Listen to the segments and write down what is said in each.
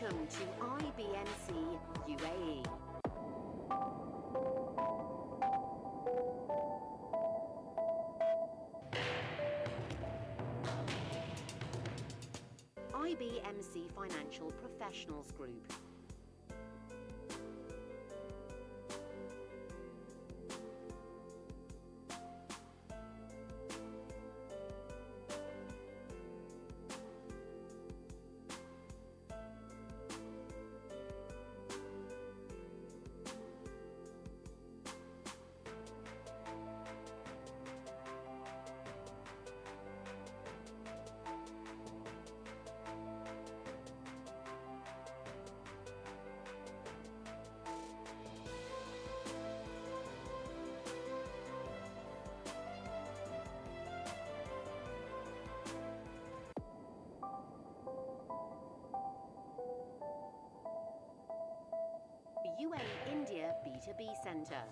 Welcome to IBMC UAE. IBMC Financial Professionals Group. UAE India B2B Centre,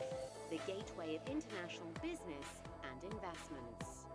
the gateway of international business and investments.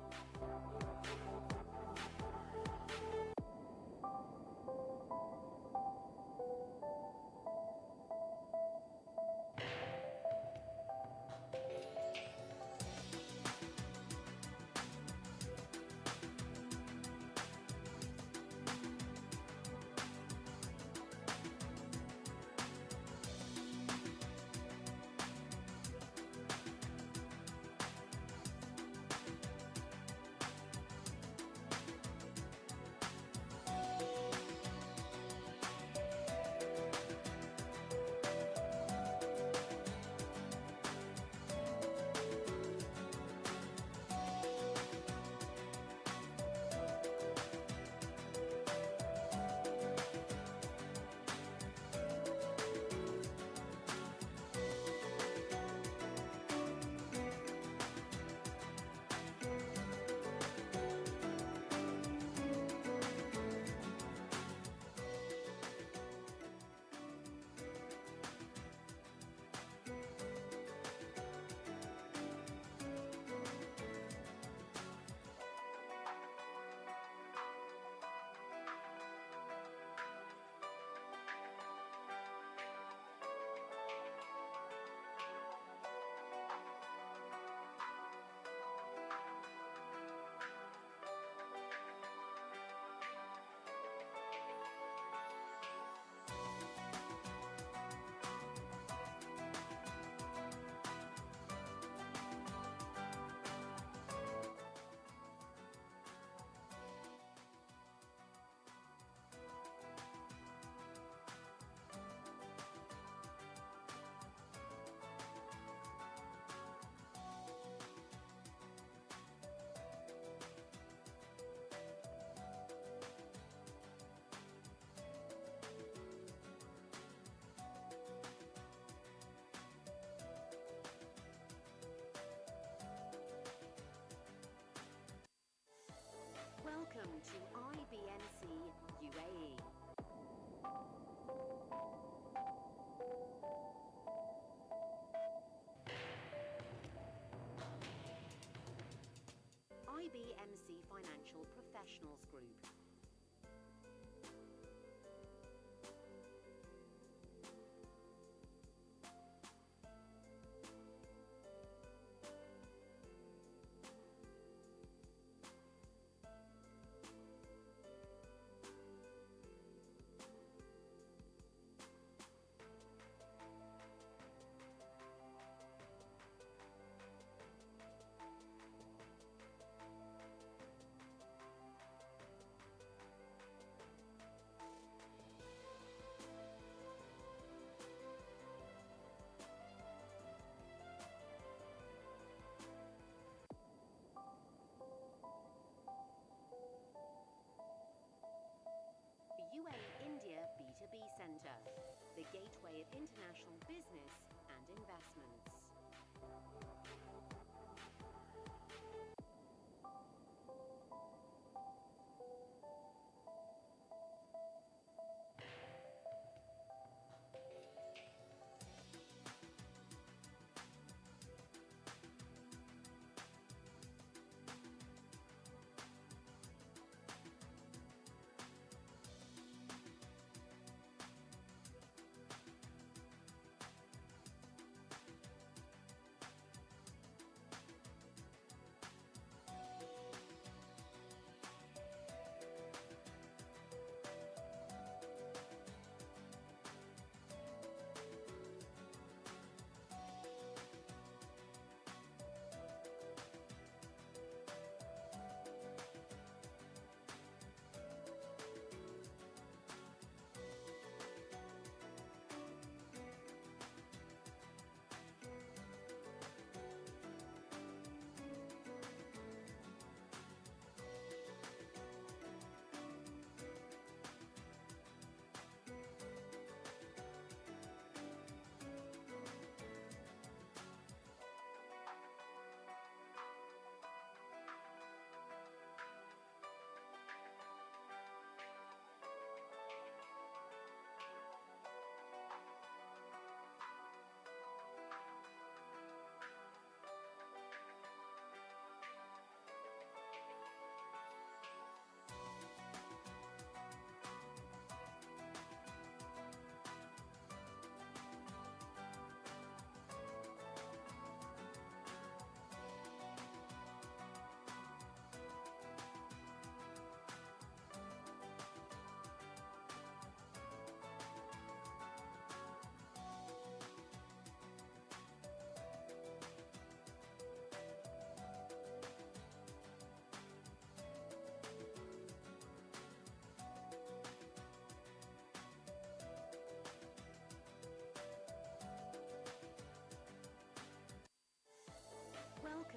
Welcome to IBMC UAE. IBMC Financial Professionals Group. UAE India B2B Centre, the gateway of international business and investments.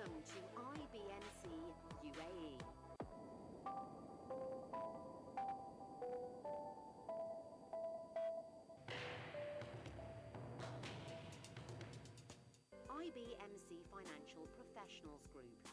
Welcome to IBNC UAE. IBMC Financial Professionals Group.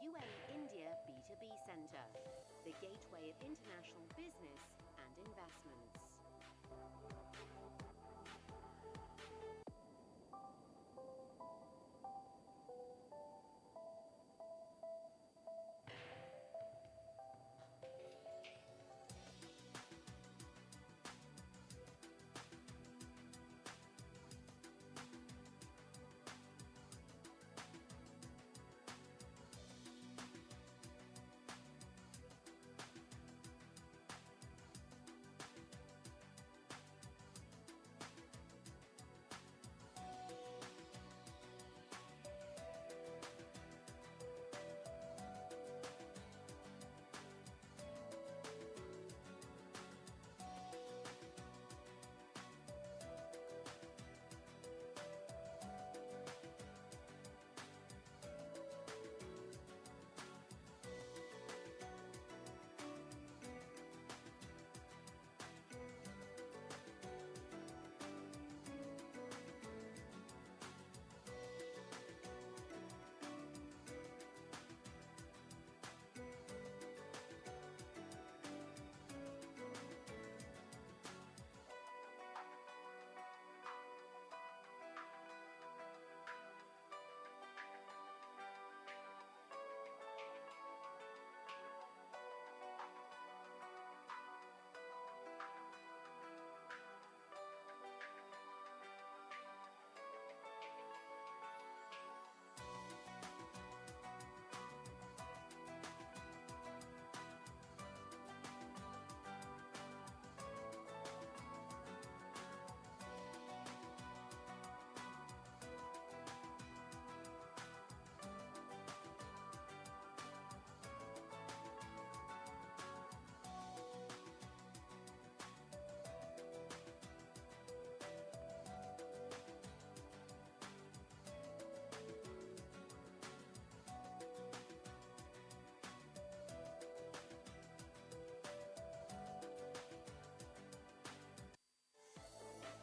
UAE India B2B Centre, the gateway of international business and investments.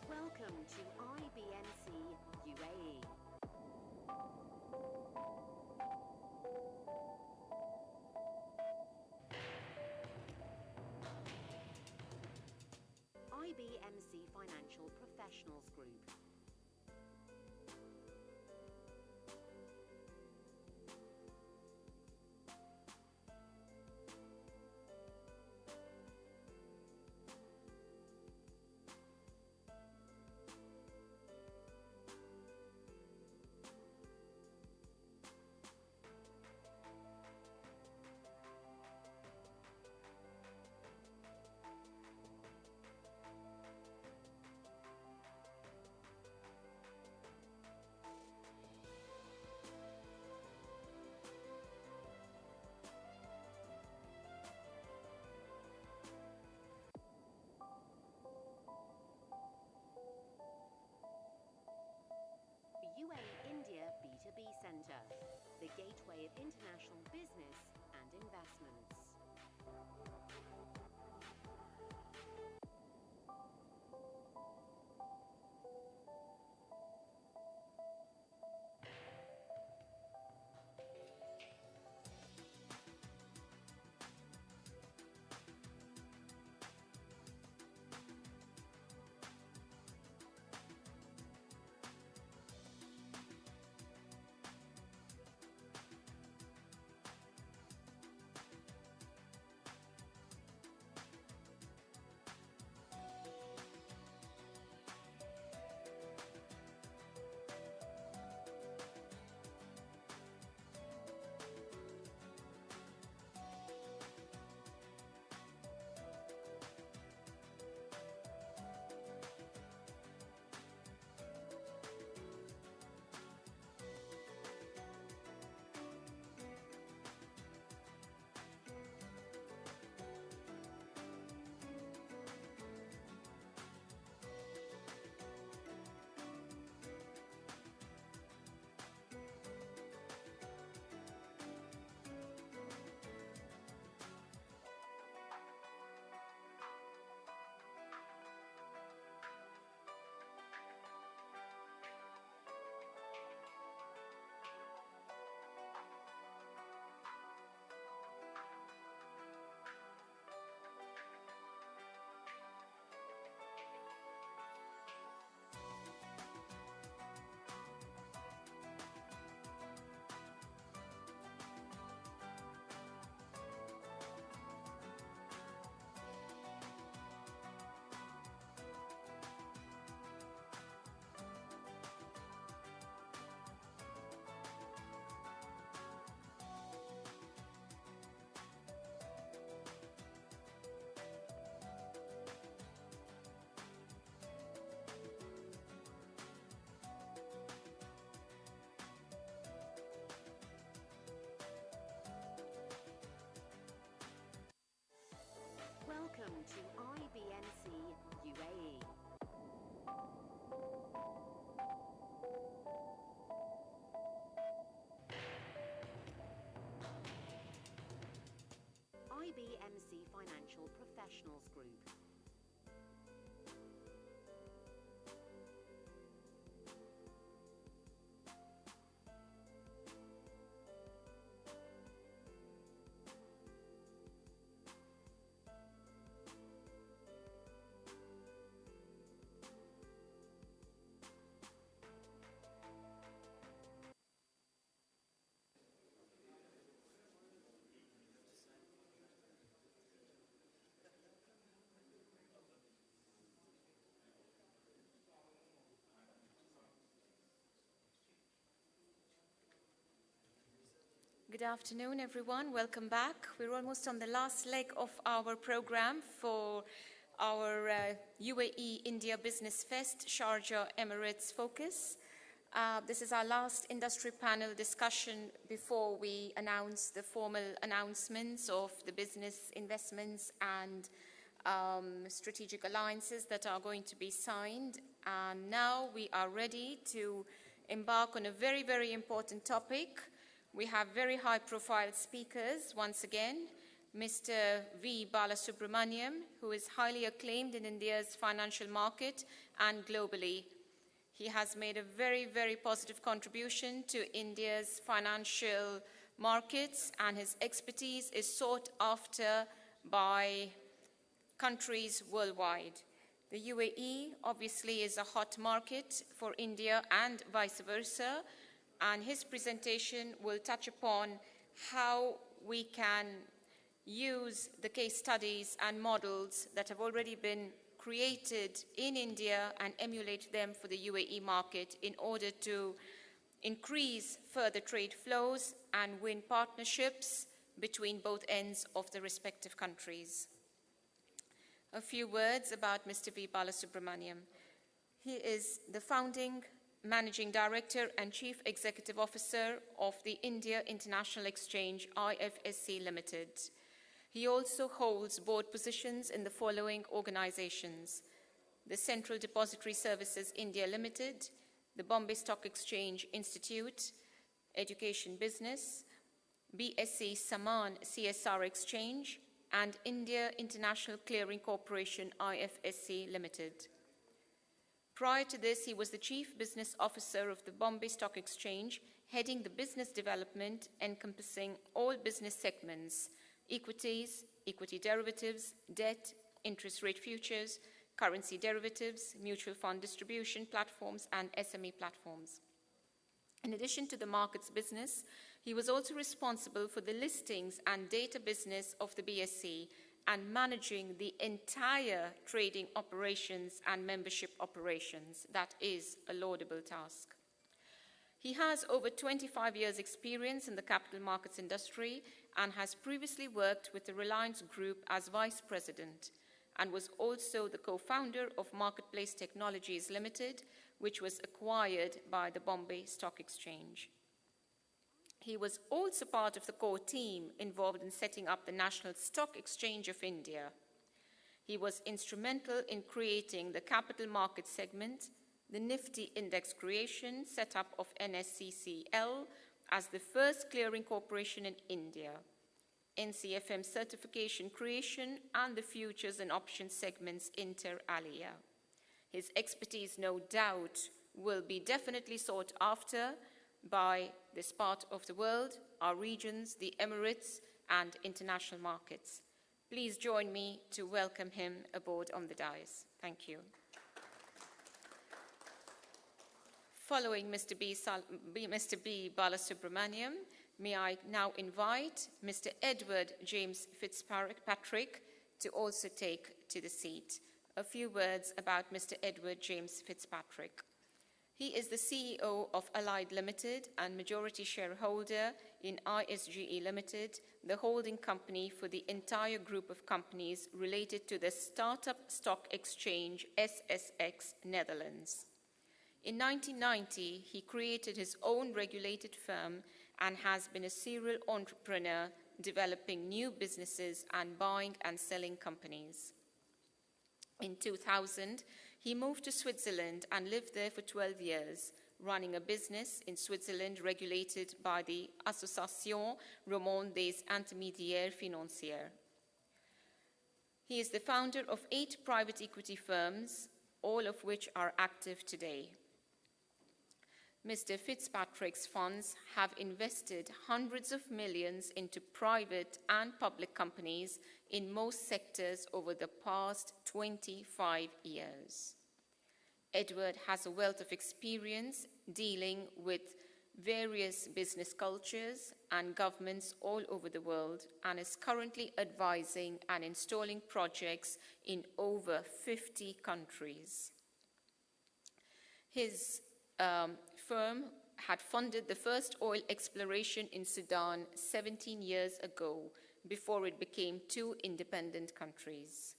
Welcome to IBNC UAE. IBMC Financial Professionals Group. Welcome to IBMC UAE. IBMC Financial Professionals Group. Good afternoon, everyone. Welcome back. We're almost on the last leg of our program for our UAE India Business Fest, Sharjah Emirates Focus. This is our last industry panel discussion before we announce the formal announcements of the business investments and strategic alliances that are going to be signed. And now we are ready to embark on a very, very important topic. We have very high-profile speakers, once again, Mr. V. Balasubramaniam, who is highly acclaimed in India's financial market and globally. He has made a very, very positive contribution to India's financial markets, and his expertise is sought after by countries worldwide. The UAE obviously is a hot market for India and vice versa, and his presentation will touch upon how we can use the case studies and models that have already been created in India and emulate them for the UAE market in order to increase further trade flows and win partnerships between both ends of the respective countries. A few words about Mr. V. Balasubramaniam. He is the founding Managing Director and Chief Executive Officer of the India International Exchange, IFSC Limited. He also holds board positions in the following organizations: the Central Depository Services India Limited, the Bombay Stock Exchange Institute, Education Business, BSc Saman CSR Exchange, and India International Clearing Corporation, IFSC Limited. Prior to this, he was the Chief Business Officer of the Bombay Stock Exchange, heading the business development encompassing all business segments: equities, equity derivatives, debt, interest rate futures, currency derivatives, mutual fund distribution platforms, and SME platforms. In addition to the markets business, he was also responsible for the listings and data business of the BSE and managing the entire trading operations and membership operations. That is a laudable task. He has over 25 years' experience in the capital markets industry and has previously worked with the Reliance Group as Vice President, and was also the co-founder of Marketplace Technologies Limited, which was acquired by the Bombay Stock Exchange. He was also part of the core team involved in setting up the National Stock Exchange of India. He was instrumental in creating the capital market segment, the Nifty index creation, setup of NSCCL as the first clearing corporation in India, NCFM certification creation, and the futures and options segments inter alia. His expertise, no doubt, will be definitely sought after by this part of the world, our regions, the Emirates, and international markets. Please join me to welcome him aboard on the dais. Thank you. Following Mr. B. Balasubramaniam, may I now invite Mr. Edward James Fitzpatrick to also take to the seat. A few words about Mr. Edward James Fitzpatrick. He is the CEO of Allied Limited and majority shareholder in ISGE Limited, the holding company for the entire group of companies related to the startup stock exchange SSX Netherlands. In 1990, he created his own regulated firm and has been a serial entrepreneur, developing new businesses and buying and selling companies. In 2000, he moved to Switzerland and lived there for 12 years, running a business in Switzerland regulated by the Association Romande des Intermédiaires Financiers. He is the founder of 8 private equity firms, all of which are active today. Mr. Fitzpatrick's funds have invested hundreds of millions into private and public companies in most sectors over the past 25 years. Edward has a wealth of experience dealing with various business cultures and governments all over the world and is currently advising and installing projects in over 50 countries. His firm had funded the first oil exploration in Sudan 17 years ago, before it became 2 independent countries.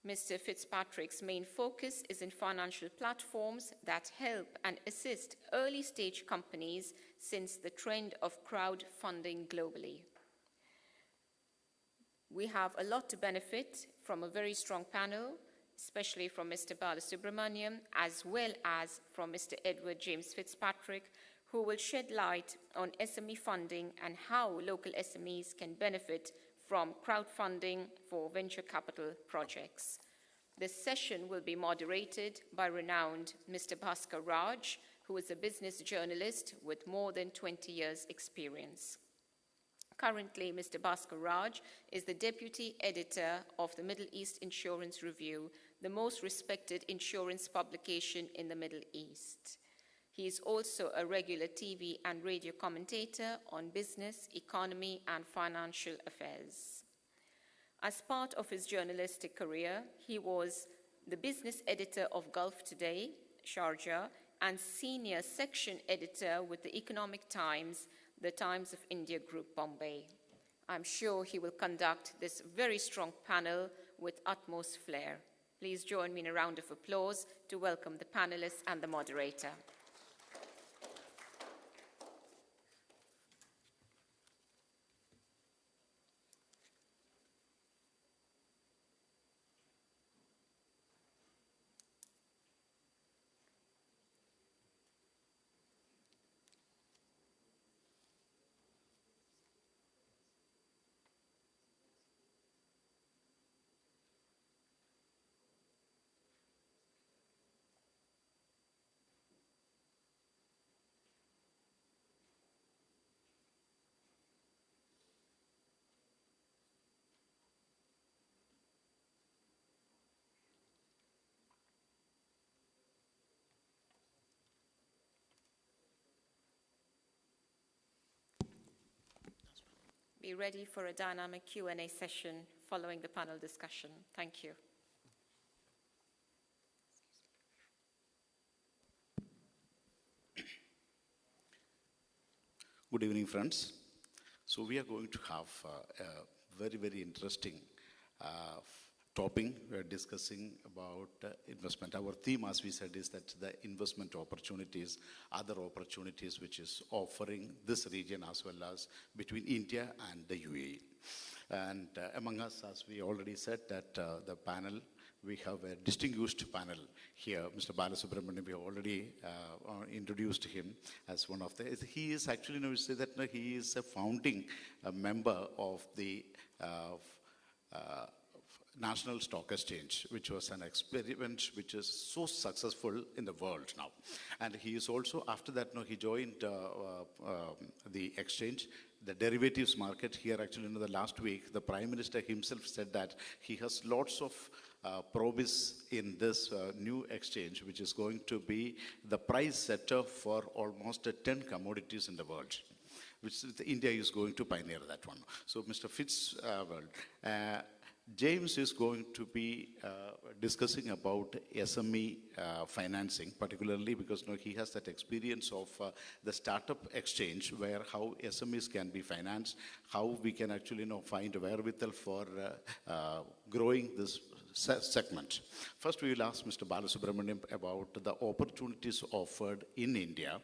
Mr. Fitzpatrick's main focus is in financial platforms that help and assist early-stage companies since the trend of crowdfunding globally. We have a lot to benefit from a very strong panel, especially from Mr. Balasubramaniam, as well as from Mr. Edward James Fitzpatrick, who will shed light on SME funding and how local SMEs can benefit from crowdfunding for venture capital projects. This session will be moderated by renowned Mr. Bhaskar Raj, who is a business journalist with more than 20 years' experience. Currently, Mr. Bhaskar Raj is the deputy editor of the Middle East Insurance Review, the most respected insurance publication in the Middle East. He is also a regular TV and radio commentator on business, economy, and financial affairs. As part of his journalistic career, he was the business editor of Gulf Today, Sharjah, and senior section editor with the Economic Times, the Times of India Group, Bombay. I'm sure he will conduct this very strong panel with utmost flair. Please join me in a round of applause to welcome the panelists and the moderator. Be ready for a dynamic Q&A session following the panel discussion. Thank you. Good evening, friends. So we are going to have a very, very interesting topic. We are discussing about investment. Our theme, as we said, is that the investment opportunities, other opportunities which is offering this region as well as between India and the UAE. And among us, as we already said, that the panel, we have a distinguished panel here. Mr. Balasubramaniam, we have already introduced him as one of the, he is actually, we say that he is a founding member of the National Stock Exchange, which was an experiment which is so successful in the world now. And he is also, after that, he joined the exchange, the derivatives market here. Actually, in the last week, the Prime Minister himself said that he has lots of promise in this new exchange, which is going to be the price setter for almost 10 commodities in the world, which India is going to pioneer that one. So, Mr. James is going to be discussing about SME financing, particularly because he has that experience of the startup exchange, where how SMEs can be financed, how we can actually find a wherewithal for growing this segment. First, we will ask Mr. Balasubramaniam about the opportunities offered in India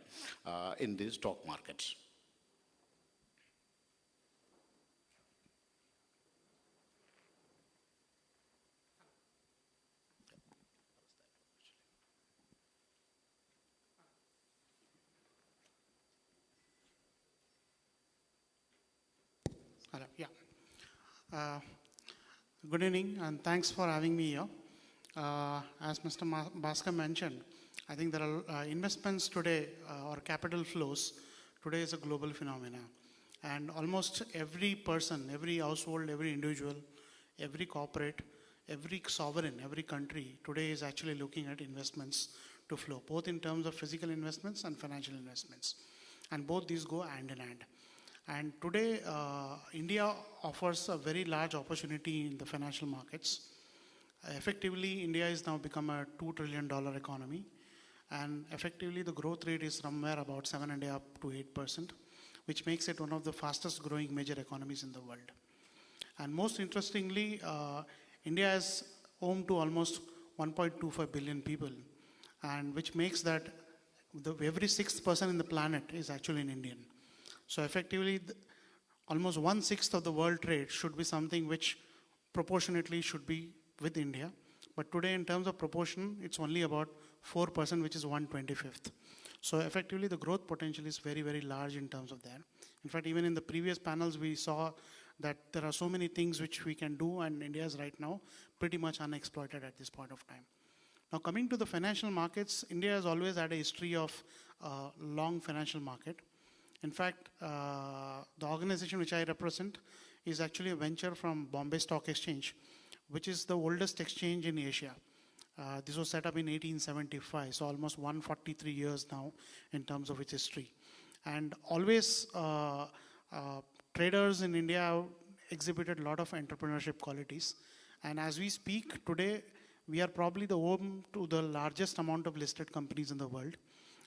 in the stock markets. Yeah. Uh, Good evening, and thanks for having me here. As Mr. Bhaskar mentioned, I think there are investments today or capital flows today is a global phenomenon. And almost every person, every household, every individual, every corporate, every sovereign, every country today is actually looking at investments to flow, both in terms of physical investments and financial investments. And both these go hand in hand. And today, India offers a very large opportunity in the financial markets. Effectively, India has now become a $2 trillion economy. And effectively, the growth rate is somewhere about 7.5 to 8%, which makes it one of the fastest growing major economies in the world. And most interestingly, India is home to almost 1.25 billion people, and which makes that every sixth person in the planet is actually an Indian. So effectively, almost 1/6 of the world trade should be something which proportionately should be with India. But today, in terms of proportion, it's only about 4%, which is 1/25. So effectively, the growth potential is very, very large in terms of that. In fact, even in the previous panels, we saw that there are so many things which we can do, and India is right now pretty much unexploited at this point of time. Now, coming to the financial markets, India has always had a history of long financial market. In fact, the organization which I represent is actually a venture from Bombay Stock Exchange, which is the oldest exchange in Asia. This was set up in 1875, so almost 143 years now in terms of its history. And always traders in India have exhibited a lot of entrepreneurship qualities. And as we speak today, we are probably the home to the largest amount of listed companies in the world,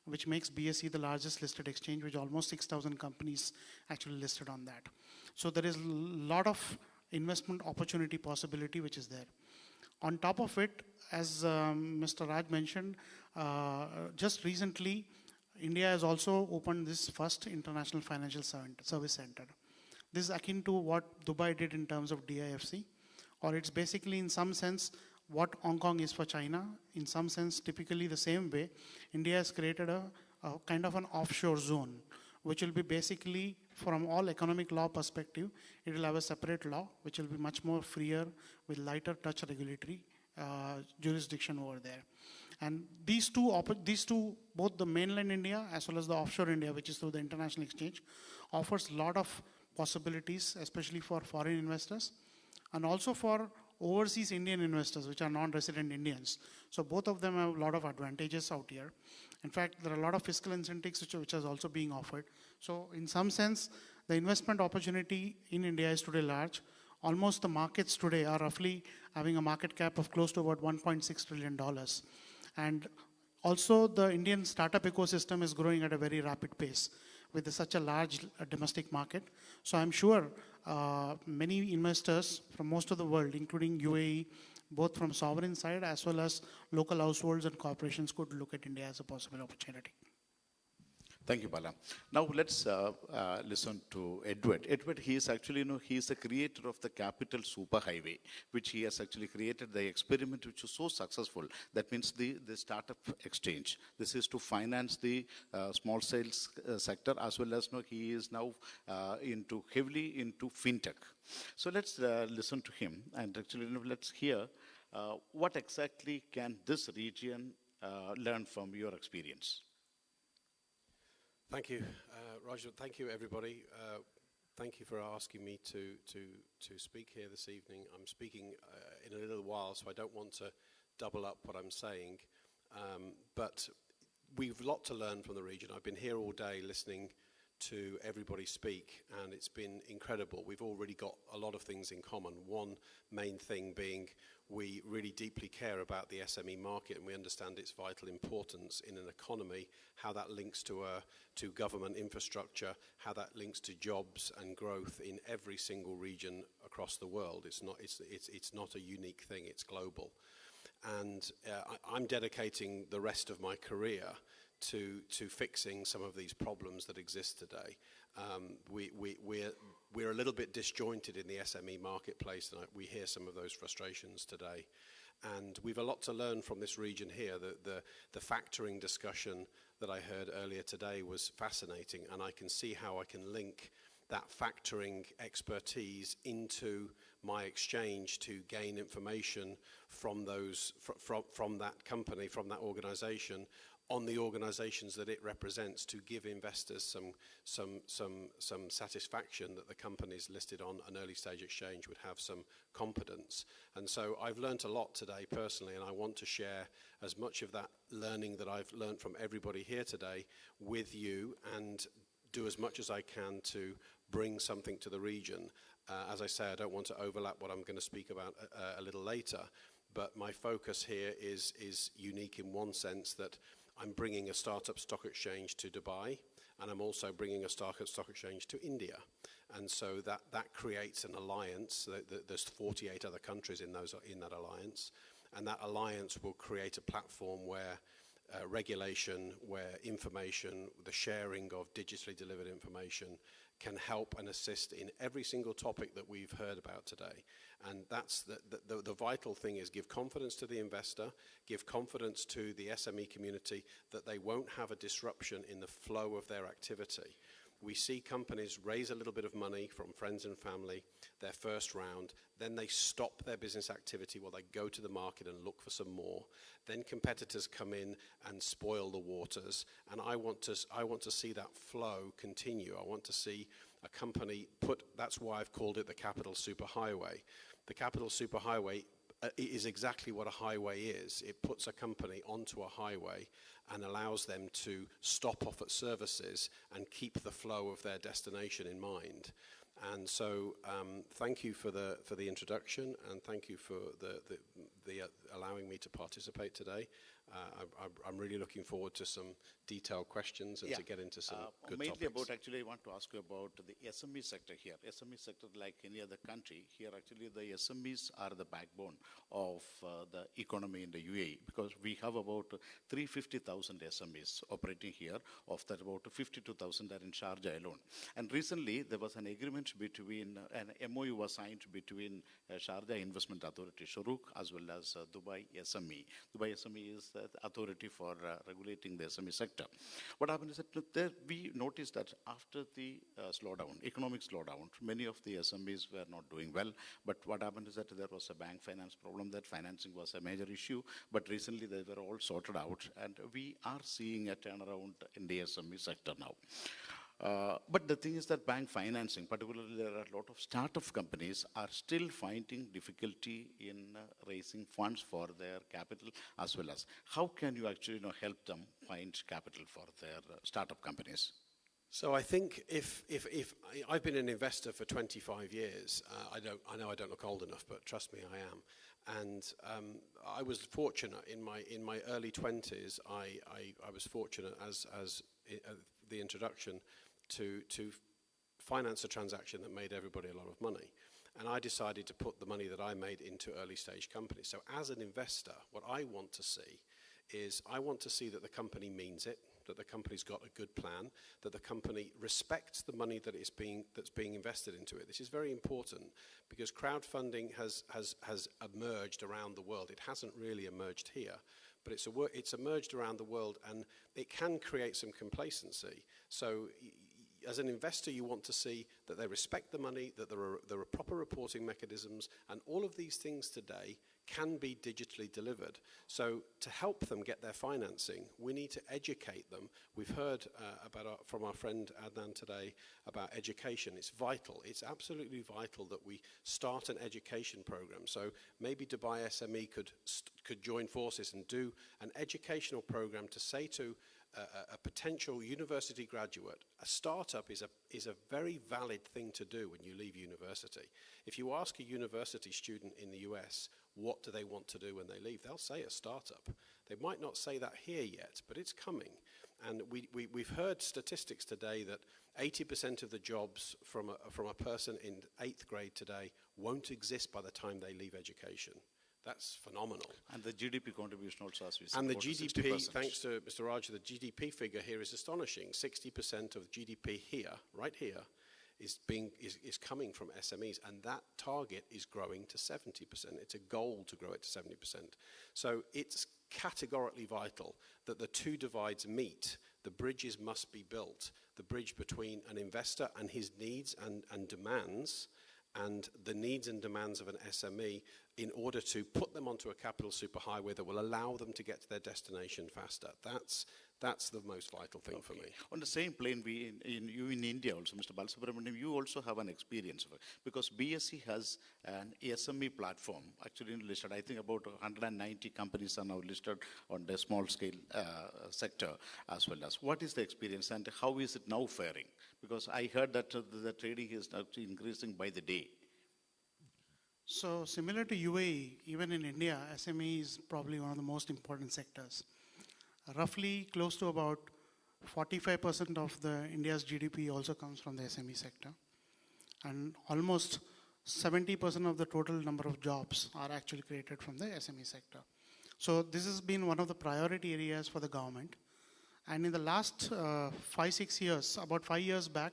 which makes BSE the largest listed exchange, with almost 6,000 companies actually listed on that. So there is a lot of investment opportunity possibility which is there. On top of it, as Mr. Raj mentioned, just recently, India has also opened this first international financial service center. This is akin to what Dubai did in terms of DIFC, or it's basically in some sense what Hong Kong is for China. In some sense, typically the same way, India has created a kind of an offshore zone, which will be basically, from all economic law perspective, it will have a separate law, which will be much more freer with lighter touch regulatory jurisdiction over there. And these two, both the mainland India as well as the offshore India, which is through the international exchange, offers a lot of possibilities, especially for foreign investors, and also for overseas Indian investors, which are non-resident Indians. So both of them have a lot of advantages out here. In fact, there are a lot of fiscal incentives which is also being offered. So in some sense, the investment opportunity in India is today large. Almost the markets today are roughly having a market cap of close to about $1.6 trillion. And also the Indian startup ecosystem is growing at a very rapid pace with such a large domestic market. So I'm sure many investors from most of the world, including UAE, both from sovereign side as well as local households and corporations, could look at India as a possible opportunity. Thank you, Bala. Now let's listen to Edward. Edward, he is actually, he is the creator of the Capital Superhighway, which he has actually created the experiment which is so successful. That means the startup exchange. This is to finance the small sales sector, as well as he is now heavily into fintech. So let's listen to him, and actually let's hear what exactly can this region learn from your experience. Thank you, Roger. Thank you, everybody. Thank you for asking me to speak here this evening. I'm speaking in a little while, so I don't want to double up what I'm saying. But we've a lot to learn from the region. I've been here all day listening to everybody speak, and it's been incredible. We've already got a lot of things in common. One main thing being we really deeply care about the SME market, and we understand its vital importance in an economy, how that links to government infrastructure, how that links to jobs and growth in every single region across the world. It's not a unique thing, it's global. And I'm dedicating the rest of my career to fixing some of these problems that exist today. We're a little bit disjointed in the SME marketplace, and we hear some of those frustrations today. And we've a lot to learn from this region here. The factoring discussion that I heard earlier today was fascinating, and I can see how I can link that factoring expertise into my exchange to gain information from from that company, from that organization, on the organizations that it represents, to give investors some satisfaction that the companies listed on an early stage exchange would have some competence. And so I've learnt a lot today personally, and I want to share as much of that learning that I've learnt from everybody here today with you, and do as much as I can to bring something to the region. As I say, I don't want to overlap what I'm going to speak about a little later, but my focus here is unique in one sense, that I'm bringing a startup stock exchange to Dubai, and I'm also bringing a startup stock exchange to India. And so that creates an alliance. There's 48 other countries in that alliance, and that alliance will create a platform where regulation, where information, the sharing of digitally delivered information can help and assist in every single topic that we've heard about today. And that's the vital thing, is give confidence to the investor, give confidence to the SME community that they won't have a disruption in the flow of their activity. We see companies raise a little bit of money from friends and family, their first round, then they stop their business activity while they go to the market and look for some more. Then competitors come in and spoil the waters, and I want to see that flow continue. I want to see a company that's why I've called it the capital superhighway. The capital superhighway is exactly what a highway is. It puts a company onto a highway and allows them to stop off at services and keep the flow of their destination in mind. And so thank you for the introduction, and thank you for the allowing me to participate today. I'm really looking forward to some detailed questions and to get into some good mainly topics. About actually, I want to ask you about the SME sector here. SME sector, like any other country, here actually the SMEs are the backbone of the economy in the UAE, because we have about 350,000 SMEs operating here. Of that, about 52,000 are in Sharjah alone. And recently, there was an agreement between, an MOU was signed between Sharjah Investment Authority, Shuruk, as well as Dubai SME. Dubai SME is the authority for regulating the SME sector. What happened is that there we noticed that after the economic slowdown, many of the SMEs were not doing well. But what happened is that there was a bank finance problem, that financing was a major issue. But recently they were all sorted out, and we are seeing a turnaround in the SME sector now. But the thing is that bank financing, particularly there are a lot of startup companies, are still finding difficulty in raising funds for their capital, as well as how can you actually help them find capital for their startup companies? So I think if I've been an investor for 25 years, I know I don't look old enough, but trust me, I am. And I was fortunate in my early 20s. I was fortunate as the introduction to finance a transaction that made everybody a lot of money. And I decided to put the money that I made into early stage companies. So as an investor, what I want to see is I want to see that the company means it, that the company's got a good plan, that the company respects the money that's being invested into it. This is very important because crowdfunding has emerged around the world. It hasn't really emerged here, but it's emerged around the world, and it can create some complacency. So as an investor, you want to see that they respect the money, that there are proper reporting mechanisms, and all of these things today can be digitally delivered. So to help them get their financing, we need to educate them. We've heard from our friend Adnan today about education. It's vital. It's absolutely vital that we start an education program. So maybe Dubai SME could join forces and do an educational program to say to a potential university graduate, a startup is a very valid thing to do when you leave university. If you ask a university student in the US what do they want to do when they leave, they'll say a startup. They might not say that here yet, but it's coming. And we've heard statistics today that 80% of the jobs from a person in 8th grade today won't exist by the time they leave education. That's phenomenal. And the GDP contribution also, as we said, and the GDP, 60%. Thanks to Mr. Raj, the GDP figure here is astonishing. 60% of GDP here, right here, is coming from SMEs, and that target is growing to 70%. It's a goal to grow it to 70%. So it's categorically vital that the two divides meet, the bridges must be built. The bridge between an investor and his needs and demands, and the needs and demands of an SME, in order to put them onto a capital superhighway that will allow them to get to their destination faster. That's the most vital thing for me. On the same plane, you in India also, Mr. Balasubramaniam, you also have an experience of it, because BSE has an SME platform actually listed. I think about 190 companies are now listed on the small scale sector as well as. What is the experience and how is it now faring? Because I heard that the trading is actually increasing by the day. So similar to UAE, even in India, SME is probably one of the most important sectors. Roughly close to about 45% of the India's GDP also comes from the SME sector. And almost 70% of the total number of jobs are actually created from the SME sector. So this has been one of the priority areas for the government. And in the last 5-6 years, about 5 years back,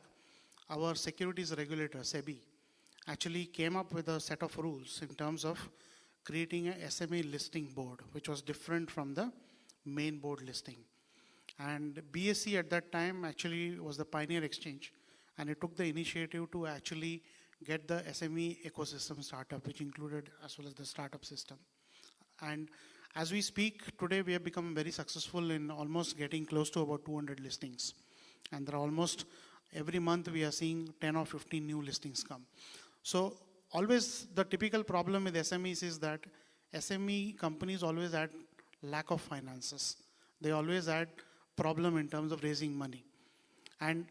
our securities regulator, SEBI, actually came up with a set of rules in terms of creating a SME listing board, which was different from the main board listing. And BSE at that time actually was the pioneer exchange, and it took the initiative to actually get the SME ecosystem startup, which included as well as the startup system. And as we speak, today we have become very successful in almost getting close to about 200 listings. And there are almost every month we are seeing 10 or 15 new listings come. So always the typical problem with SMEs is that SME companies always had lack of finances. They always had problem in terms of raising money. And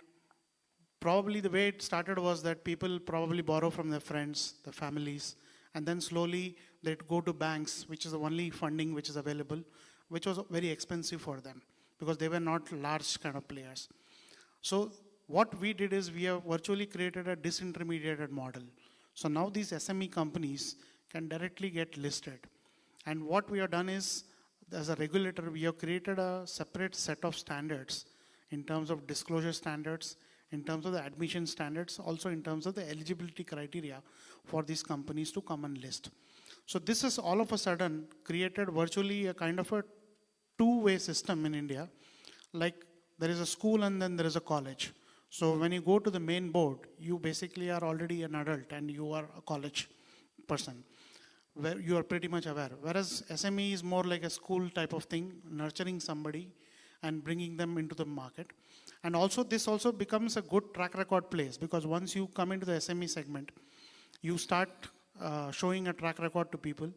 probably the way it started was that people probably borrow from their friends, their families, and then slowly they'd go to banks, which is the only funding which is available, which was very expensive for them because they were not large kind of players. So what we did is we have virtually created a disintermediated model. So now these SME companies can directly get listed. And what we have done is, as a regulator, we have created a separate set of standards in terms of disclosure standards, in terms of the admission standards, also in terms of the eligibility criteria for these companies to come and list. So this has all of a sudden created virtually a kind of a two-way system in India. Like there is a school and then there is a college. So when you go to the main board, you basically are already an adult and you are a college person, where you are pretty much aware. Whereas SME is more like a school type of thing, nurturing somebody and bringing them into the market. And also this also becomes a good track record place, because once you come into the SME segment, you start showing a track record to people,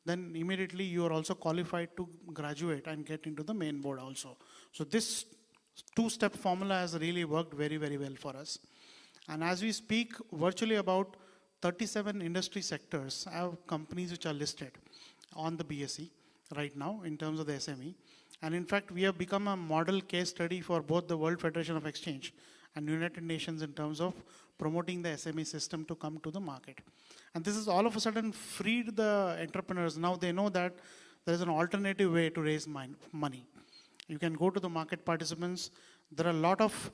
then immediately you are also qualified to graduate and get into the main board also. So this two-step formula has really worked very, very well for us. And as we speak, virtually about 37 industry sectors have companies which are listed on the BSE right now in terms of the SME. And in fact, we have become a model case study for both the World Federation of Exchange and United Nations in terms of promoting the SME system to come to the market. And this has all of a sudden freed the entrepreneurs. Now they know that there is an alternative way to raise money. You can go to the market participants. There are a lot of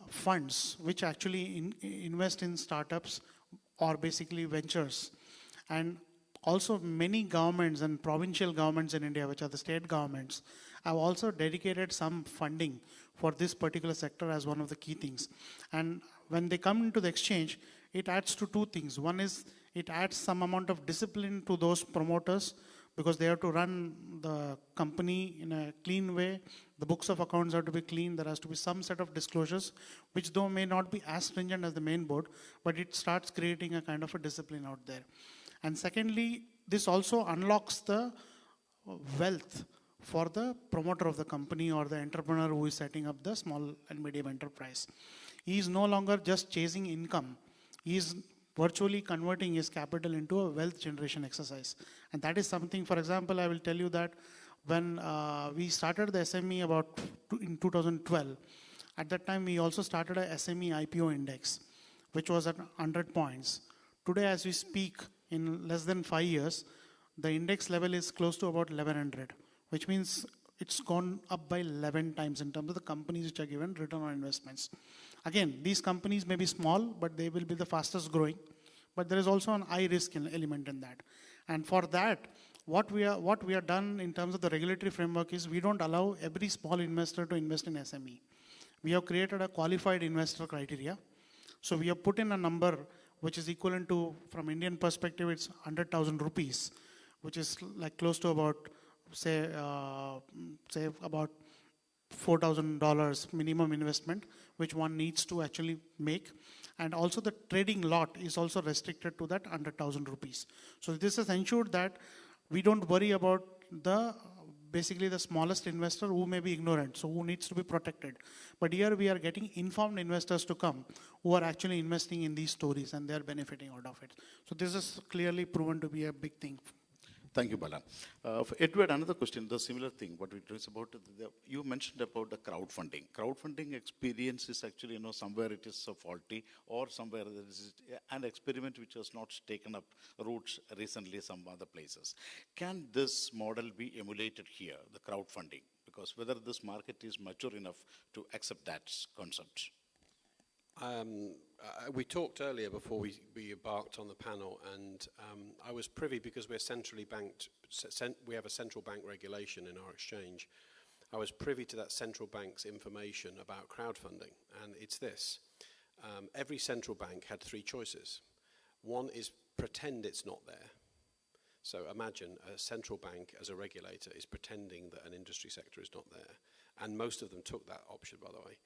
funds which actually invest in startups or basically ventures. And also many governments and provincial governments in India, which are the state governments, have also dedicated some funding for this particular sector as one of the key things. And when they come into the exchange, it adds to two things. One is it adds some amount of discipline to those promoters, because they have to run the company in a clean way. The books of accounts have to be clean. There has to be some set of disclosures, which though may not be as stringent as the main board, but it starts creating a kind of a discipline out there. And secondly, this also unlocks the wealth for the promoter of the company or the entrepreneur who is setting up the small and medium enterprise. He is no longer just chasing income. He is virtually converting his capital into a wealth generation exercise. And that is something, for example, I will tell you that when we started the SME in 2012, at that time we also started a SME IPO index, which was at 100 points. Today, as we speak, in less than 5 years, the index level is close to about 1100, which means it's gone up by 11 times in terms of the companies which are given return on investments. Again, these companies may be small, but they will be the fastest growing. But there is also an high risk element in that. And for that, What we are done in terms of the regulatory framework is we don't allow every small investor to invest in SME. We have created a qualified investor criteria. So we have put in a number which is equivalent to, from Indian perspective, it's 100,000 rupees, which is like close to about, say about $4,000 minimum investment, which one needs to actually make. And also the trading lot is also restricted to that 100,000 rupees. So this has ensured that we don't worry about basically the smallest investor who may be ignorant, so who needs to be protected. But here we are getting informed investors to come who are actually investing in these stories and they are benefiting out of it. So this is clearly proven to be a big thing. Thank you, Balan. For Edward, another question, the similar thing, what we do is about, you mentioned about the crowdfunding. Crowdfunding experience is actually, somewhere it is faulty, or somewhere there is an experiment which has not taken up roots recently some other places. Can this model be emulated here, the crowdfunding? Because whether this market is mature enough to accept that concept? We talked earlier before we embarked on the panel, and I was privy, because we're centrally banked, we have a central bank regulation in our exchange. I was privy to that central bank's information about crowdfunding, and it's this. Every central bank had three choices. One is pretend it's not there. So imagine a central bank as a regulator is pretending that an industry sector is not there, and most of them took that option, by the way.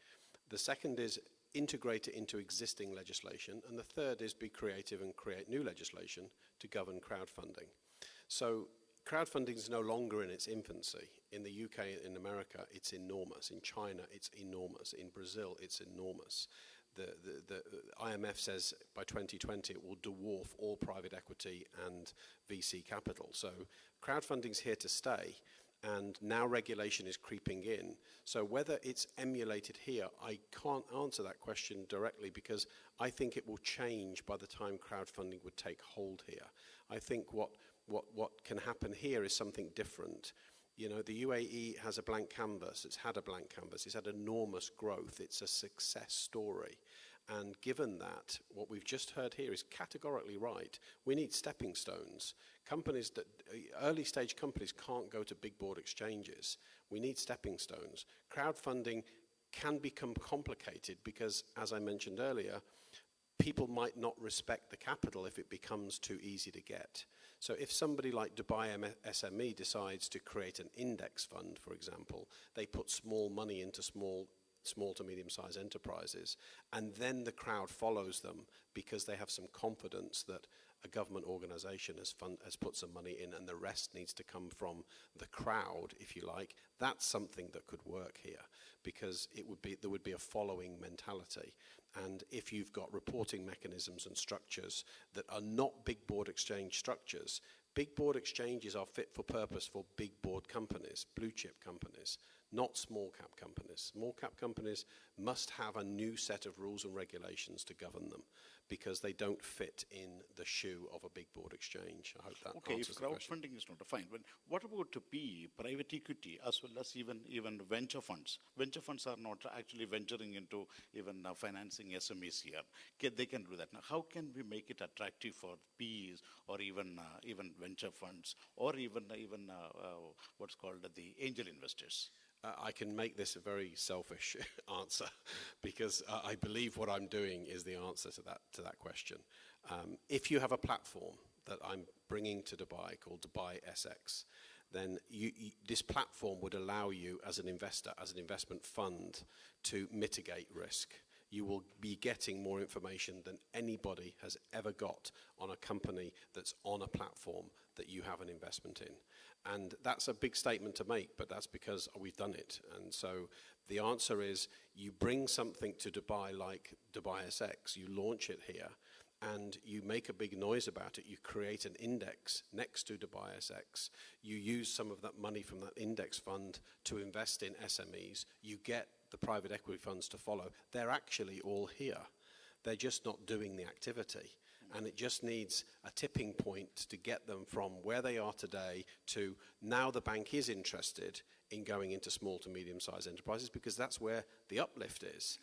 The second is integrate it into existing legislation, and the third is be creative and create new legislation to govern crowdfunding. So crowdfunding is no longer in its infancy. In the UK, in America, it's enormous. In China, it's enormous. In Brazil, it's enormous. The IMF says by 2020 it will dwarf all private equity and VC capital. So crowdfunding's here to stay. And now regulation is creeping in. So whether it's emulated here, I can't answer that question directly, because I think it will change by the time crowdfunding would take hold here. I think what can happen here is something different. You know, the UAE has a blank canvas. It's had a blank canvas. It's had enormous growth. It's a success story. And given that, what we've just heard here is categorically right. We need stepping stones. Companies that, early stage companies can't go to big board exchanges. We need stepping stones. Crowdfunding can become complicated because, as I mentioned earlier, people might not respect the capital if it becomes too easy to get. So if somebody like Dubai SME decides to create an index fund, for example, they put small money into small to medium-sized enterprises, and then the crowd follows them because they have some confidence that a government organization has put some money in, and the rest needs to come from the crowd, if you like. That's something that could work here, because there would be a following mentality. And if you've got reporting mechanisms and structures that are not big board exchange structures, big board exchanges are fit for purpose for big board companies, blue chip companies, not small cap companies. Small cap companies must have a new set of rules and regulations to govern them, because they don't fit in the shoe of a big board exchange. I hope that answers the question. Crowdfunding is not fine, but what about PE, private equity, as well as even venture funds? Venture funds are not actually venturing into even financing SMEs here. They can do that. Now, how can we make it attractive for PEs or even venture funds, or even what's called the angel investors? I can make this a very selfish answer, because I believe what I'm doing is the answer to that question. If you have a platform that I'm bringing to Dubai called Dubai SX, then this platform would allow you as an investor, as an investment fund, to mitigate risk. You will be getting more information than anybody has ever got on a company that's on a platform that you have an investment in. And that's a big statement to make, but that's because we've done it. And so the answer is, you bring something to Dubai like Dubai SX, you launch it here, and you make a big noise about it. You create an index next to Dubai SX. You use some of that money from that index fund to invest in SMEs. You get the private equity funds to follow. They're actually all here. They're just not doing the activity. And it just needs a tipping point to get them from where they are today to now the bank is interested in going into small to medium-sized enterprises, because that's where the uplift is.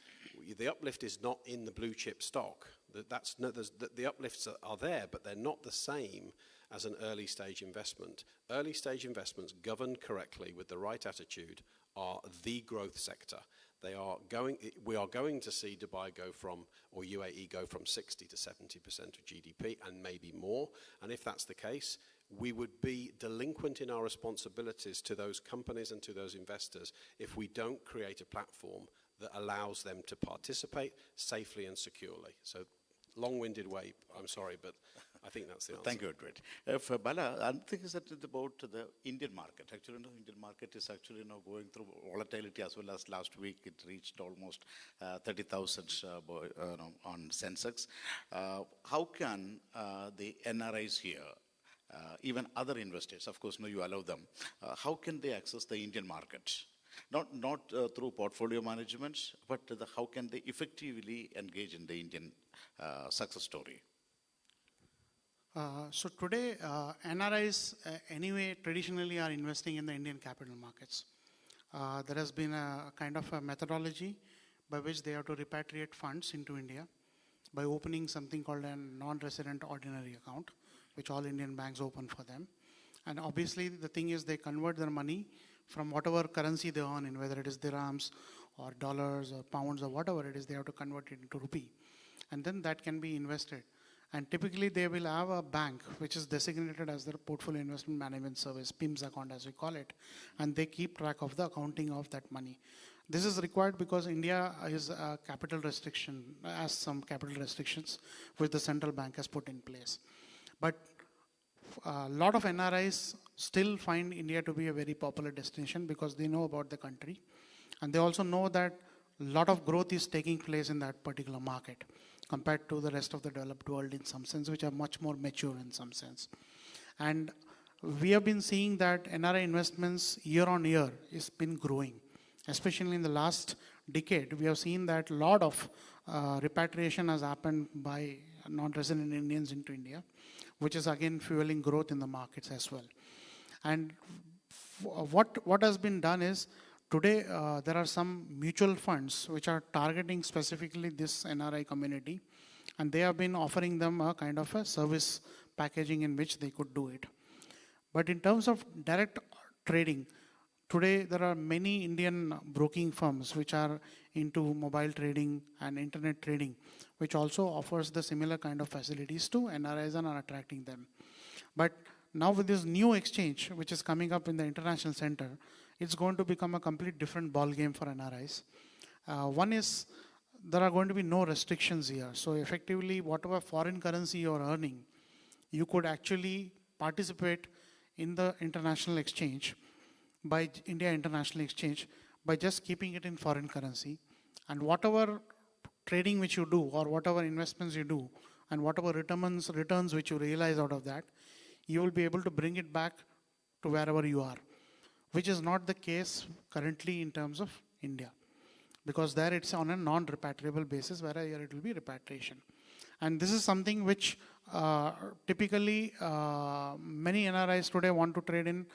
The uplift is not in the blue chip stock. The uplifts are there, but they're not the same as an early stage investment. Early stage investments governed correctly with the right attitude are the growth sector. We are going to see Dubai go from, or UAE go from 60 to 70% of GDP and maybe more. And if that's the case, we would be delinquent in our responsibilities to those companies and to those investors if we don't create a platform that allows them to participate safely and securely. So long-winded way, I'm sorry, but I think that's the answer. Thank you, Edward. For Bala, I think is that about the Indian market. Actually, the Indian market is actually going through volatility as well as last week it reached almost 30,000 on Sensex. How can the NRIs here, even other investors, of course, you allow them, how can they access the Indian market? Not through portfolio management, but how can they effectively engage in the Indian success story? So today, NRIs anyway traditionally are investing in the Indian capital markets. There has been a kind of a methodology by which they have to repatriate funds into India by opening something called a non-resident ordinary account, which all Indian banks open for them. And obviously the thing is they convert their money from whatever currency they earn in, whether it is dirhams or dollars or pounds or whatever it is, they have to convert it into rupee. And then that can be invested. And typically they will have a bank which is designated as their portfolio investment management service, PIMS account as we call it, and they keep track of the accounting of that money. This is required because India is a capital restriction, has some capital restrictions which the central bank has put in place. But a lot of NRIs still find India to be a very popular destination because they know about the country. And they also know that a lot of growth is taking place in that particular market compared to the rest of the developed world in some sense, which are much more mature in some sense. And we have been seeing that NRI investments year on year has been growing. Especially in the last decade, we have seen that a lot of repatriation has happened by non-resident Indians into India, which is again fueling growth in the markets as well. And what has been done is, today there are some mutual funds which are targeting specifically this NRI community, and they have been offering them a kind of a service packaging in which they could do it. But in terms of direct trading, today there are many Indian broking firms which are into mobile trading and internet trading, which also offers the similar kind of facilities to NRIs and are attracting them. But now with this new exchange which is coming up in the international center, it's going to become a complete different ball game for NRIs. One is there are going to be no restrictions here. So effectively, whatever foreign currency you're earning, you could actually participate in the international exchange by India International Exchange by just keeping it in foreign currency. And whatever trading which you do or whatever investments you do and whatever returns which you realize out of that, you will be able to bring it back to wherever you are, which is not the case currently in terms of India, because there it's on a non-repatriable basis, whereas here it will be repatriation. And this is something which typically many NRIs today want to trade in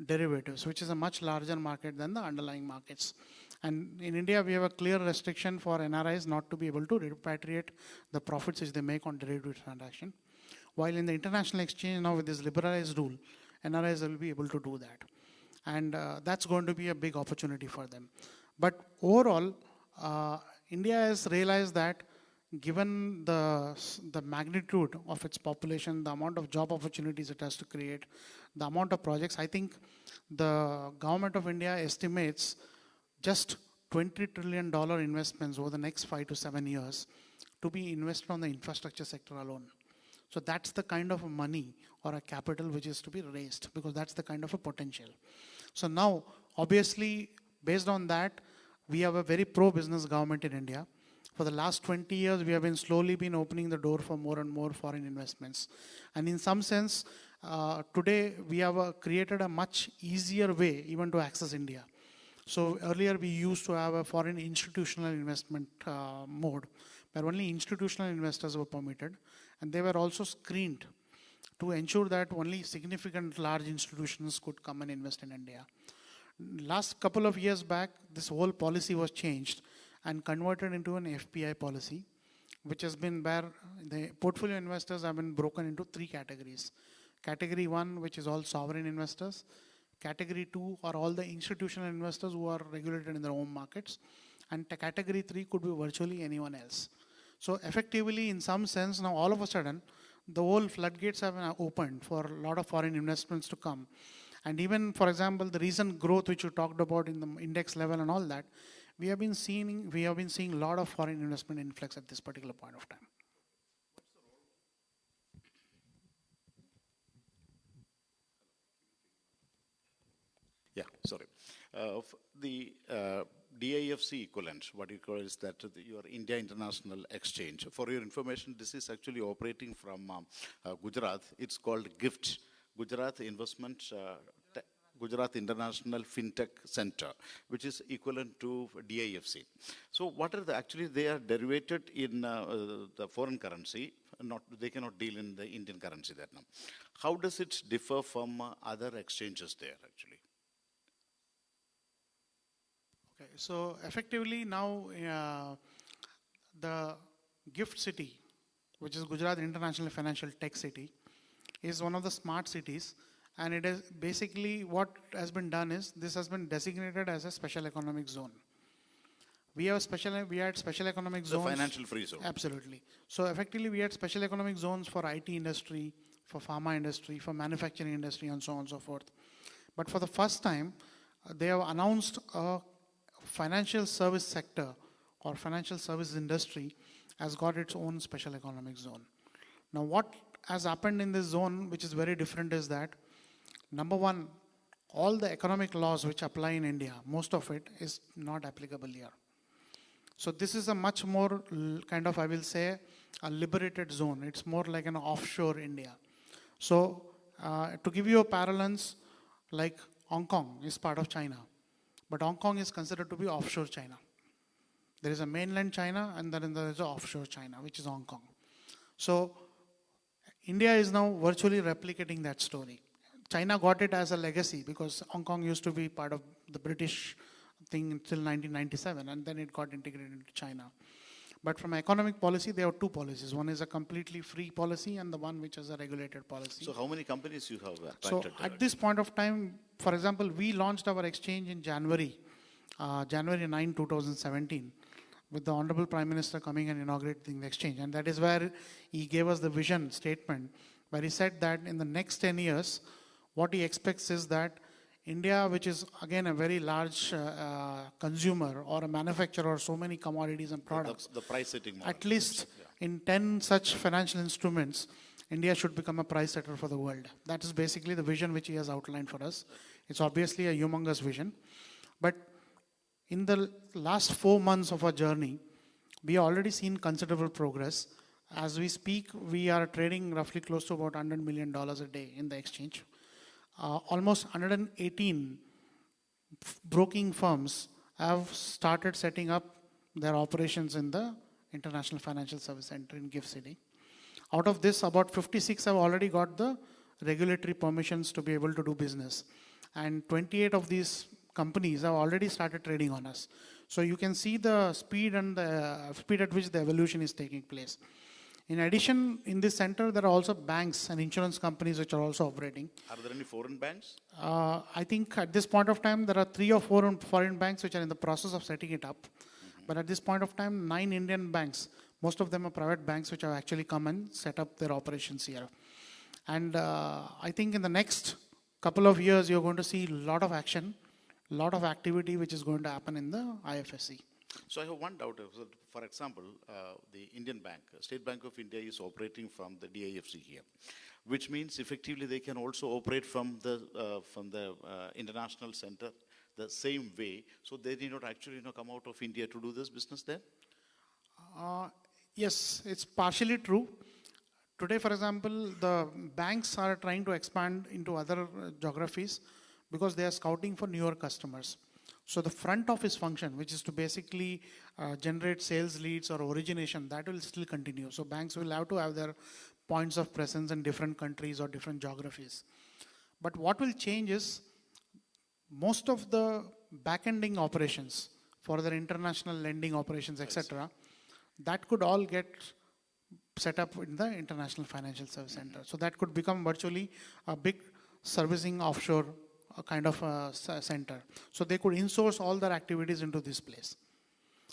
derivatives, which is a much larger market than the underlying markets. And in India, we have a clear restriction for NRIs not to be able to repatriate the profits which they make on derivative transaction. While in the international exchange now with this liberalized rule, NRIs will be able to do that. And that's going to be a big opportunity for them. But overall, India has realized that given the magnitude of its population, the amount of job opportunities it has to create, the amount of projects, I think the government of India estimates just $20 trillion investments over the next 5 to 7 years to be invested on the infrastructure sector alone. So that's the kind of money or a capital which is to be raised, because that's the kind of a potential. So now, obviously, based on that, we have a very pro-business government in India. For the last 20 years, we have been slowly opening the door for more and more foreign investments. And in some sense, today we have created a much easier way even to access India. So earlier we used to have a foreign institutional investment mode, where only institutional investors were permitted, and they were also screened to ensure that only significant large institutions could come and invest in India. Last couple of years back, this whole policy was changed and converted into an FPI policy, which has been where the portfolio investors have been broken into three categories. Category 1, which is all sovereign investors. Category 2 are all the institutional investors who are regulated in their own markets. And category 3 could be virtually anyone else. So effectively, in some sense, now all of a sudden, the whole floodgates have been opened for a lot of foreign investments to come. And even, for example, the recent growth which you talked about in the index level and all that, we have been seeing a lot of foreign investment influx at this particular point of time. Yeah, sorry. The DIFC equivalent, what you call is that your India International Exchange. For your information, this is actually operating from Gujarat. It's called GIFT, Gujarat Investment Gujarat International FinTech Center, which is equivalent to DIFC. So what are actually they are derivated in the foreign currency, they cannot deal in the Indian currency there now. How does it differ from other exchanges there actually? Okay, so effectively now the GIFT city, which is Gujarat International Financial Tech City, is one of the smart cities, and it is basically what has been done is this has been designated as a special economic zone. We had special economic zones. The financial free zone. Absolutely. So effectively we had special economic zones for IT industry, for pharma industry, for manufacturing industry, and so on and so forth. But for the first time, they have announced a financial service sector or financial service industry has got its own special economic zone. Now what has happened in this zone, which is very different, is that number one, all the economic laws which apply in India, most of it is not applicable here. So this is a much more kind of, I will say, a liberated zone. It's more like an offshore India. So to give you a parallels, like Hong Kong is part of China, but Hong Kong is considered to be offshore China. There is a mainland China, and then there is an offshore China, which is Hong Kong. So India is now virtually replicating that story. China got it as a legacy because Hong Kong used to be part of the British thing until 1997, and then it got integrated into China. But from economic policy, there are two policies. One is a completely free policy, and the one which is a regulated policy. So how many companies you have attracted? So at this point of time, for example, we launched our exchange in January 9, 2017, with the Honorable Prime Minister coming and inaugurating the exchange. And that is where he gave us the vision statement, where he said that in the next 10 years, what he expects is that India, which is again a very large consumer or a manufacturer of so many commodities and products, the price setting model. At least in 10 such financial instruments, India should become a price setter for the world. That is basically the vision which he has outlined for us. It's obviously a humongous vision. But in the last 4 months of our journey, we have already seen considerable progress. As we speak, we are trading roughly close to about $100 million a day in the exchange. Almost 118 broking firms have started setting up their operations in the International Financial Service Center in GIFT City. Out of this, about 56 have already got the regulatory permissions to be able to do business. And 28 of these companies have already started trading on us. So you can see the speed and the speed at which the evolution is taking place. In addition, in this center, there are also banks and insurance companies which are also operating. Are there any foreign banks? I think at this point of time, there are 3 or 4 foreign banks which are in the process of setting it up. But at this point of time, 9 Indian banks, most of them are private banks which have actually come and set up their operations here. And I think in the next couple of years, you're going to see a lot of action, a lot of activity which is going to happen in the IFSC. So I have one doubt. For example, the Indian Bank, State Bank of India is operating from the DIFC here, which means effectively they can also operate from the international center the same way. So they did not actually come out of India to do this business there? Yes, it's partially true. Today, for example, the banks are trying to expand into other geographies because they are scouting for newer customers. So the front office function, which is to basically generate sales leads or origination, that will still continue. So banks will have to have their points of presence in different countries or different geographies. But what will change is most of the back-ending operations for their international lending operations, etc., that could all get set up in the International Financial Service Center. So that could become virtually a big servicing offshore kind of center. So they could insource all their activities into this place.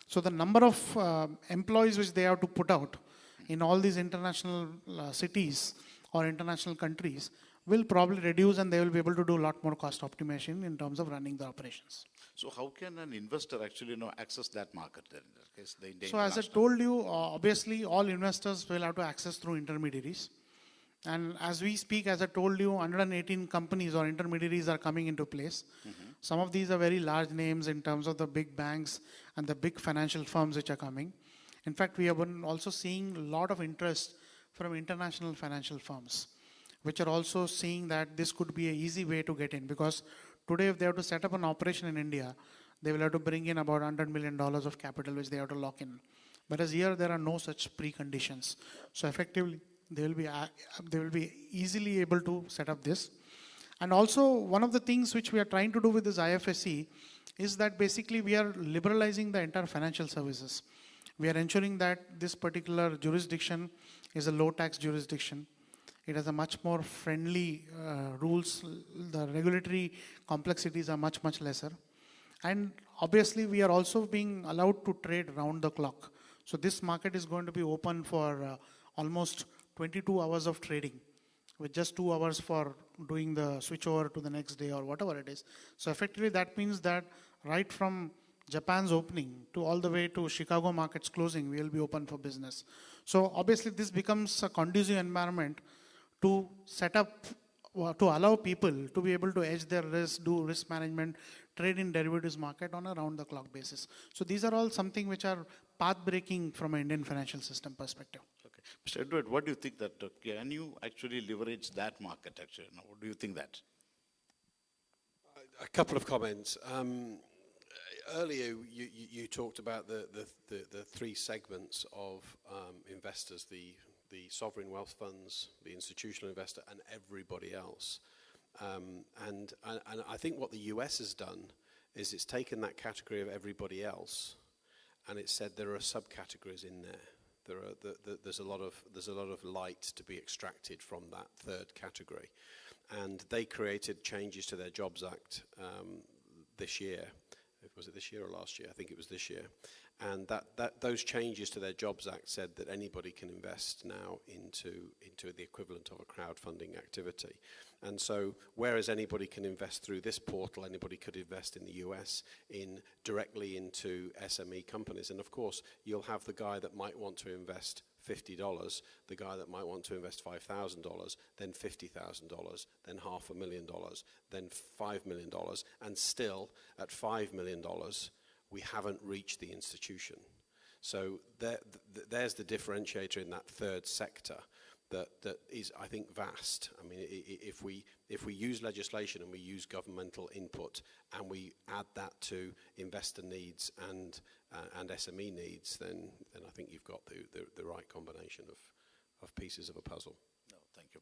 So the number of employees which they have to put out in all these international cities or international countries will probably reduce, and they will be able to do a lot more cost optimization in terms of running the operations. So how can an investor actually access that market then in that case? The Indian So as I told you, obviously all investors will have to access through intermediaries. And as we speak, as I told you, 118 companies or intermediaries are coming into place. Some of these are very large names in terms of the big banks and the big financial firms which are coming. In fact, we have been also seeing a lot of interest from international financial firms, which are also seeing that this could be an easy way to get in, because today if they have to set up an operation in India, they will have to bring in about $100 million of capital which they have to lock in. Whereas here there are no such preconditions. So effectively they will be easily able to set up this. And also one of the things which we are trying to do with this IFSC is that basically we are liberalizing the entire financial services. We are ensuring that this particular jurisdiction is a low tax jurisdiction. It has a much more friendly rules. The regulatory complexities are much, much lesser. And obviously we are also being allowed to trade round the clock. So this market is going to be open for almost 22 hours of trading, with just 2 hours for doing the switch over to the next day or whatever it is. So effectively that means that right from Japan's opening to all the way to Chicago markets closing, we will be open for business. So obviously this becomes a conducive environment to set up, to allow people to be able to hedge their risk, do risk management, trade in derivatives market on a round-the-clock basis. So these are all something which are path-breaking from an Indian financial system perspective. Okay. Mr. Edward, what do you think that, can you actually leverage that market actually? Now, what do you think that? A couple of comments. Earlier, you talked about the three segments of investors, the sovereign wealth funds, the institutional investor, and everybody else. And I think what the US has done is it's taken that category of everybody else, and it said there are subcategories in there. There's a lot of light to be extracted from that third category, and they created changes to their Jobs Act this year. Was it this year or last year? I think it was this year. And those changes to their Jobs Act said that anybody can invest now into the equivalent of a crowdfunding activity. And so whereas anybody can invest through this portal, anybody could invest in the US directly into SME companies. And of course, you'll have the guy that might want to invest $50, the guy that might want to invest $5,000, then $50,000, then $500,000, then $5 million, and still at $5 million, we haven't reached the institution. So there's the differentiator in that third sector that is, I think, vast. I mean, if we use legislation and we use governmental input and we add that to investor needs and SME needs, then I think you've got the right combination of pieces of a puzzle. No, thank you.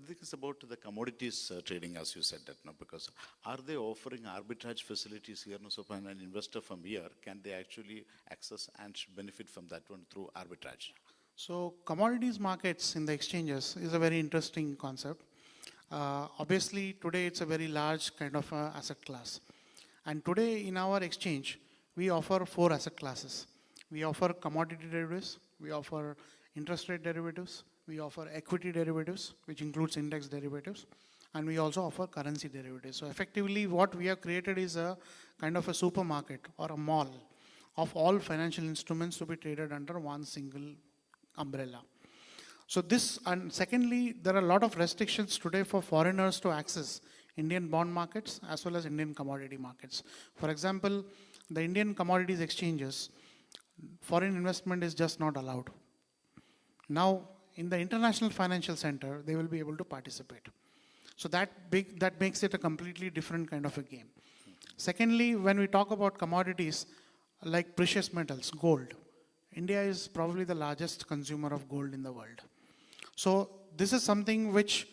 This is about the commodities trading, as you said that, no, because are they offering arbitrage facilities here? No, so when an investor from here, can they actually access and benefit from that one through arbitrage? So commodities markets in the exchanges is a very interesting concept. Obviously, today it's a very large kind of asset class. And today in our exchange, we offer 4 asset classes. We offer commodity derivatives, we offer interest rate derivatives, we offer equity derivatives, which includes index derivatives, and we also offer currency derivatives. So effectively what we have created is a kind of a supermarket or a mall of all financial instruments to be traded under one single umbrella. So this, and secondly, there are a lot of restrictions today for foreigners to access Indian bond markets as well as Indian commodity markets. For example, the Indian commodities exchanges, foreign investment is just not allowed. Now, in the International Financial Center, they will be able to participate. So that makes it a completely different kind of a game. Secondly, when we talk about commodities like precious metals, gold, India is probably the largest consumer of gold in the world. So this is something which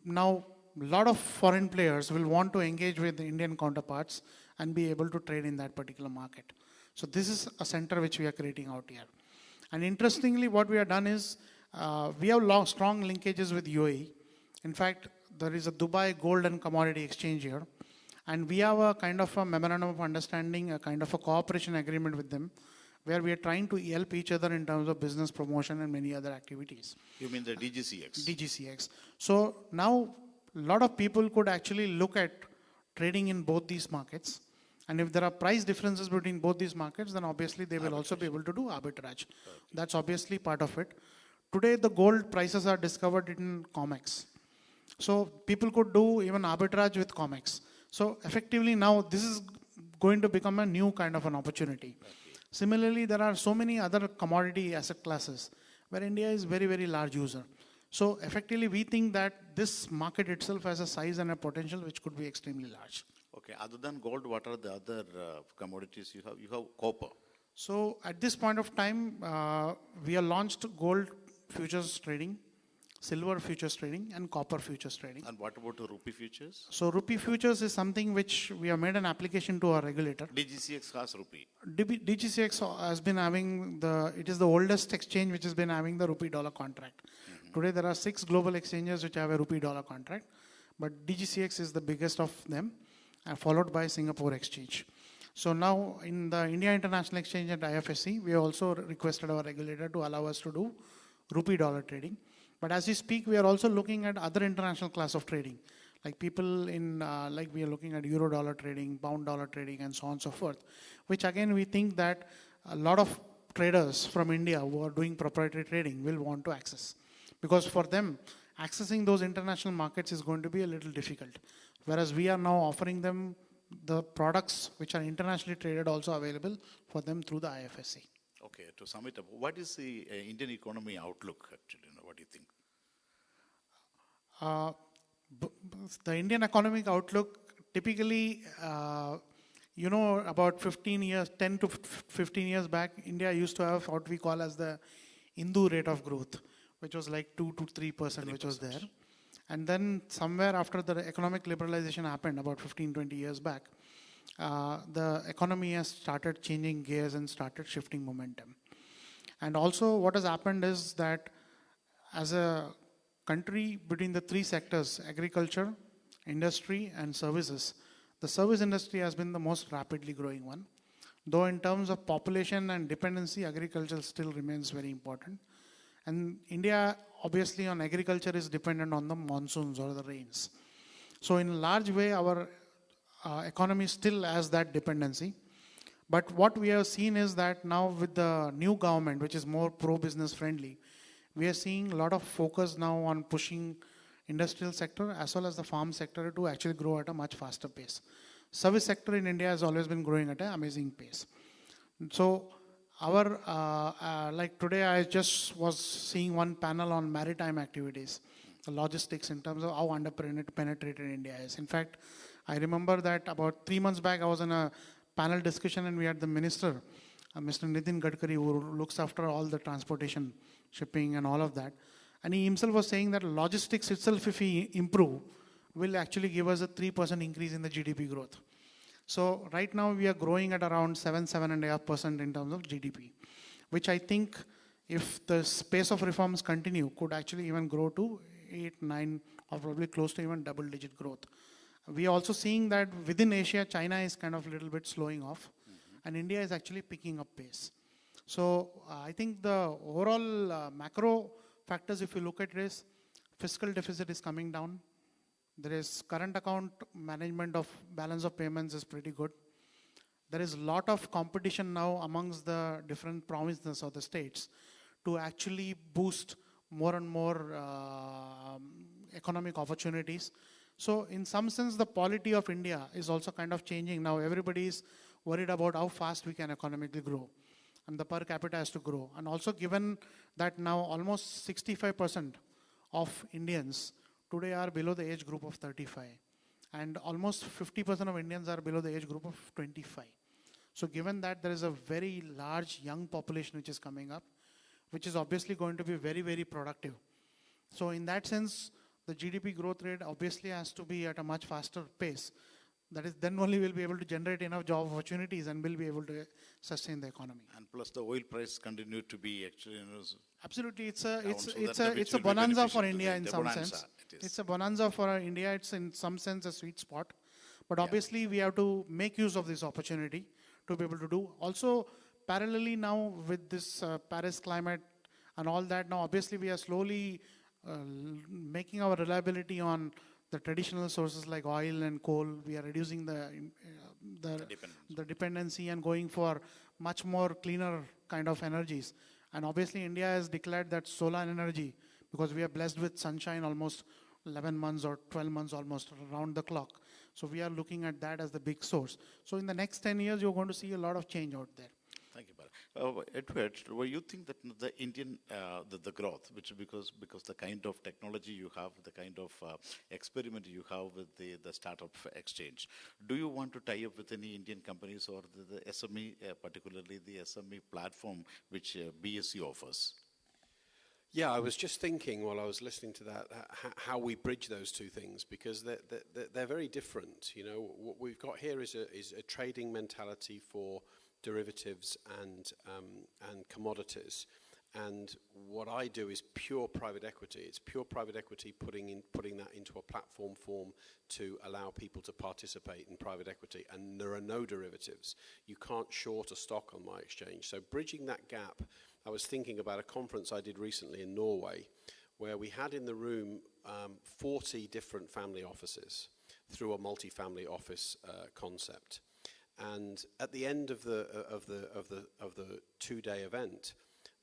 now a lot of foreign players will want to engage with the Indian counterparts and be able to trade in that particular market. So this is a center which we are creating out here. And interestingly, what we have done is we have strong linkages with UAE. In fact, there is a Dubai Gold and Commodity Exchange here. And we have a kind of a memorandum of understanding, a kind of a cooperation agreement with them, where we are trying to help each other in terms of business promotion and many other activities. You mean the DGCX? DGCX. So now a lot of people could actually look at trading in both these markets. And if there are price differences between both these markets, then obviously they will also be able to do arbitrage. That's obviously part of it. Today, the gold prices are discovered in COMEX. So people could do even arbitrage with COMEX. So effectively now this is going to become a new kind of an opportunity. Similarly, there are so many other commodity asset classes where India is very, very large user. So effectively, we think that this market itself has a size and a potential which could be extremely large. Okay, other than gold, what are the other commodities you have? You have copper. So at this point of time, we have launched gold futures trading, silver futures trading, and copper futures trading. And what about the rupee futures? So rupee futures is something which we have made an application to our regulator. DGCX has rupee. DGCX has been having it is the oldest exchange which has been having the rupee dollar contract. Today there are 6 global exchanges which have a rupee dollar contract, but DGCX is the biggest of them, followed by Singapore Exchange. So now in the India International Exchange at IFSC, we have also requested our regulator to allow us to do rupee dollar trading. But as we speak, we are also looking at other international class of trading. Like people in, like we are looking at euro dollar trading, pound dollar trading, and so on and so forth. Which again, we think that a lot of traders from India who are doing proprietary trading will want to access. Because for them, accessing those international markets is going to be a little difficult. Whereas we are now offering them the products which are internationally traded also available for them through the IFSC. Okay, to sum it up, what is the Indian economy outlook actually? What do you think? The Indian economic outlook, typically, about 15 years, 10 to 15 years back, India used to have what we call as the Hindu rate of growth, which was like 2 to 3%, which was there. And then somewhere after the economic liberalization happened, about 15, 20 years back, the economy has started changing gears and started shifting momentum. And also what has happened is that as a country between the 3 sectors, agriculture, industry and services, the service industry has been the most rapidly growing one. Though in terms of population and dependency, agriculture still remains very important. And India, obviously on agriculture is dependent on the monsoons or the rains. So in a large way, our economy still has that dependency. But what we have seen is that now with the new government, which is more pro-business friendly, we are seeing a lot of focus now on pushing industrial sector as well as the farm sector to actually grow at a much faster pace. Service sector in India has always been growing at an amazing pace. So our, like today I just was seeing one panel on maritime activities, the logistics in terms of how underpenetrated India is. In fact, I remember that about 3 months back I was in a panel discussion and we had the minister, Mr. Nitin Gadkari, who looks after all the transportation, shipping and all of that. And he himself was saying that logistics itself, if we improve, will actually give us a 3% increase in the GDP growth. So right now we are growing at around 7.5% in terms of GDP, which I think if the pace of reforms continue, could actually even grow to 8, 9 or probably close to even double-digit growth. We are also seeing that within Asia, China is kind of a little bit slowing off, and India is actually picking up pace. So I think the overall macro factors, if you look at it, is fiscal deficit is coming down. There is current account management of balance of payments is pretty good. There is a lot of competition now amongst the different provinces or the states to actually boost more and more economic opportunities. So in some sense, the polity of India is also kind of changing. Now everybody is worried about how fast we can economically grow. And the per capita has to grow. And also given that now almost 65% of Indians today are below the age group of 35. And almost 50% of Indians are below the age group of 25. So given that there is a very large young population which is coming up, which is obviously going to be very, very productive. So in that sense, the GDP growth rate obviously has to be at a much faster pace. That is, then only we'll be able to generate enough job opportunities and we'll be able to sustain the economy. And plus the oil price continue to be actually, Absolutely, it's down, a will be bonanza for beneficial to India the in some bonanza, sense. it is. It's a bonanza for India. It's in some sense a sweet spot, but Yeah. obviously we have to make use of this opportunity to be able to do. Also, parallelly now with this Paris climate and all that, now obviously we are slowly making our reliability on the traditional sources like oil and coal. We are reducing the dependency and going for much more cleaner kind of energies. And obviously India has declared that solar energy, because we are blessed with sunshine almost 11 months or 12 months almost around the clock. So we are looking at that as the big source. So in the next 10 years, you're going to see a lot of change out there. Thank you, Bala. Edward, well, you think that the Indian, the growth, which because the kind of technology you have, the kind of experiment you have with the startup exchange, do you want to tie up with any Indian companies or the SME, particularly the SME platform which BSC offers? Yeah, I was just thinking while I was listening to that how we bridge those two things, because they're very different. You know, what we've got here is a trading mentality for derivatives and commodities, and what I do is pure private equity. It's pure private equity putting that into a platform form to allow people to participate in private equity, and there are no derivatives. You can't short a stock on my exchange. So bridging that gap, I was thinking about a conference I did recently in Norway, where we had in the room 40 different family offices through a multi-family office concept. And at the end of the 2-day event,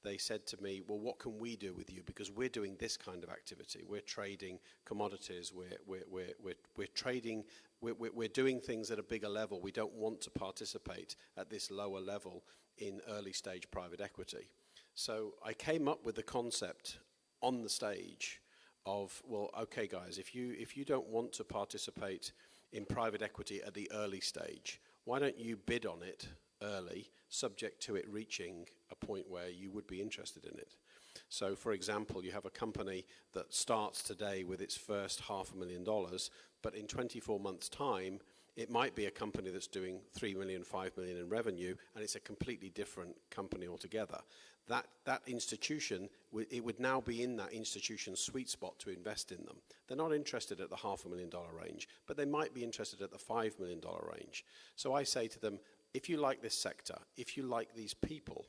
they said to me, well, what can we do with you? Because we're doing this kind of activity. We're trading commodities. We're trading. We're doing things at a bigger level. We don't want to participate at this lower level in early stage private equity. So I came up with the concept on the stage of, well, okay, guys, if you don't want to participate in private equity at the early stage, why don't you bid on it early, subject to it reaching a point where you would be interested in it? So, for example, you have a company that starts today with its first $500,000, but in 24 months' time, it might be a company that's doing 3 million, 5 million in revenue, and it's a completely different company altogether. That institution, it would now be in that institution's sweet spot to invest in them. They're not interested at the $500,000 range, but they might be interested at the $5 million range. So I say to them, if you like this sector, if you like these people,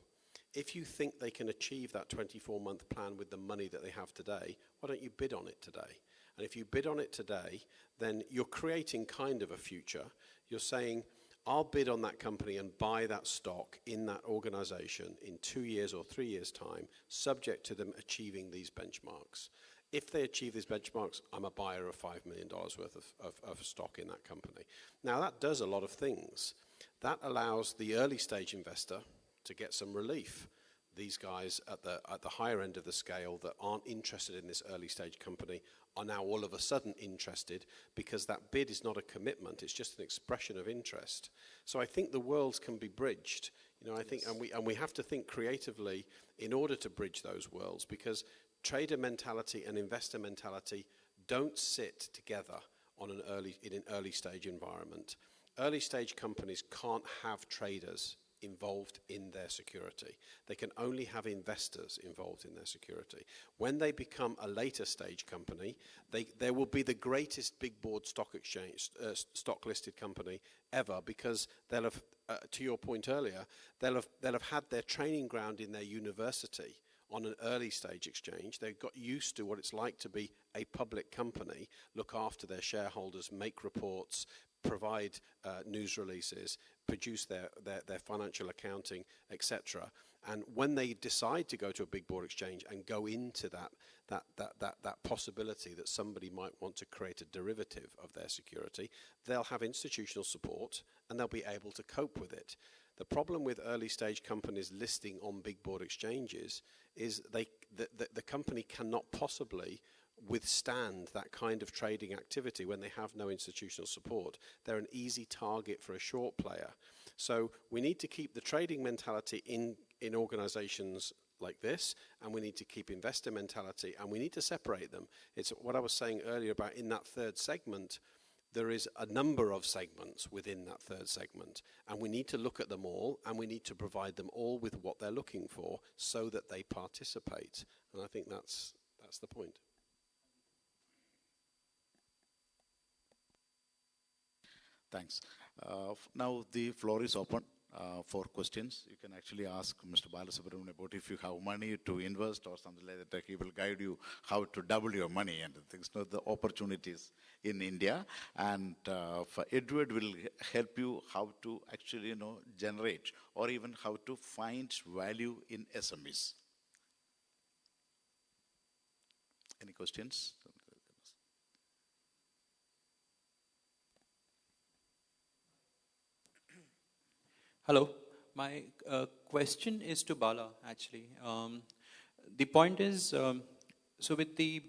if you think they can achieve that 24-month plan with the money that they have today, why don't you bid on it today? And if you bid on it today, then you're creating kind of a future. You're saying, I'll bid on that company and buy that stock in that organization in 2 years or 3 years' time, subject to them achieving these benchmarks. If they achieve these benchmarks, I'm a buyer of $5 million worth of stock in that company. Now, that does a lot of things. That allows the early stage investor to get some relief. These guys at the higher end of the scale that aren't interested in this early stage company are now all of a sudden interested, because that bid is not a commitment, it's just an expression of interest. So I think the worlds can be bridged. You know, I think, and we have to think creatively in order to bridge those worlds, because trader mentality and investor mentality don't sit together in an early stage environment. Early stage companies can't have traders involved in their security. They can only have investors involved in their security. When they become a later stage company, they will be the greatest big board stock exchange, stock listed company ever, because they'll have, to your point earlier, they'll have had their training ground in their university on an early stage exchange. They've got used to what it's like to be a public company, look after their shareholders, make reports, provide news releases, produce their financial accounting, etc. And when they decide to go to a big board exchange and go into that possibility that somebody might want to create a derivative of their security, they'll have institutional support and they'll be able to cope with it. The problem with early stage companies listing on big board exchanges is the company cannot possibly withstand that kind of trading activity when they have no institutional support. They're an easy target for a short player. So we need to keep the trading mentality in organizations like this, and we need to keep investor mentality, and we need to separate them. It's what I was saying earlier about in that third segment. there is a number of segments within that third segment, and we need to look at them all, and we need to provide them all with what they're looking for so that they participate. And I think that's the point. Thanks. Now the floor is open for questions. You can actually ask Mr. Balasubramanian about if you have money to invest or something like that. He will guide you how to double your money and things. You know, the opportunities in India. And for Edward will help you how to actually generate or even how to find value in SMEs. Any questions? Hello. My question is to Bala, actually. The point is, so with the,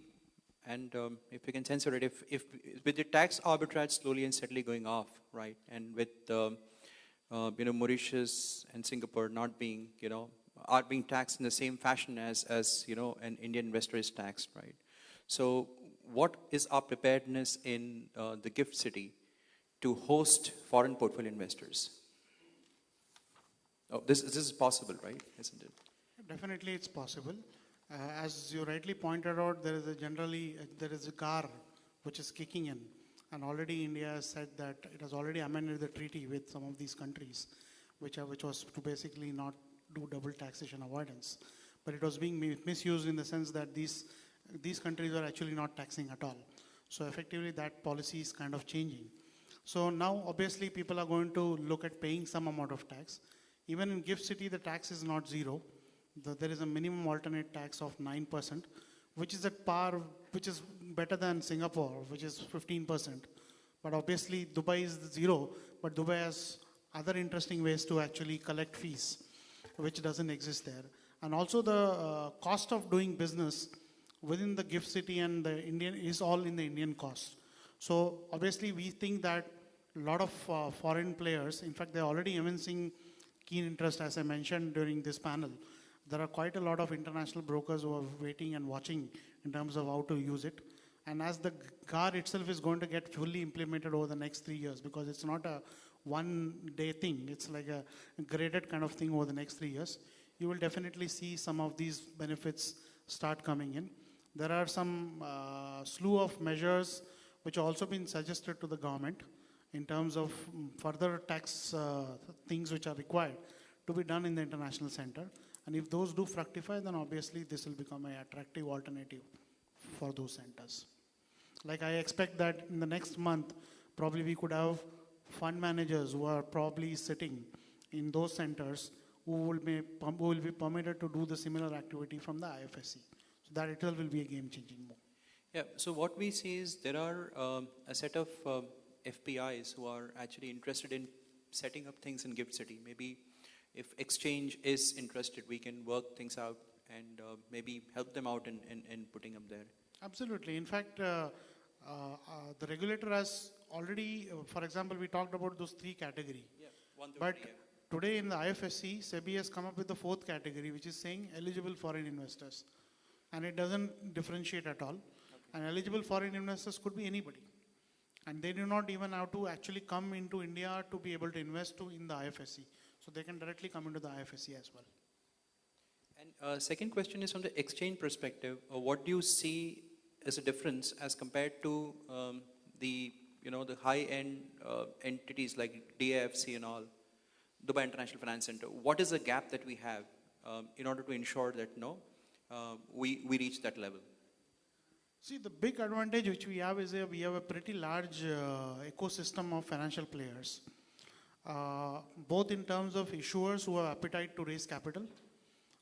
and if you can censor it, if with the tax arbitrage slowly and steadily going off, right, and with Mauritius and Singapore not being, are being taxed in the same fashion as an Indian investor is taxed, right? So what is our preparedness in the gift city to host foreign portfolio investors? Oh, this is possible, right? Isn't it? Definitely, it's possible. As you rightly pointed out, there is a GAR which is kicking in, and already India has said that it has already amended the treaty with some of these countries, which was to basically not do double taxation avoidance, but it was being misused in the sense that these countries are actually not taxing at all. So effectively, that policy is kind of changing. So now, obviously, people are going to look at paying some amount of tax. Even in Gift City, the tax is not zero. There is a minimum alternate tax of 9%, which is at par, which is better than Singapore, which is 15%. But obviously, Dubai is zero, but Dubai has other interesting ways to actually collect fees, which doesn't exist there. And also the cost of doing business within the Gift City and the Indian is all in the Indian cost. So obviously, we think that a lot of foreign players, in fact, they're already evincing keen interest, as I mentioned during this panel. There are quite a lot of international brokers who are waiting and watching in terms of how to use it. And as the GAR itself is going to get fully implemented over the next 3 years, because it's not a one-day thing, it's like a graded kind of thing over the next 3 years, you will definitely see some of these benefits start coming in. There are some slew of measures which have also been suggested to the government in terms of further tax things which are required to be done in the international center. And if those do fructify, then obviously this will become an attractive alternative for those centers. Like I expect that in the next month, probably we could have fund managers who are probably sitting in those centers who will be permitted to do the similar activity from the IFSC. So that itself will be a game-changing move. Yeah, so what we see is there are a set of FPIs who are actually interested in setting up things in Gift City. Maybe if exchange is interested, we can work things out and maybe help them out in putting them there. Absolutely. In fact, the regulator has already, for example, we talked about those 3 categories. Yeah, 1 to But 3, yeah. Today in the IFSC, SEBI has come up with the 4th category, which is saying eligible foreign investors. And it doesn't differentiate at all. Okay. And eligible foreign investors could be anybody. And they do not even have to actually come into India to be able to invest in the IFSC. So they can directly come into the IFSC as well. And second question is from the exchange perspective. What do you see as a difference as compared to the high-end entities like DAFC and all, Dubai International Finance Center? What is the gap that we have in order to ensure that we reach that level? See, the big advantage which we have is we have a pretty large ecosystem of financial players, both in terms of issuers who have appetite to raise capital,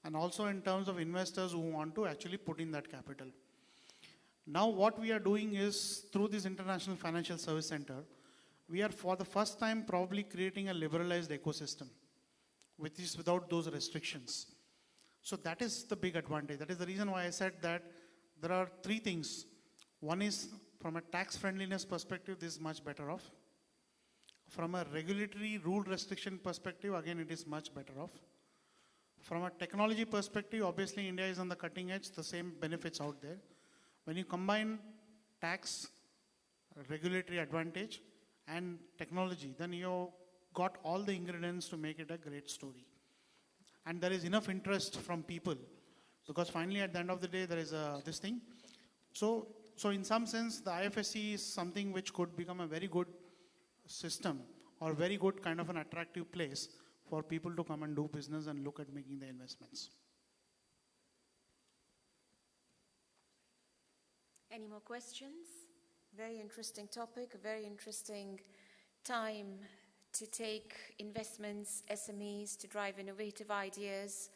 and also in terms of investors who want to actually put in that capital. Now what we are doing is, through this International Financial Service Center, we are for the first time probably creating a liberalized ecosystem, which is without those restrictions. So that is the big advantage. That is the reason why I said that there are 3 things. One is, from a tax friendliness perspective, this is much better off. From a regulatory rule restriction perspective, again, it is much better off. From a technology perspective, obviously India is on the cutting edge, the same benefits out there. When you combine tax, regulatory advantage, and technology, then you got all the ingredients to make it a great story. And there is enough interest from people, because finally at the end of the day there is this thing. So in some sense the IFSC is something which could become a very good system or very good kind of an attractive place for people to come and do business and look at making the investments. Any more questions? Very interesting topic, a very interesting time to take investments, SMEs, to drive innovative ideas,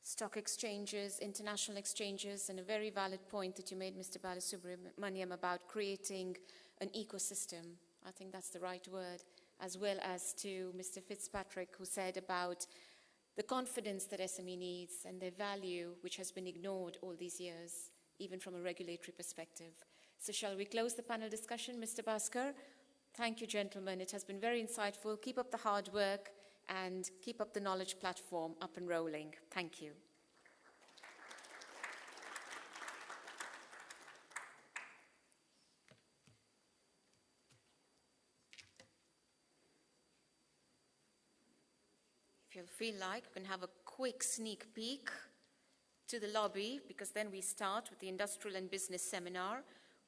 stock exchanges, international exchanges, and a very valid point that you made, Mr. Balasubramaniam, about creating an ecosystem. I think that's the right word, as well as to Mr. Fitzpatrick, who said about the confidence that SME needs and their value, which has been ignored all these years, even from a regulatory perspective. So shall we close the panel discussion, Mr. Bhaskar? Thank you, gentlemen. It has been very insightful. Keep up the hard work and keep up the knowledge platform up and rolling. Thank you. If you feel like, you can have a quick sneak peek to the lobby, because then we start with the Industrial and Business Seminar,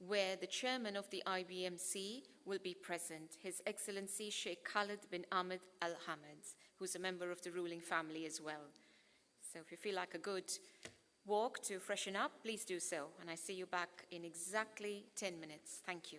where the chairman of the IBMC will be present, His Excellency Sheikh Khalid bin Ahmed Al Hamad, who's a member of the ruling family as well. So if you feel like a good walk to freshen up, please do so. And I see you back in exactly 10 minutes. Thank you.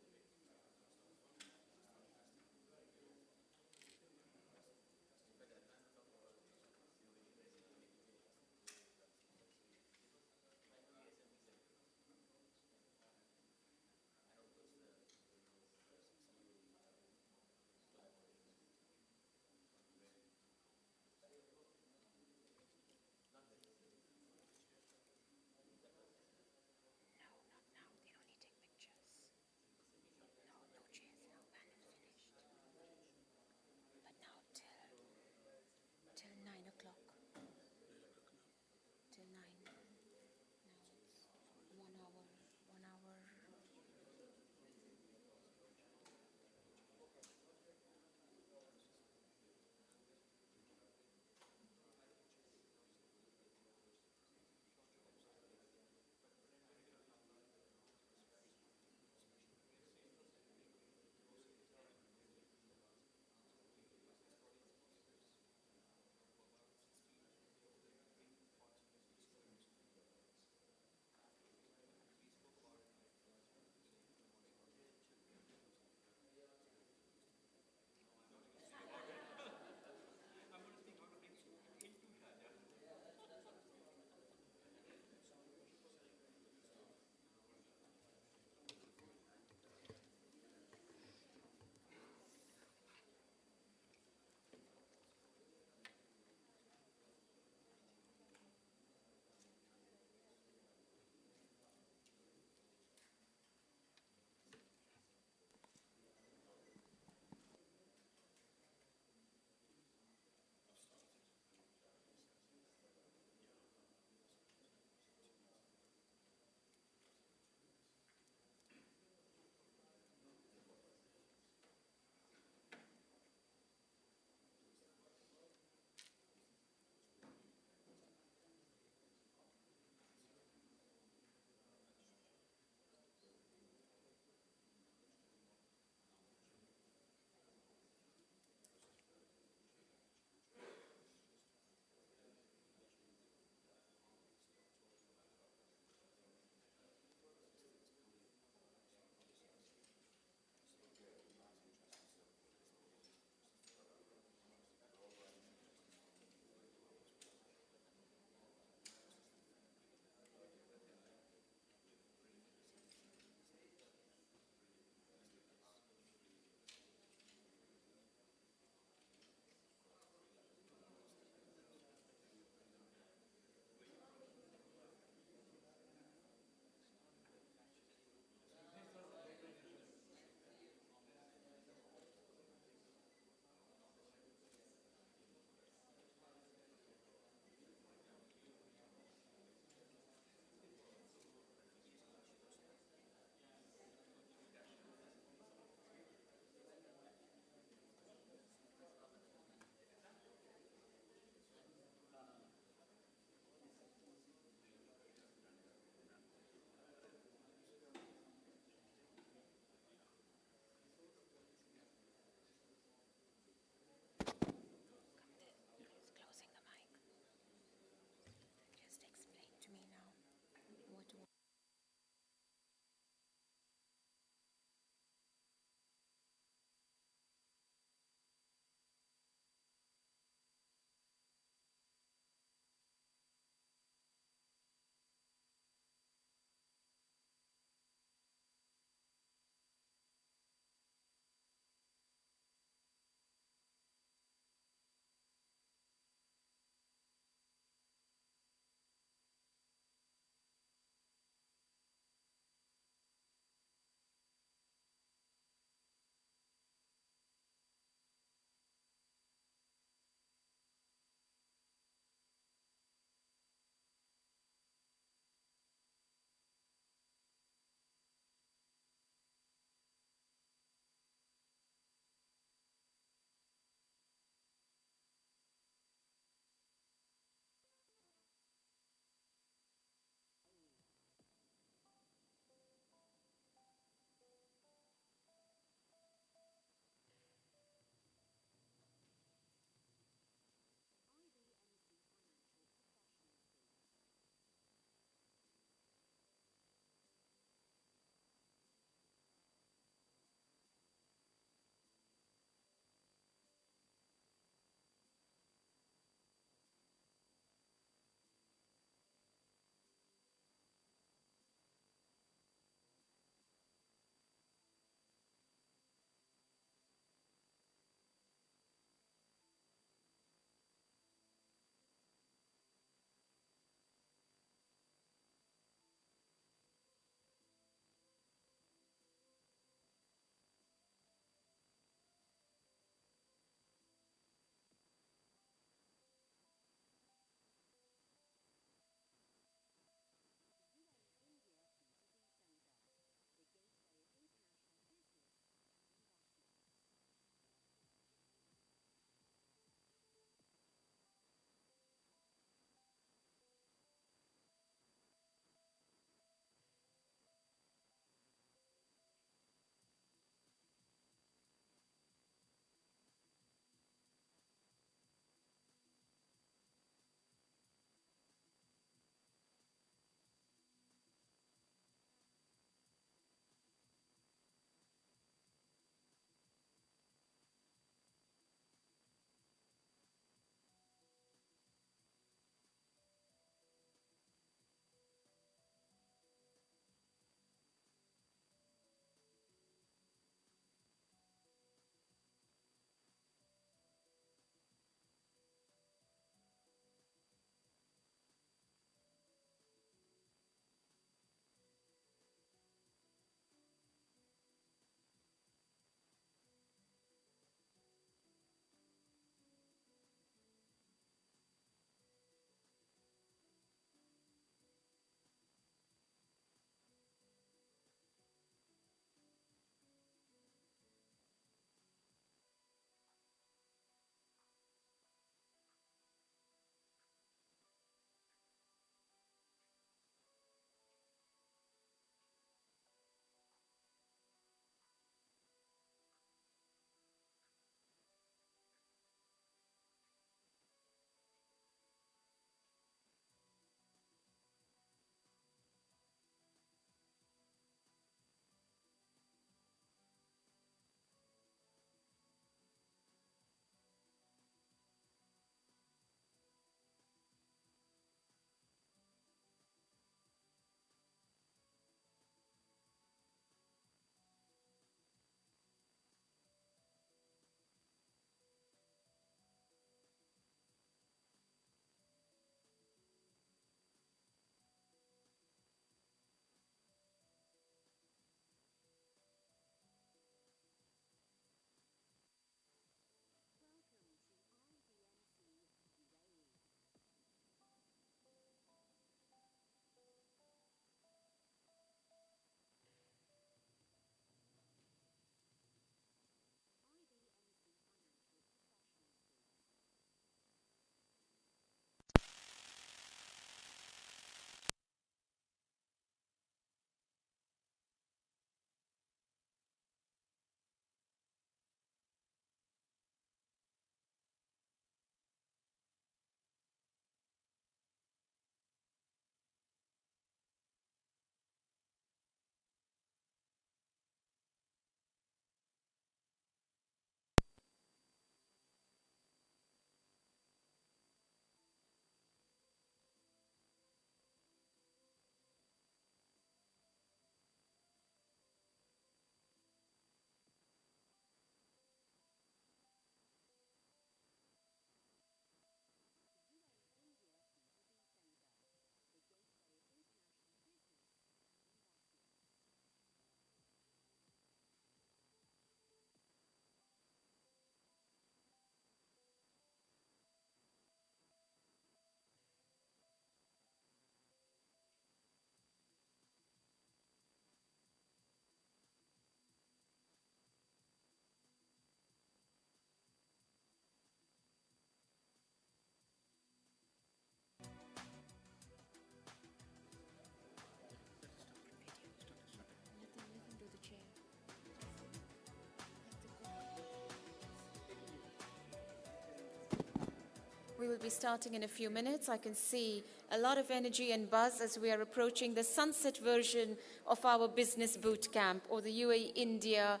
We will be starting in a few minutes. I can see a lot of energy and buzz as we are approaching the sunset version of our business boot camp, or the UAE India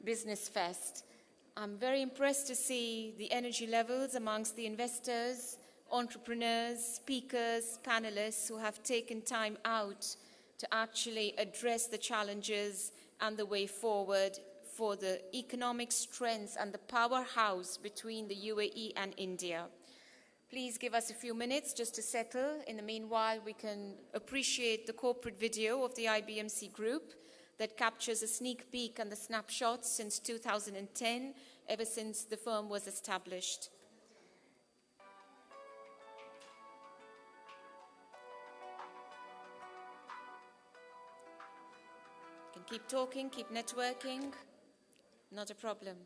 Business Fest. I'm very impressed to see the energy levels amongst the investors, entrepreneurs, speakers, panelists who have taken time out to actually address the challenges and the way forward for the economic strengths and the powerhouse between the UAE and India. Please give us a few minutes just to settle. In the meanwhile, we can appreciate the corporate video of the IBMC group that captures a sneak peek and the snapshots since 2010, ever since the firm was established. You can keep talking, keep networking, not a problem.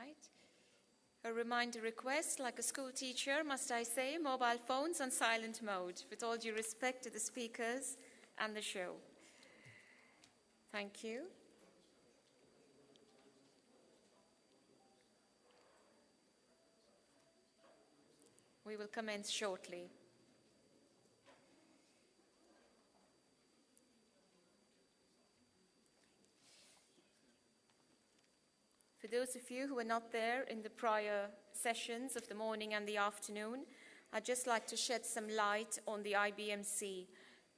Right. A reminder request, like a school teacher, must I say, mobile phones on silent mode, with all due respect to the speakers and the show. Thank you. We will commence shortly. For those of you who were not there in the prior sessions of the morning and the afternoon, I'd just like to shed some light on the IBMC,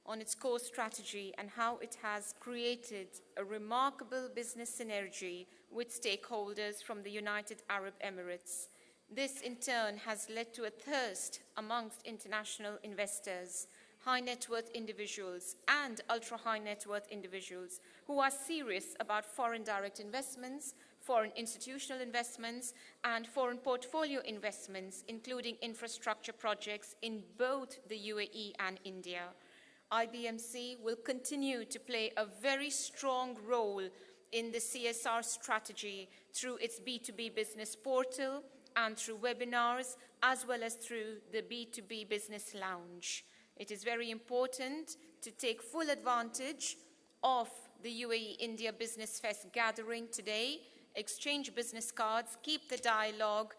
on its core strategy and how it has created a remarkable business synergy with stakeholders from the United Arab Emirates. This, in turn, has led to a thirst amongst international investors, high net worth individuals and ultra-high net worth individuals who are serious about foreign direct investments, foreign institutional investments, and foreign portfolio investments, including infrastructure projects in both the UAE and India. IBMC will continue to play a very strong role in the CSR strategy through its B2B business portal and through webinars, as well as through the B2B Business Lounge. It is very important to take full advantage of the UAE India Business Fest gathering today, exchange business cards, keep the dialogue,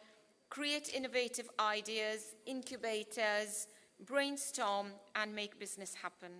create innovative ideas, incubators, brainstorm, and make business happen.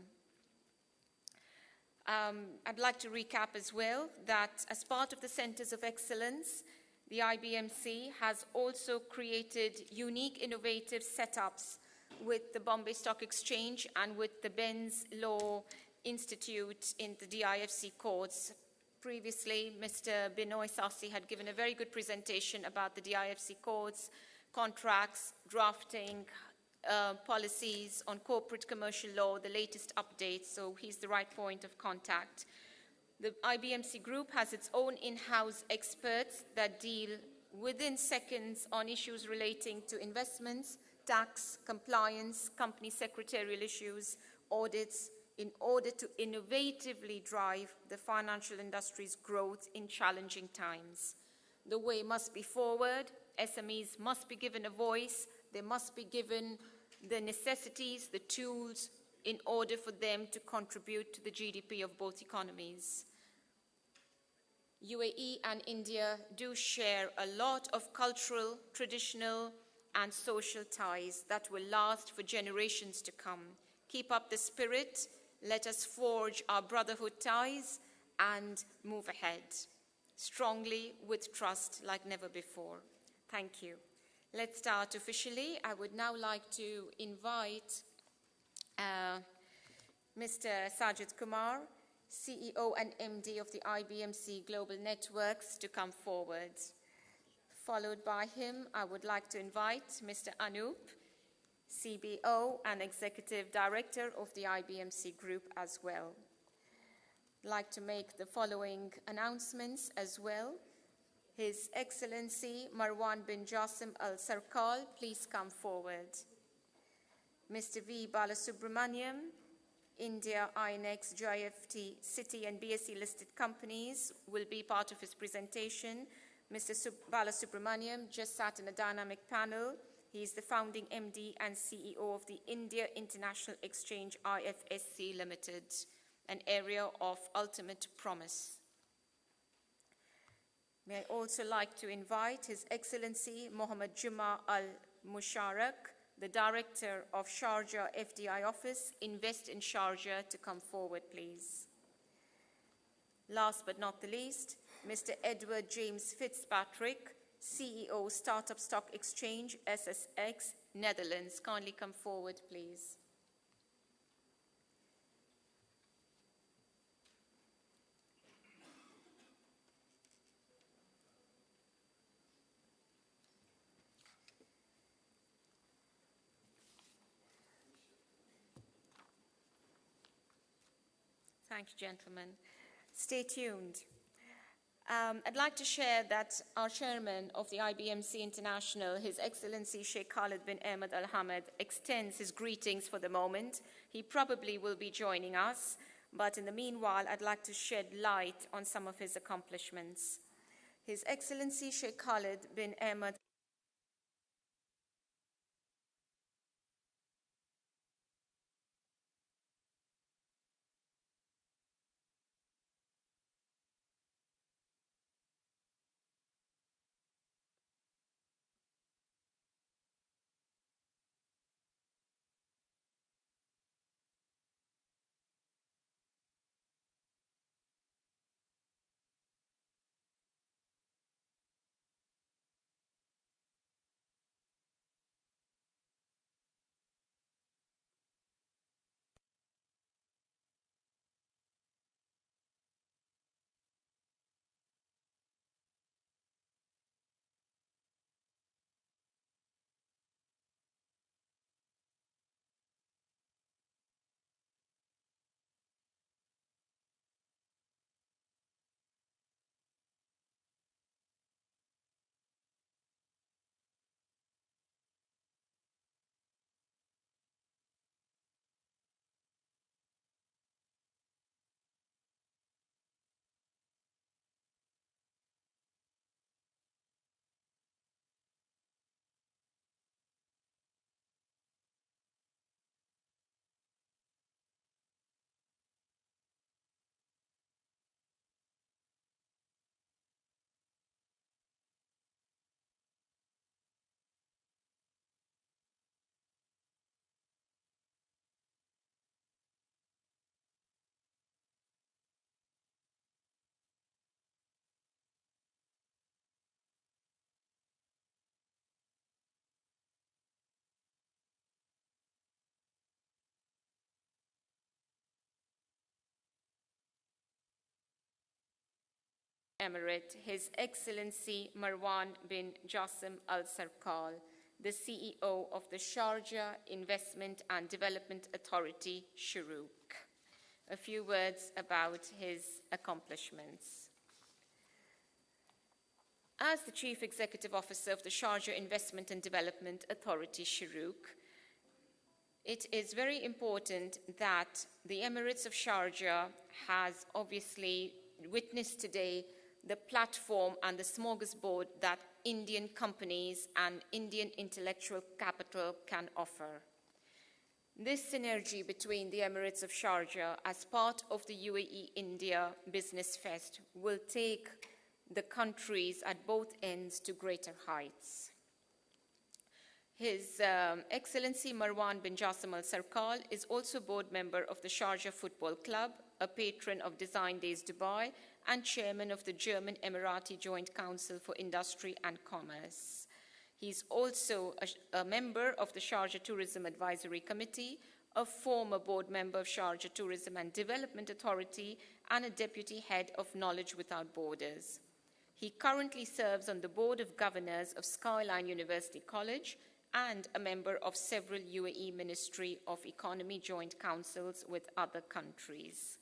I'd like to recap as well that as part of the Centers of Excellence, the IBMC has also created unique innovative setups with the Bombay Stock Exchange and with the Benz Law Institute in the DIFC courts. Previously, Mr. Binoy Sasi had given a very good presentation about the DIFC courts, contracts, drafting, policies on corporate commercial law, the latest updates, so he's the right point of contact. The IBMC group has its own in-house experts that deal within seconds on issues relating to investments, tax, compliance, company secretarial issues, audits, in order to innovatively drive the financial industry's growth in challenging times. The way must be forward. SMEs must be given a voice. They must be given the necessities, the tools, in order for them to contribute to the GDP of both economies. UAE and India do share a lot of cultural, traditional, and social ties that will last for generations to come. Keep up the spirit. Let us forge our brotherhood ties and move ahead strongly with trust like never before. Thank you. Let's start officially. I would now like to invite Mr. Sajid Kumar, CEO and MD of the IBMC Global Networks, to come forward. Followed by him, I would like to invite Mr. Anup, CBO and Executive Director of the IBMC Group as well. I'd like to make the following announcements as well. His Excellency Marwan bin Jassim Al Sarkal, please come forward. Mr. V. Balasubramaniam, India INX, JFT, City and BSE listed companies will be part of his presentation. Mr. Balasubramaniam just sat in a dynamic panel. He is the founding MD and CEO of the India International Exchange IFSC Limited, an area of ultimate promise. May I also like to invite His Excellency Mohammad Juma Al Musharak, the Director of Sharjah FDI Office, Invest in Sharjah, to come forward, please. Last but not the least, Mr. Edward James Fitzpatrick, CEO, Startup Stock Exchange, SSX, Netherlands. Kindly come forward, please. Thank you, gentlemen. Stay tuned. I'd like to share that our chairman of the IBMC International, His Excellency Sheikh Khalid bin Ahmed Al Hamad, extends his greetings for the moment. He probably will be joining us, but in the meanwhile, I'd like to shed light on some of his accomplishments. His Excellency Sheikh Khalid bin Ahmed Emirate, His Excellency Marwan bin Jassim Al Sarkal, the CEO of the Sharjah Investment and Development Authority, Shuruk. A few words about his accomplishments. As the Chief Executive Officer of the Sharjah Investment and Development Authority, Shuruk, it is very important that the Emirates of Sharjah has obviously witnessed today the platform and the smorgasbord that Indian companies and Indian intellectual capital can offer. This synergy between the Emirates of Sharjah as part of the UAE India Business Fest will take the countries at both ends to greater heights. His Excellency Marwan bin Jassim Al Sarkal is also board member of the Sharjah Football Club, a patron of Design Days Dubai, and chairman of the German Emirati Joint Council for Industry and Commerce. He's also a member of the Sharjah Tourism Advisory Committee, a former board member of Sharjah Tourism and Development Authority, and a deputy head of Knowledge Without Borders. He currently serves on the board of governors of Skyline University College and a member of several UAE Ministry of Economy joint councils with other countries.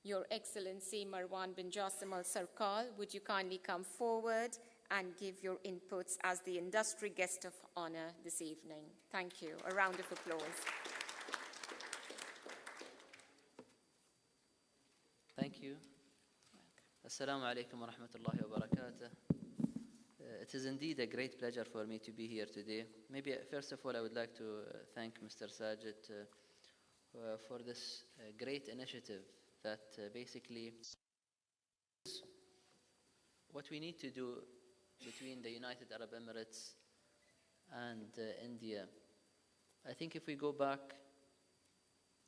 Your Excellency Marwan bin Jassim Al Sarkal, would you kindly come forward and give your inputs as the industry guest of honor this evening? Thank you. A round of applause. Thank you. Assalamu alaikum wa rahmatullahi wa barakatuh. It is indeed a great pleasure for me to be here today. Maybe first of all, I would like to thank Mr. Sajid for this great initiative that basically what we need to do between the United Arab Emirates and India. I think if we go back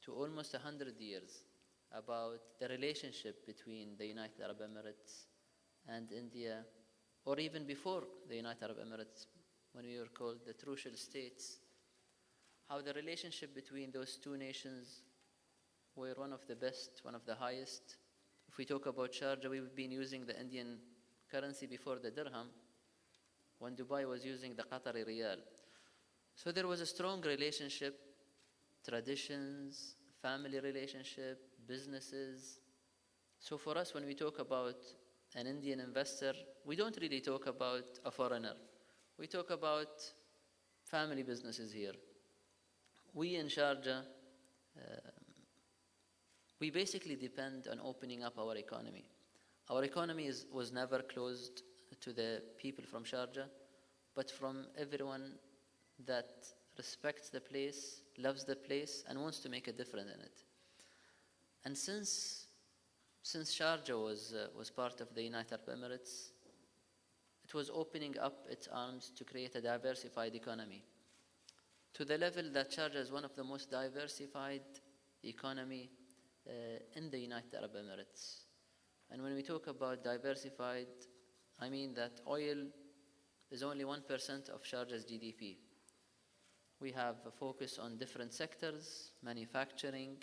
to almost 100 years about the relationship between the United Arab Emirates and India, or even before the United Arab Emirates, when we were called the Trucial States, how the relationship between those two nations were one of the best, one of the highest. If we talk about Sharjah, we've been using the Indian currency before the dirham, when Dubai was using the Qatari riyal. So there was a strong relationship, traditions, family relationship, businesses. So for us, when we talk about an Indian investor, we don't really talk about a foreigner. We talk about family businesses here. We in Sharjah, we basically depend on opening up our economy. Our economy was never closed to the people from Sharjah, but from everyone that respects the place, loves the place, and wants to make a difference in it. And since Sharjah was part of the United Arab Emirates, it was opening up its arms to create a diversified economy, to the level that Sharjah is one of the most diversified economy in the United Arab Emirates. And when we talk about diversified, I mean that oil is only 1% of Sharjah's GDP. We have a focus on different sectors, manufacturing,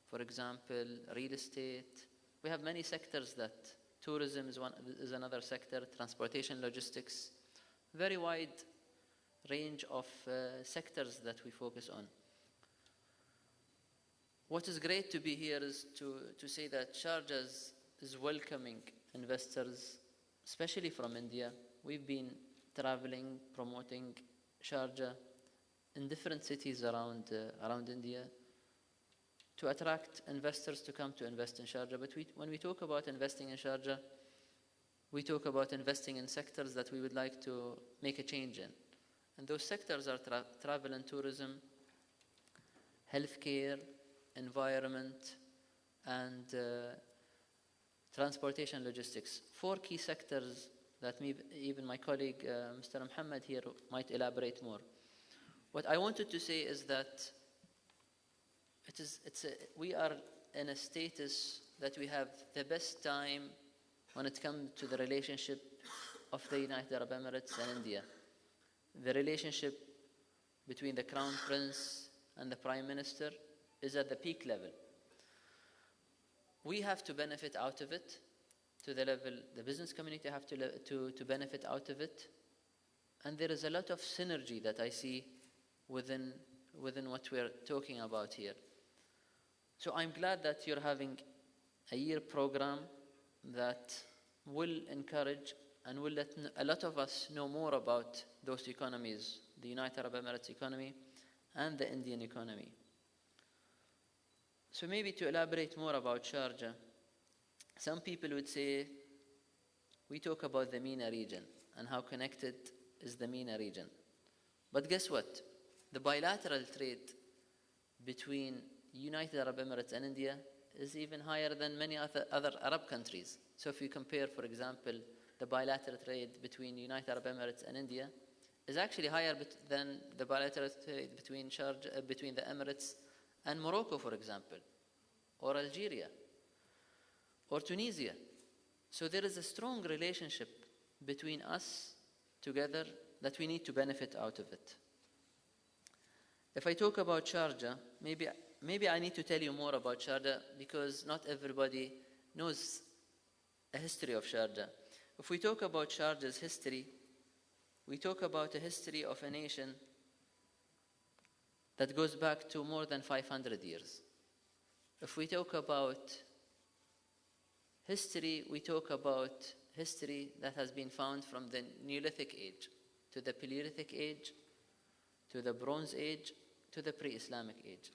for example, real estate. We have many sectors that tourism is another sector, transportation, logistics, very wide range of sectors that we focus on. What is great to be here is to say that Sharjah is welcoming investors, especially from India. We've been traveling, promoting Sharjah in different cities around India to attract investors to come to invest in Sharjah. But when we talk about investing in Sharjah, we talk about investing in sectors that we would like to make a change in. And those sectors are travel and tourism, healthcare, environment, and transportation logistics. 4 key sectors that even my colleague, Mr. Muhammad here, might elaborate more. What I wanted to say is that we are in a status that we have the best time when it comes to the relationship of the United Arab Emirates and India. The relationship between the Crown Prince and the Prime Minister is at the peak level. We have to benefit out of it to the level the business community have to benefit out of it. And there is a lot of synergy that I see within what we're talking about here. So I'm glad that you're having a year program that will encourage and will let a lot of us know more about those economies, the United Arab Emirates economy and the Indian economy. So maybe to elaborate more about Sharjah, some people would say, we talk about the MENA region and how connected is the MENA region. But guess what? The bilateral trade between United Arab Emirates and India is even higher than many other Arab countries. So if you compare, for example, the bilateral trade between United Arab Emirates and India is actually higher than the bilateral trade between the Emirates and Morocco, for example, or Algeria, or Tunisia. So there is a strong relationship between us together that we need to benefit out of it. If I talk about Sharjah, maybe I need to tell you more about Sharjah because not everybody knows a history of Sharjah. If we talk about Sharjah's history, we talk about a history of a nation that goes back to more than 500 years. If we talk about history, we talk about history that has been found from the Neolithic age to the Paleolithic age to the Bronze Age to the pre-Islamic age.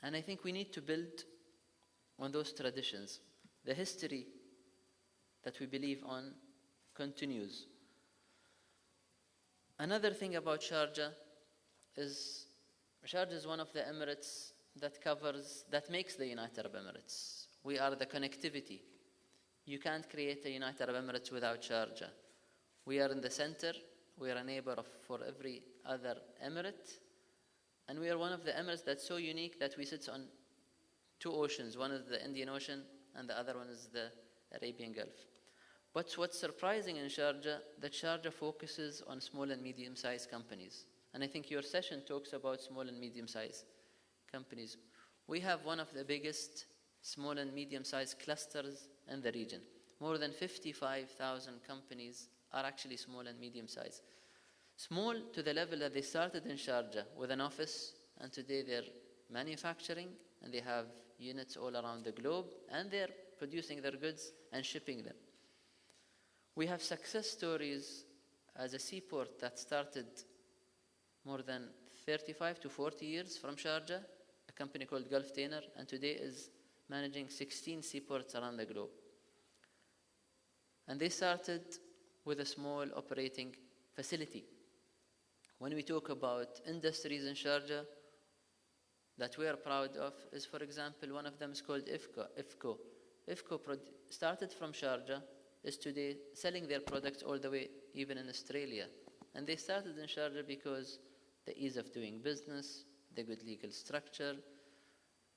And I think we need to build on those traditions. The history that we believe on continues. Another thing about Sharjah is one of the Emirates that makes the United Arab Emirates. We are the connectivity. You can't create a United Arab Emirates without Sharjah. We are in the center. We are a neighbor for every other emirate. And we are one of the emirates that's so unique that we sit on two oceans. One is the Indian Ocean and the other one is the Arabian Gulf. But what's surprising in Sharjah, that Sharjah focuses on small and medium-sized companies. And I think your session talks about small and medium-sized companies. We have one of the biggest small and medium-sized clusters in the region. More than 55,000 companies are actually small and medium-sized. Small to the level that they started in Sharjah with an office, and today they're manufacturing and they have units all around the globe, and they're producing their goods and shipping them. We have success stories as a seaport that started more than 35 to 40 years from Sharjah, a company called Gulf Tainer, and today is managing 16 seaports around the globe. And they started with a small operating facility. When we talk about industries in Sharjah that we are proud of is, for example, one of them is called IFCO. IFCO started from Sharjah, is today selling their products all the way even in Australia. And they started in Sharjah because the ease of doing business, the good legal structure,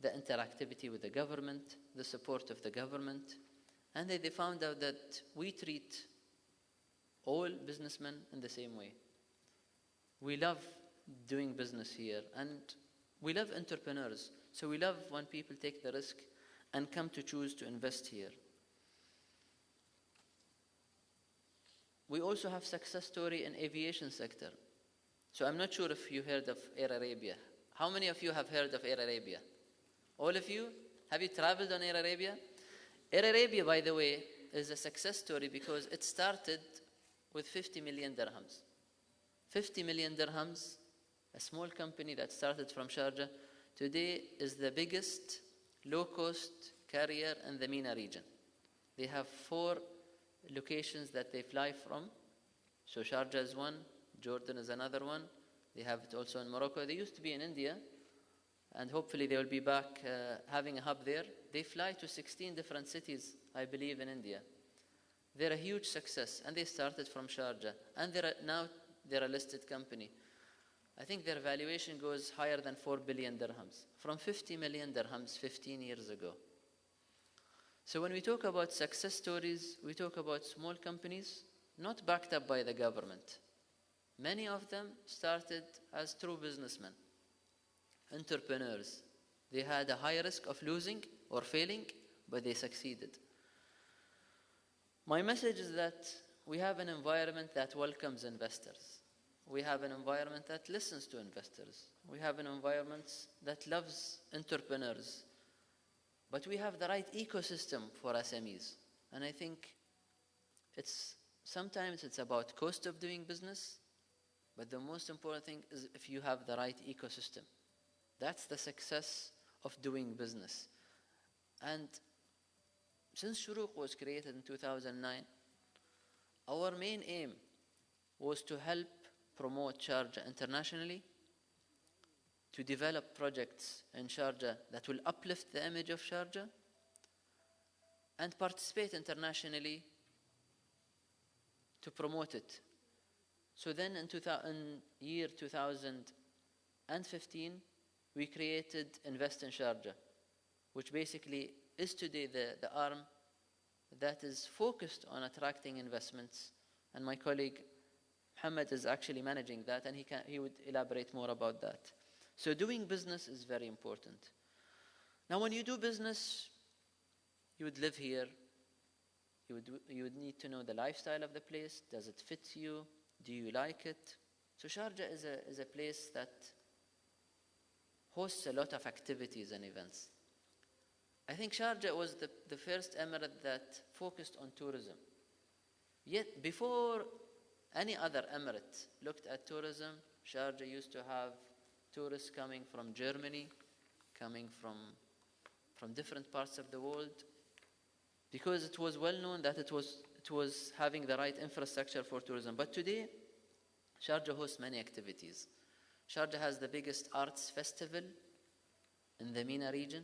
the interactivity with the government, the support of the government. And they found out that we treat all businessmen in the same way. We love doing business here, and we love entrepreneurs. So we love when people take the risk and come to choose to invest here. We also have success story in aviation sector. So I'm not sure if you heard of Air Arabia. How many of you have heard of Air Arabia? All of you? Have you traveled on Air Arabia? Air Arabia, by the way, is a success story because it started with 50 million dirhams. 50 million dirhams, a small company that started from Sharjah, today is the biggest low-cost carrier in the MENA region. They have 4 locations that they fly from. So Sharjah is one, Jordan is another one. They have it also in Morocco. They used to be in India, and hopefully they will be back having a hub there. They fly to 16 different cities, I believe, in India. They're a huge success, and they started from Sharjah. And they're a listed company. I think their valuation goes higher than 4 billion dirhams, from 50 million dirhams 15 years ago. So when we talk about success stories, we talk about small companies, not backed up by the government. Many of them started as true businessmen, entrepreneurs. They had a high risk of losing or failing, but they succeeded. My message is that we have an environment that welcomes investors. We have an environment that listens to investors. We have an environment that loves entrepreneurs. But we have the right ecosystem for SMEs. And I think sometimes it's about cost of doing business, but the most important thing is if you have the right ecosystem. That's the success of doing business. And since Shuruq was created in 2009, our main aim was to help promote Sharjah internationally, to develop projects in Sharjah that will uplift the image of Sharjah, and participate internationally to promote it. So then in year 2015, we created Invest in Sharjah, which basically is today the arm that is focused on attracting investments. And my colleague Muhammad is actually managing that, and he would elaborate more about that. So doing business is very important. Now when you do business, you would live here. You would need to know the lifestyle of the place. Does it fit you? Do you like it? So Sharjah is a place that hosts a lot of activities and events. I think Sharjah was the first emirate that focused on tourism. Yet before any other emirate looked at tourism, Sharjah used to have tourists coming from Germany, coming from different parts of the world, because it was well known that it was having the right infrastructure for tourism. But today, Sharjah hosts many activities. Sharjah has the biggest arts festival in the MENA region.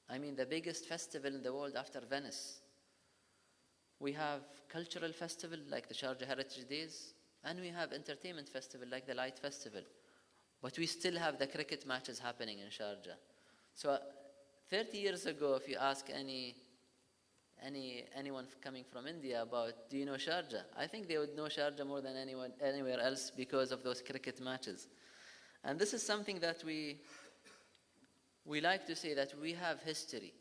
I mean, the biggest festival in the world after Venice. We have cultural festival like the Sharjah Heritage Days, and we have entertainment festival like the Light Festival. But we still have the cricket matches happening in Sharjah. So 30 years ago, if you ask anyone coming from India about, do you know Sharjah? I think they would know Sharjah more than anyone anywhere else because of those cricket matches. And this is something that we like to say, that we have history.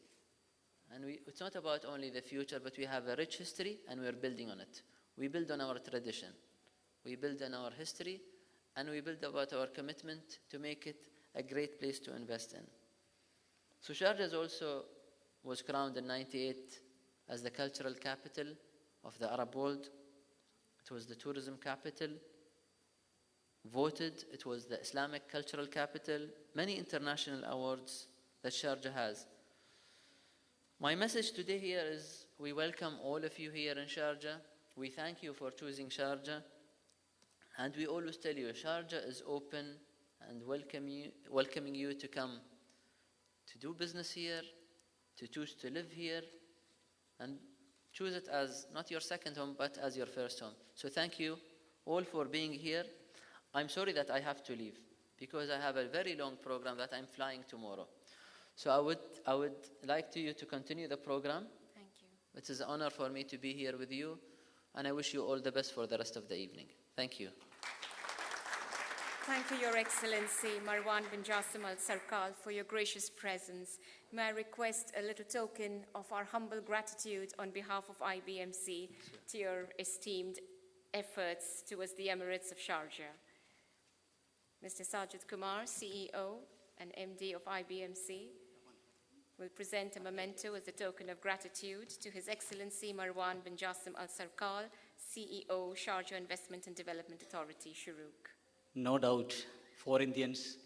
And it's not about only the future, but we have a rich history and we're building on it. We build on our tradition. We build on our history, and we build about our commitment to make it a great place to invest in. So Sharjah also was crowned in '98 as the cultural capital of the Arab world. It was the tourism capital. Voted, it was the Islamic cultural capital. Many international awards that Sharjah has. My message today here is, we welcome all of you here in Sharjah. We thank you for choosing Sharjah. And we always tell you, Sharjah is open and welcoming you to come to do business here, to choose to live here, and choose it as not your second home, but as your first home. So thank you all for being here. I'm sorry that I have to leave, because I have a very long program that I'm flying tomorrow. So I would like you to continue the program. Thank you. It is an honor for me to be here with you, and I wish you all the best for the rest of the evening. Thank you. Thank you, Your Excellency Marwan bin Jassim Al Sarkal, for your gracious presence. May I request a little token of our humble gratitude on behalf of IBMC to your esteemed efforts towards the Emirates of Sharjah. Mr. Sajid Kumar, CEO and MD of IBMC, will present a memento as a token of gratitude to His Excellency Marwan bin Jassim Al Sarkal, CEO, Sharjah Investment and Development Authority, Shuruk. No doubt, for Indians,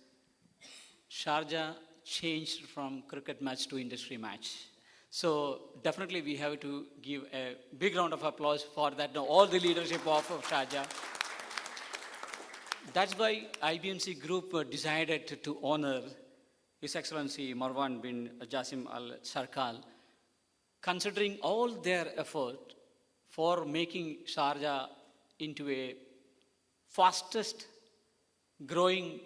Sharjah changed from cricket match to industry match. So definitely we have to give a big round of applause for that, all the leadership of Sharjah. That's why IBMC Group decided to honor His Excellency Marwan bin Jassim Al Sarkal, considering all their effort for making Sharjah into a fastest growing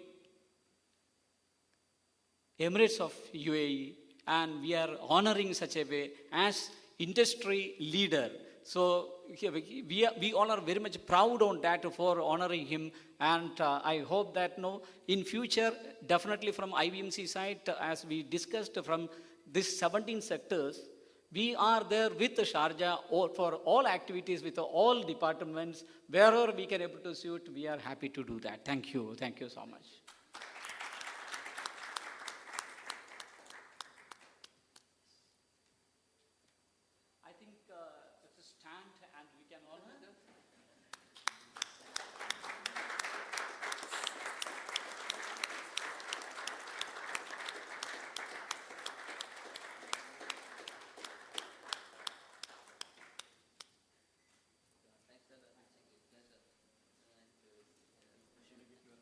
Emirates of UAE, and we are honoring such a way as industry leader. So we all are very much proud on that for honoring him, and I hope that in future, definitely from IBMC side, as we discussed from these 17 sectors, we are there with Sharjah for all activities, with all departments. Wherever we can able to suit, we are happy to do that. Thank you. Thank you so much. I think it's a stand and we can all do that.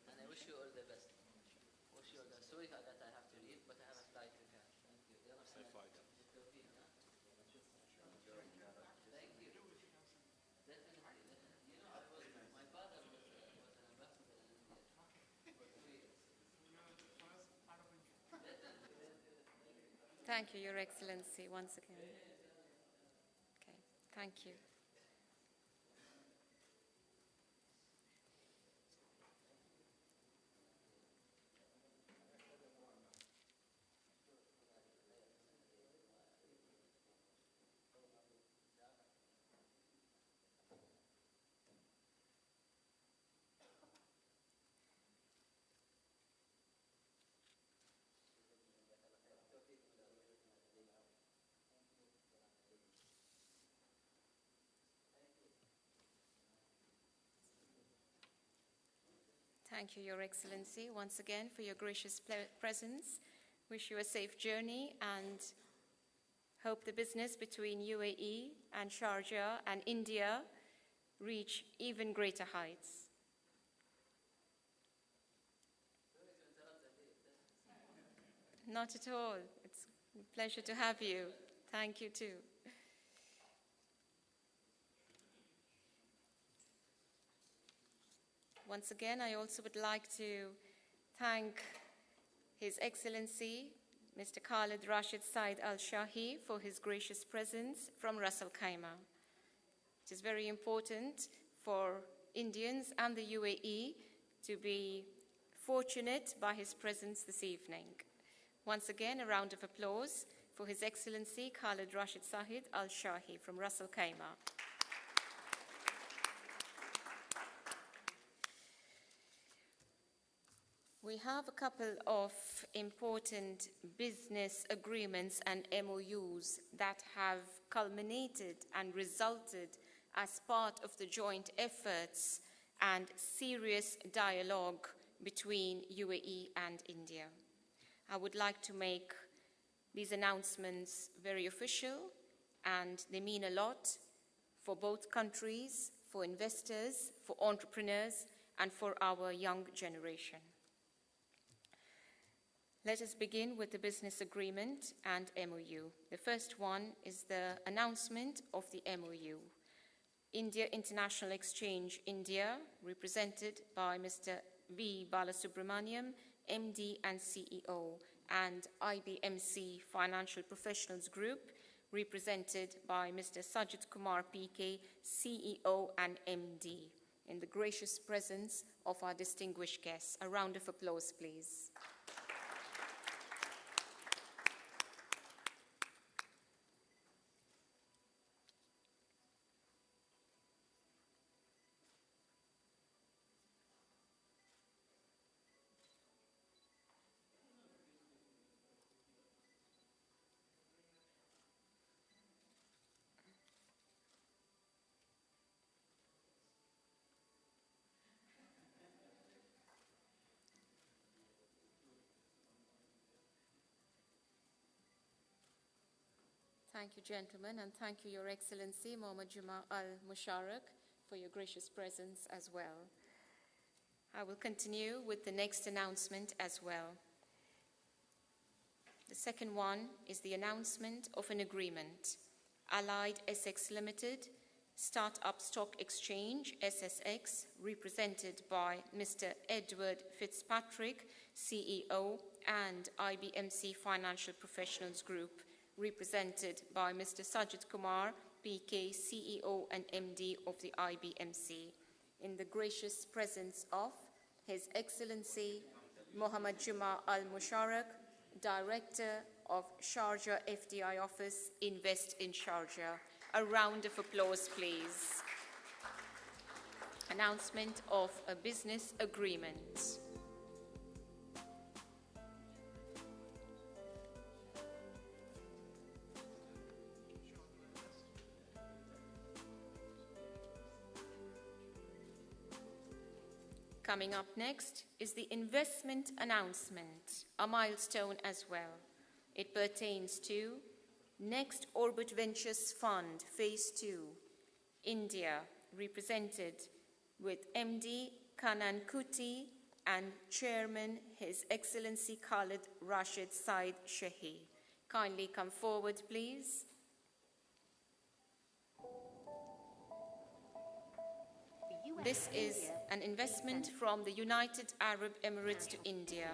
And I wish you all the best. Wish you all the best. Sorry that I have to leave, but I have a flight to catch. Thank you. Safe flight. Thank you. Definitely. You know, my father was an ambassador in India for 2 years. Thank you, Your Excellency, once again. Okay, thank you. Thank you, Your Excellency, once again for your gracious presence. Wish you a safe journey and hope the business between UAE and Sharjah and India reach even greater heights. Not at all. It's a pleasure to have you. Thank you too. Once again, I also would like to thank His Excellency, Mr. Khalid Rashid Said Al Shahi, for his gracious presence from Ras Al Khaimah. It is very important for Indians and the UAE to be fortunate by his presence this evening. Once again, a round of applause for His Excellency Khalid Rashid Said Al Shahi from Ras Al Khaimah. We have a couple of important business agreements and MOUs that have culminated and resulted as part of the joint efforts and serious dialogue between UAE and India. I would like to make these announcements very official, and they mean a lot for both countries, for investors, for entrepreneurs, and for our young generation. Let us begin with the business agreement and MOU. The first one is the announcement of the MOU. India International Exchange India, represented by Mr. V. Balasubramaniam, MD and CEO, and IBMC Financial Professionals Group, represented by Mr. Sajid Kumar PK, CEO and MD, in the gracious presence of our distinguished guests. A round of applause, please. Thank you, gentlemen, and thank you, Your Excellency, Mohammad Juma Al-Musharak, for your gracious presence as well. I will continue with the next announcement as well. The second one is the announcement of an agreement. Allied Essex Limited, Startup Stock Exchange, SSX, represented by Mr. Edward Fitzpatrick, CEO, and IBMC Financial Professionals Group, represented by Mr. Sajid Kumar, PK, CEO and MD of the IBMC, in the gracious presence of His Excellency Mohammad Juma Al-Musharak, Director of Sharjah FDI Office, Invest in Sharjah. A round of applause, please. Announcement of a business agreement. Coming up next is the investment announcement, a milestone as well. It pertains to Next Orbit Ventures Fund, Phase 2, India, represented with MD Kanan Kuti and Chairman His Excellency Khalid Rashid Said Shahi. Kindly come forward, please. This is an investment from the United Arab Emirates to India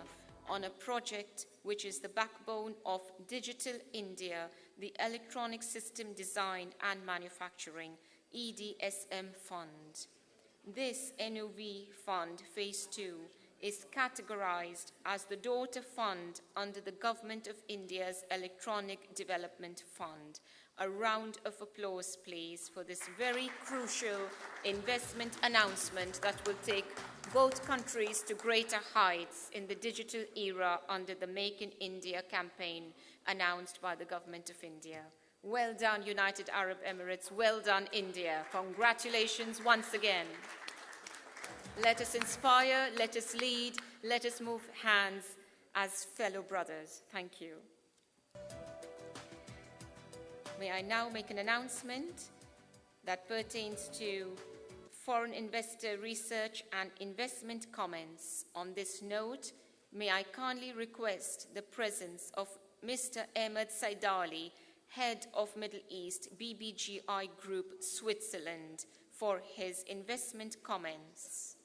on a project which is the backbone of Digital India, the Electronic System Design and Manufacturing, EDSM Fund. This NOV Fund, Phase 2, is categorized as the daughter fund under the Government of India's Electronic Development Fund. A round of applause, please, for this very crucial investment announcement that will take both countries to greater heights in the digital era under the Make in India campaign announced by the Government of India. Well done, United Arab Emirates. Well done, India. Congratulations once again. Let us inspire, let us lead, let us move hands as fellow brothers. Thank you. May I now make an announcement that pertains to foreign investor research and investment comments. On this note, may I kindly request the presence of Mr. Ahmed Saidali, Head of Middle East, BBGI Group, Switzerland, for his investment comments.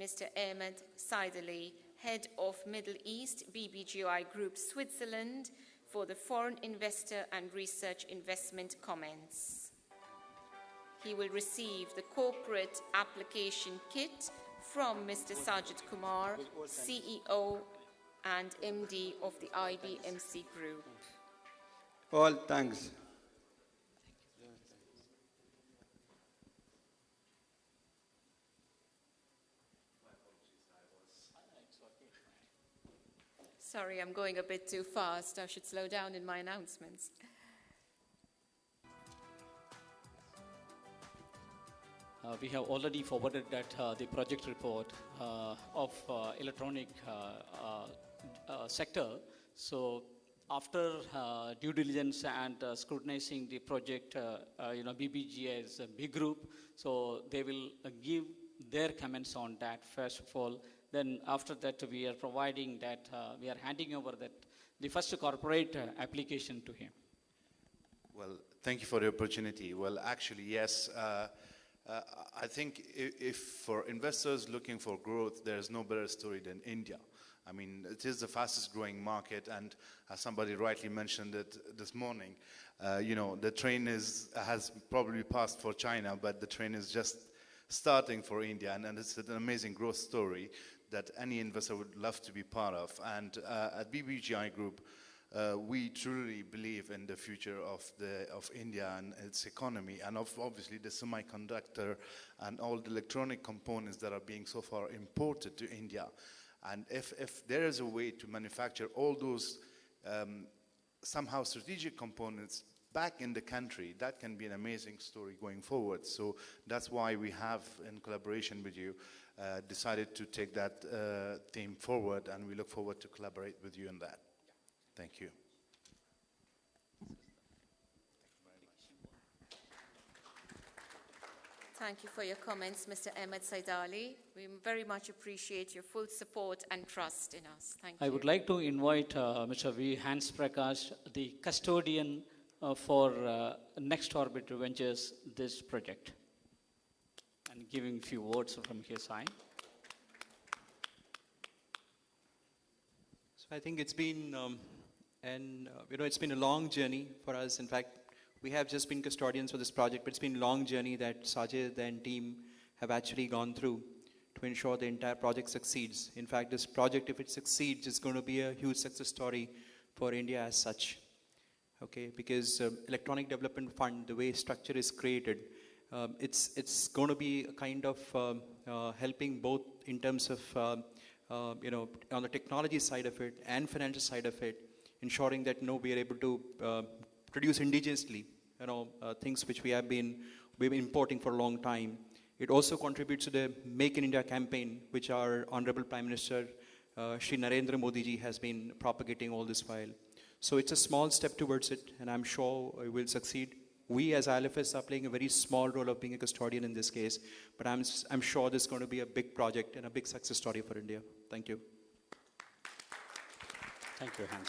Mr. Ahmed Saidali, Head of Middle East, BBGI Group, Switzerland, for the foreign investor and research investment comments. He will receive the corporate application kit from Mr. Sajid Kumar, CEO and MD of the IBMC Group. All thanks. Sorry, I'm going a bit too fast. I should slow down in my announcements. We have already forwarded that the project report of electronic sector. So after due diligence and scrutinizing the project, BBG is a big group, so they will give their comments on that first of all. Then after that, we are providing that, we are handing over that, the first corporate application to him. Well, thank you for the opportunity. Well, actually, yes. I think if for investors looking for growth, there's no better story than India. I mean, it is the fastest growing market, and as somebody rightly mentioned it this morning, the train has probably passed for China, but the train is just starting for India, and it's an amazing growth story that any investor would love to be part of. And at BBGI Group, we truly believe in the future of India and its economy, and obviously the semiconductor and all the electronic components that are being so far imported to India. And if there is a way to manufacture all those somehow strategic components back in the country, that can be an amazing story going forward. So that's why we have, in collaboration with you, decided to take that theme forward, and we look forward to collaborate with you on that. Thank you. Thank you for your comments, Mr. Ahmed Saidali. We very much appreciate your full support and trust in us. Thank you. I would like to invite Mr. V. Hans Prakash, the custodian for Next Orbit Ventures, this project, and giving a few words from his side. So I think it's been, it's been a long journey for us. In fact, we have just been custodians for this project, but it's been a long journey that Sajid and team have actually gone through to ensure the entire project succeeds. In fact, this project, if it succeeds, is going to be a huge success story for India as such. Okay, because Electronic Development Fund, the way structure is created, it's going to be a kind of helping both in terms of, on the technology side of it and financial side of it, ensuring that we are able to produce indigenously, things which we've been importing for a long time. It also contributes to the Make in India campaign, which our Honorable Prime Minister, Shri Narendra Modi ji, has been propagating all this while. So it's a small step towards it, and I'm sure it will succeed. We as ILFS are playing a very small role of being a custodian in this case, but I'm sure this is going to be a big project and a big success story for India. Thank you. Thank you, Hans.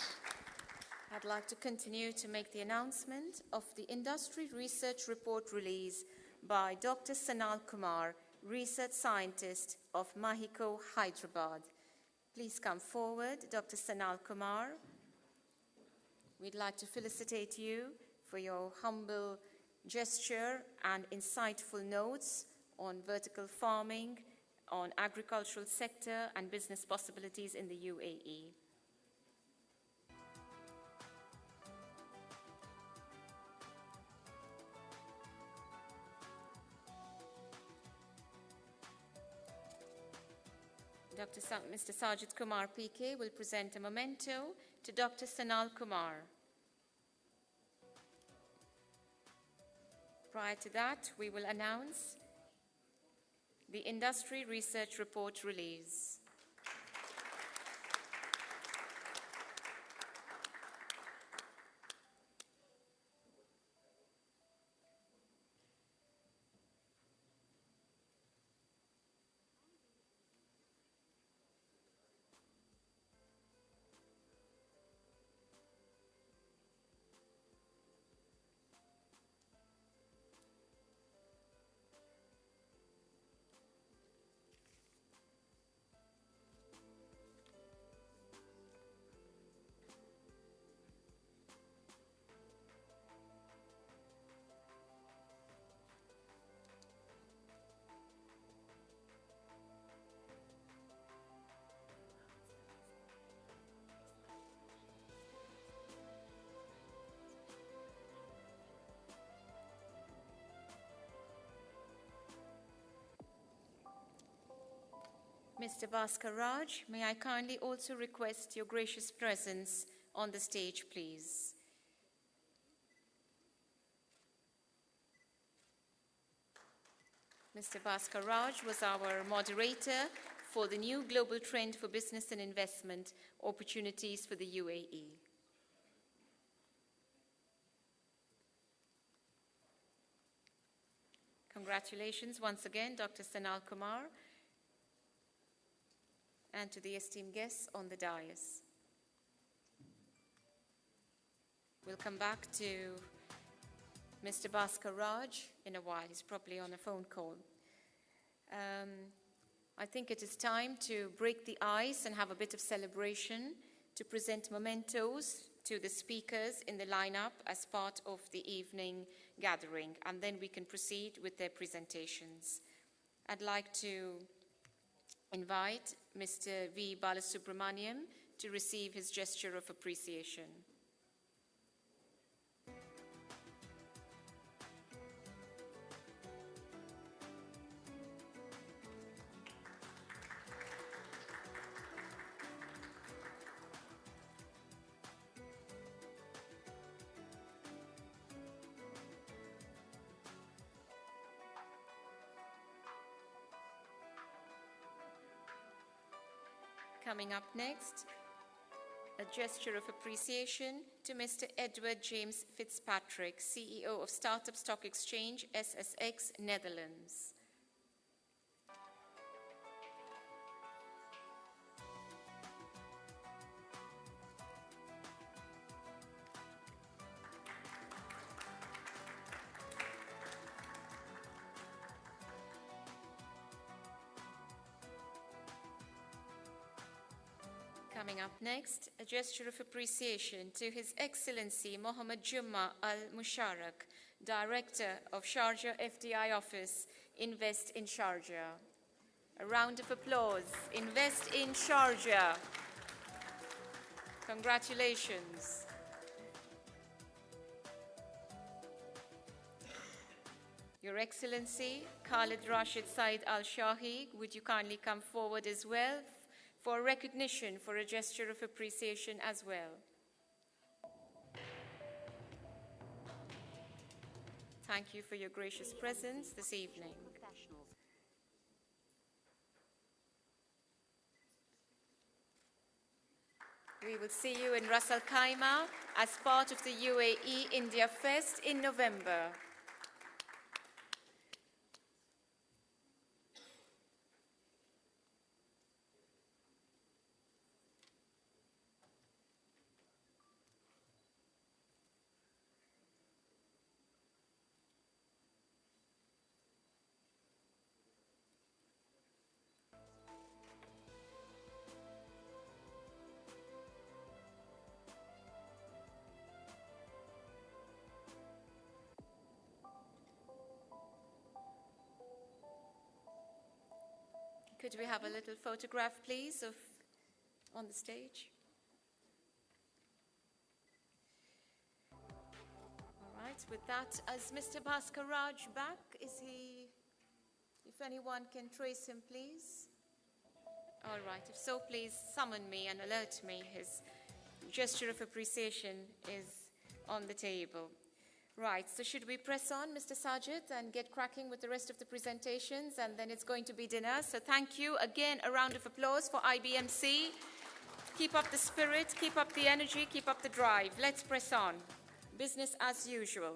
I'd like to continue to make the announcement of the industry research report release by Dr. Sanal Kumar, research scientist of Mahiko, Hyderabad. Please come forward, Dr. Sanal Kumar. We'd like to felicitate you for your humble gesture and insightful notes on vertical farming, on agricultural sector and business possibilities in the UAE. Mr. Sajid Kumar PK will present a memento to Dr. Sanal Kumar. Prior to that, we will announce the Industry Research Report release. Mr. Bhaskar Raj, may I kindly also request your gracious presence on the stage, please. Mr. Bhaskar Raj was our moderator for the new global trend for business and investment opportunities for the UAE. Congratulations once again, Dr. Sanal Kumar, and to the esteemed guests on the dais. We'll come back to Mr. Bhaskar Raj in a while. He's probably on a phone call. I think it is time to break the ice and have a bit of celebration, to present mementos to the speakers in the lineup as part of the evening gathering, and then we can proceed with their presentations. I'd like to invite Mr. V. Balasubramaniam to receive his gesture of appreciation. Coming up next, a gesture of appreciation to Mr. Edward James Fitzpatrick, CEO of Startup Stock Exchange, SSX, Netherlands. Coming up next, a gesture of appreciation to His Excellency Mohammed Jumma Al Musharak, Director of Sharjah FDI Office, Invest in Sharjah. A round of applause. Invest in Sharjah. Congratulations. Your Excellency, Khalid Rashid Said Al Shahi, would you kindly come forward as well for recognition, for a gesture of appreciation as well? Thank you for your gracious presence this evening. We will see you in Ras Al Khaimah as part of the UAE India Fest in November. Could we have a little photograph, please, of on the stage? All right, with that, is Mr. Bhaskar Raj back? Is he, if anyone can trace him, please? All right, if so, please summon me and alert me. His gesture of appreciation is on the table. Right, so should we press on, Mr. Sajid, and get cracking with the rest of the presentations, and then it's going to be dinner. So thank you. Again, a round of applause for IBMC. Keep up the spirit, keep up the energy, keep up the drive. Let's press on. Business as usual.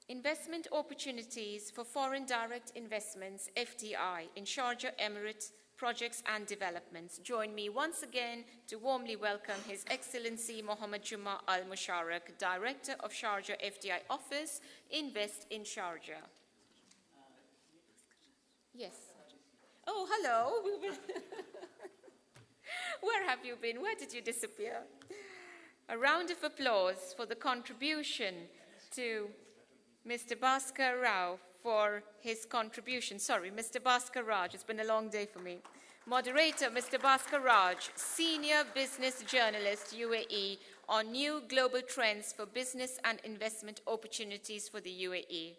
Investment opportunities for foreign direct investments, FDI, in Sharjah Emirates projects and developments. Join me once again to warmly welcome His Excellency Mohammed Juma Al Musharak, Director of Sharjah FDI Office, Invest in Sharjah. Yes. Oh, hello. Where have you been? Where did you disappear? A round of applause for the contribution to Mr. Bhaskar Rao for his contribution. Sorry, Mr. Bhaskar Raj. It's been a long day for me. Moderator, Mr. Bhaskar Raj, Senior Business Journalist, UAE, on new global trends for business and investment opportunities for the UAE.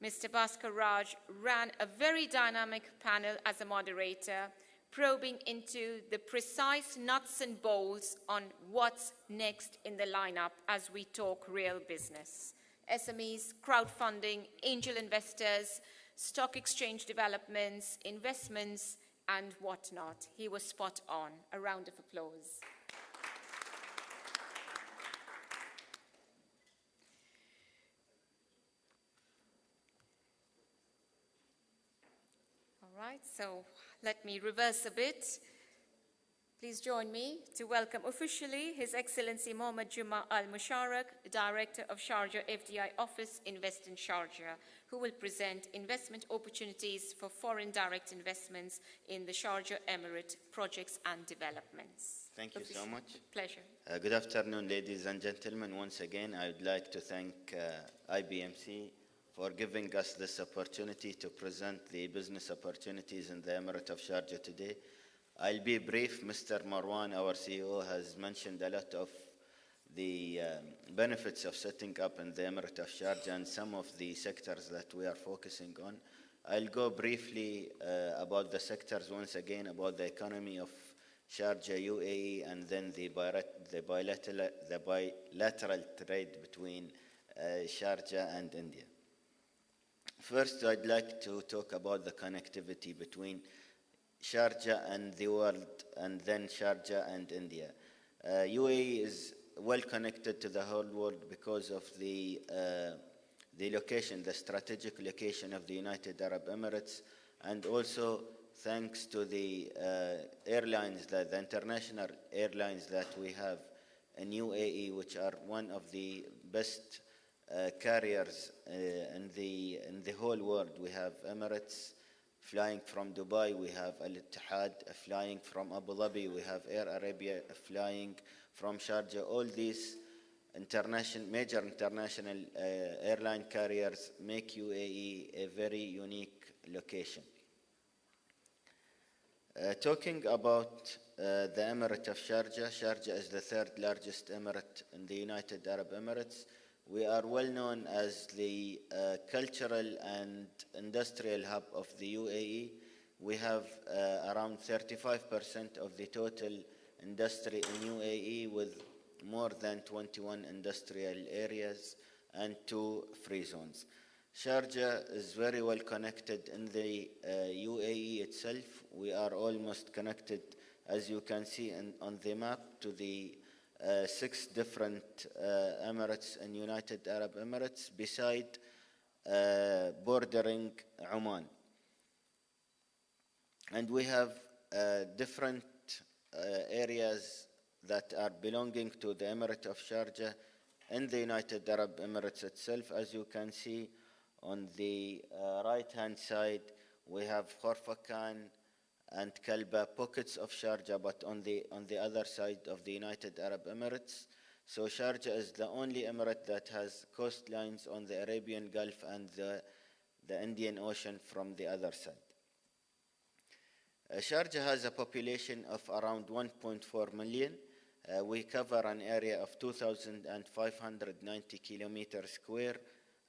Mr. Bhaskar Raj ran a very dynamic panel as a moderator, probing into the precise nuts and bolts on what's next in the lineup as we talk real business. SMEs, crowdfunding, angel investors, stock exchange developments, investments, and whatnot. He was spot on. A round of applause. All right, so let me reverse a bit. Please join me to welcome officially His Excellency Mohammed Juma Al Musharak, Director of Sharjah FDI Office, Invest in Sharjah, who will present investment opportunities for foreign direct investments in the Sharjah Emirate projects and developments. Thank you so much. Pleasure. Good afternoon, ladies and gentlemen. Once again, I would like to thank IBMC for giving us this opportunity to present the business opportunities in the Emirate of Sharjah today. I'll be brief. Mr. Marwan, our CEO, has mentioned a lot of the benefits of setting up in the Emirate of Sharjah and some of the sectors that we are focusing on. I'll go briefly about the sectors once again, about the economy of Sharjah, UAE, and then the bilateral trade between Sharjah and India. First, I'd like to talk about the connectivity between Sharjah and the world, and then Sharjah and India. UAE is well connected to the whole world because of the location, the strategic location of the United Arab Emirates, and also thanks to the airlines, the international airlines that we have in UAE, which are one of the best carriers in the whole world. We have Emirates flying from Dubai, we have Al-Ittihad flying from Abu Dhabi, we have Air Arabia flying from Sharjah. All these major international airline carriers make UAE a very unique location. Talking about the Emirate of Sharjah, Sharjah is the third largest emirate in the United Arab Emirates. We are well known as the cultural and industrial hub of the UAE. We have around 35% of the total industry in UAE, with more than 21 industrial areas and 2 free zones. Sharjah is very well connected in the UAE itself. We are almost connected, as you can see on the map, to the 6 different emirates in United Arab Emirates, beside bordering Oman. And we have different areas that are belonging to the Emirate of Sharjah in the United Arab Emirates itself. As you can see on the right-hand side, we have Khorfakan and Kalba, pockets of Sharjah, but on the other side of the United Arab Emirates. So Sharjah is the only emirate that has coastlines on the Arabian Gulf and the Indian Ocean from the other side. Sharjah has a population of around 1.4 million. We cover an area of 2,590 kilometers square.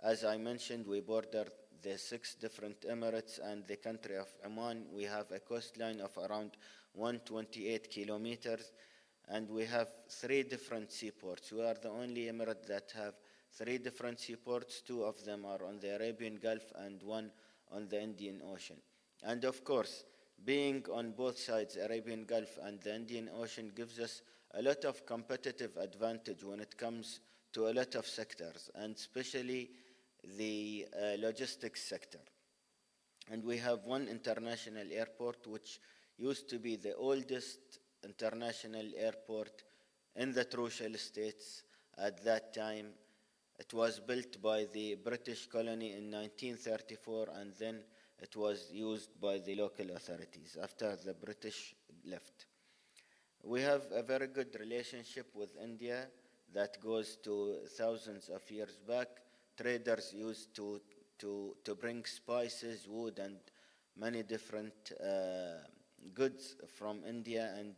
As I mentioned, we border the 6 different emirates and the country of Oman. We have a coastline of around 128 kilometers. and we have 3 different seaports. We are the only emirate that have 3 different seaports. 2 of them are on the Arabian Gulf and 1 on the Indian Ocean. And of course, being on both sides, Arabian Gulf and the Indian Ocean, gives us a lot of competitive advantage when it comes to a lot of sectors, and especially the logistics sector. And we have one international airport, which used to be the oldest international airport in the Trucial States at that time. It was built by the British colony in 1934, and then it was used by the local authorities after the British left. We have a very good relationship with India that goes to thousands of years back. Traders used to bring spices, wood, and many different goods from India, and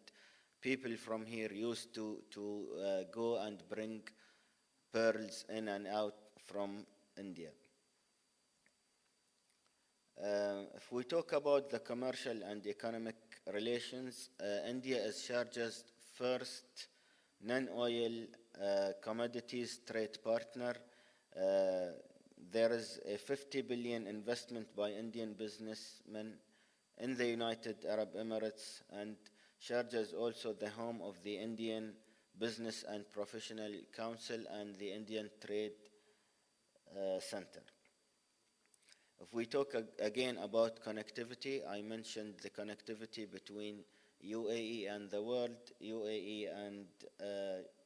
people from here used to go and bring pearls in and out from India. If we talk about the commercial and economic relations, India is Sharjah's first non-oil commodities trade partner. There is a 50 billion investment by Indian businessmen in the United Arab Emirates, and Sharjah is also the home of the Indian Business and Professional Council and the Indian Trade Center. If we talk again about connectivity, I mentioned the connectivity between UAE and the world. UAE and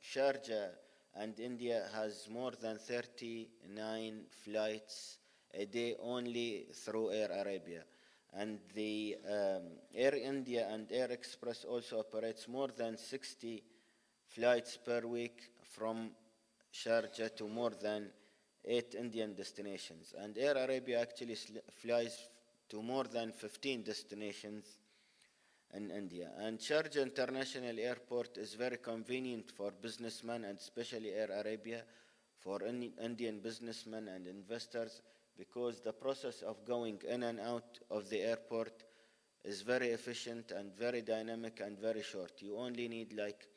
Sharjah and India has more than 39 flights a day only through Air Arabia. And the Air India and Air Express also operates more than 60 flights per week from Sharjah to more than 8 Indian destinations. And Air Arabia actually flies to more than 15 destinations in India. And Sharjah International Airport is very convenient for businessmen, and especially Air Arabia, for Indian businessmen and investors, because the process of going in and out of the airport is very efficient and very dynamic and very short. You only need like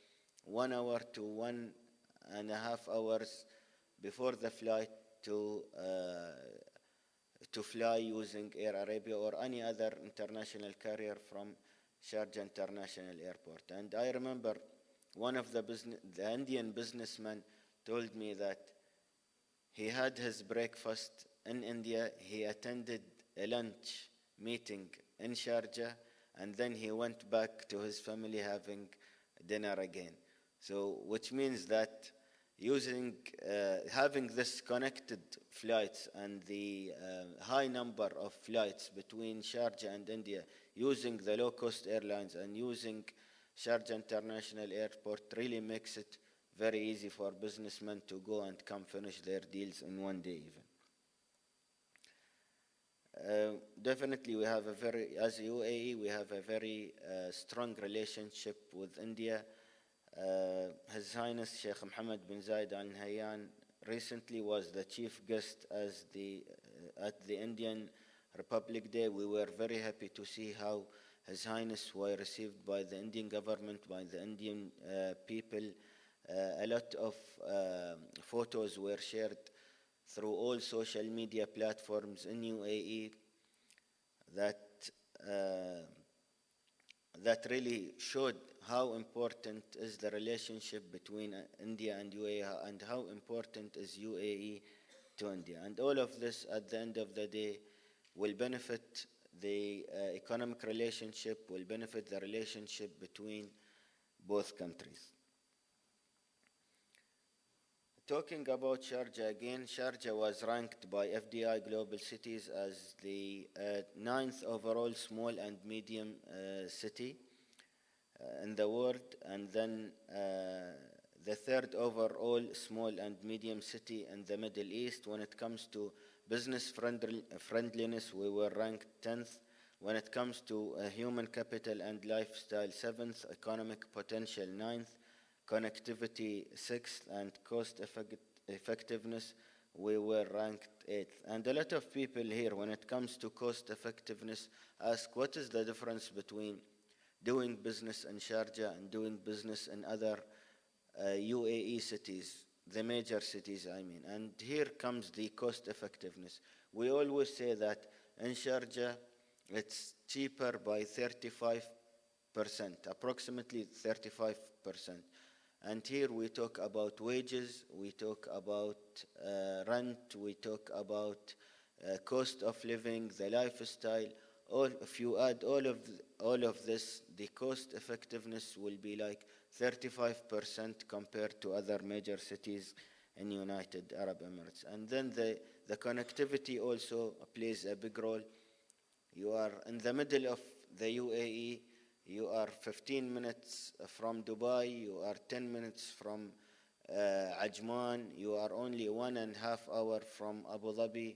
1 hour to 1.5 hours before the flight to fly using Air Arabia or any other international carrier from Sharjah International Airport. And I remember one of the Indian businessmen told me that he had his breakfast in India, he attended a lunch meeting in Sharjah, and then he went back to his family having dinner again. So, which means that having this connected flights and the high number of flights between Sharjah and India, using the low-cost airlines and using Sharjah International Airport, really makes it very easy for businessmen to go and come finish their deals in one day even. Definitely we have as UAE, we have a very strong relationship with India. His Highness Sheikh Mohammed bin Zayed Al Nahyan recently was the chief guest at the Indian Republic Day. We were very happy to see how His Highness were received by the Indian government, by the Indian people. A lot of photos were shared through all social media platforms in UAE that really showed how important is the relationship between India and UAE, and how important is UAE to India. And all of this, at the end of the day, will benefit the economic relationship, will benefit the relationship between both countries. Talking about Sharjah again, Sharjah was ranked by FDI Global Cities as the 9th overall small and medium city in the world, and then the 3rd overall small and medium city in the Middle East. When it comes to business friendliness, we were ranked 10th. When it comes to human capital and lifestyle, 7th, economic potential 9th, connectivity 6th, and cost effectiveness, we were ranked 8th. And a lot of people here, when it comes to cost effectiveness, ask what is the difference between doing business in Sharjah and doing business in other UAE cities, the major cities, I mean. And here comes the cost effectiveness. We always say that in Sharjah, it's cheaper by 35%, approximately 35%. And here we talk about wages, we talk about rent, we talk about cost of living, the lifestyle. If you add all of this, the cost effectiveness will be like 35% compared to other major cities in United Arab Emirates. And then the connectivity also plays a big role. You are in the middle of the UAE, you are 15 minutes from Dubai, you are 10 minutes from Ajman, you are only 1.5 hours from Abu Dhabi.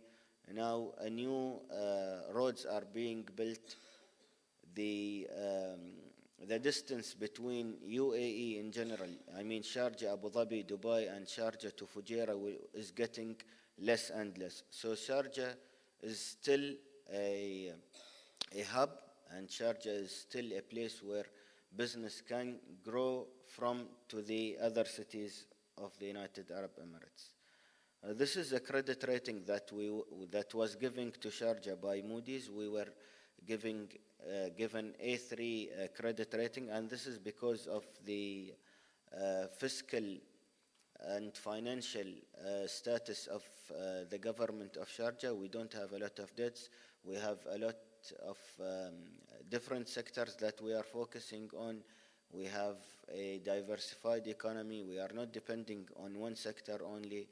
Now new roads are being built. The distance between UAE in general, I mean Sharjah, Abu Dhabi, Dubai, and Sharjah to Fujairah is getting less and less. So Sharjah is still a hub, and Sharjah is still a place where business can grow from to the other cities of the United Arab Emirates. This is a credit rating that was given to Sharjah by Moody's. We were given A3 credit rating, and this is because of the fiscal and financial status of the government of Sharjah. We don't have a lot of debts. We have a lot of different sectors that we are focusing on. We have a diversified economy. We are not depending on one sector only.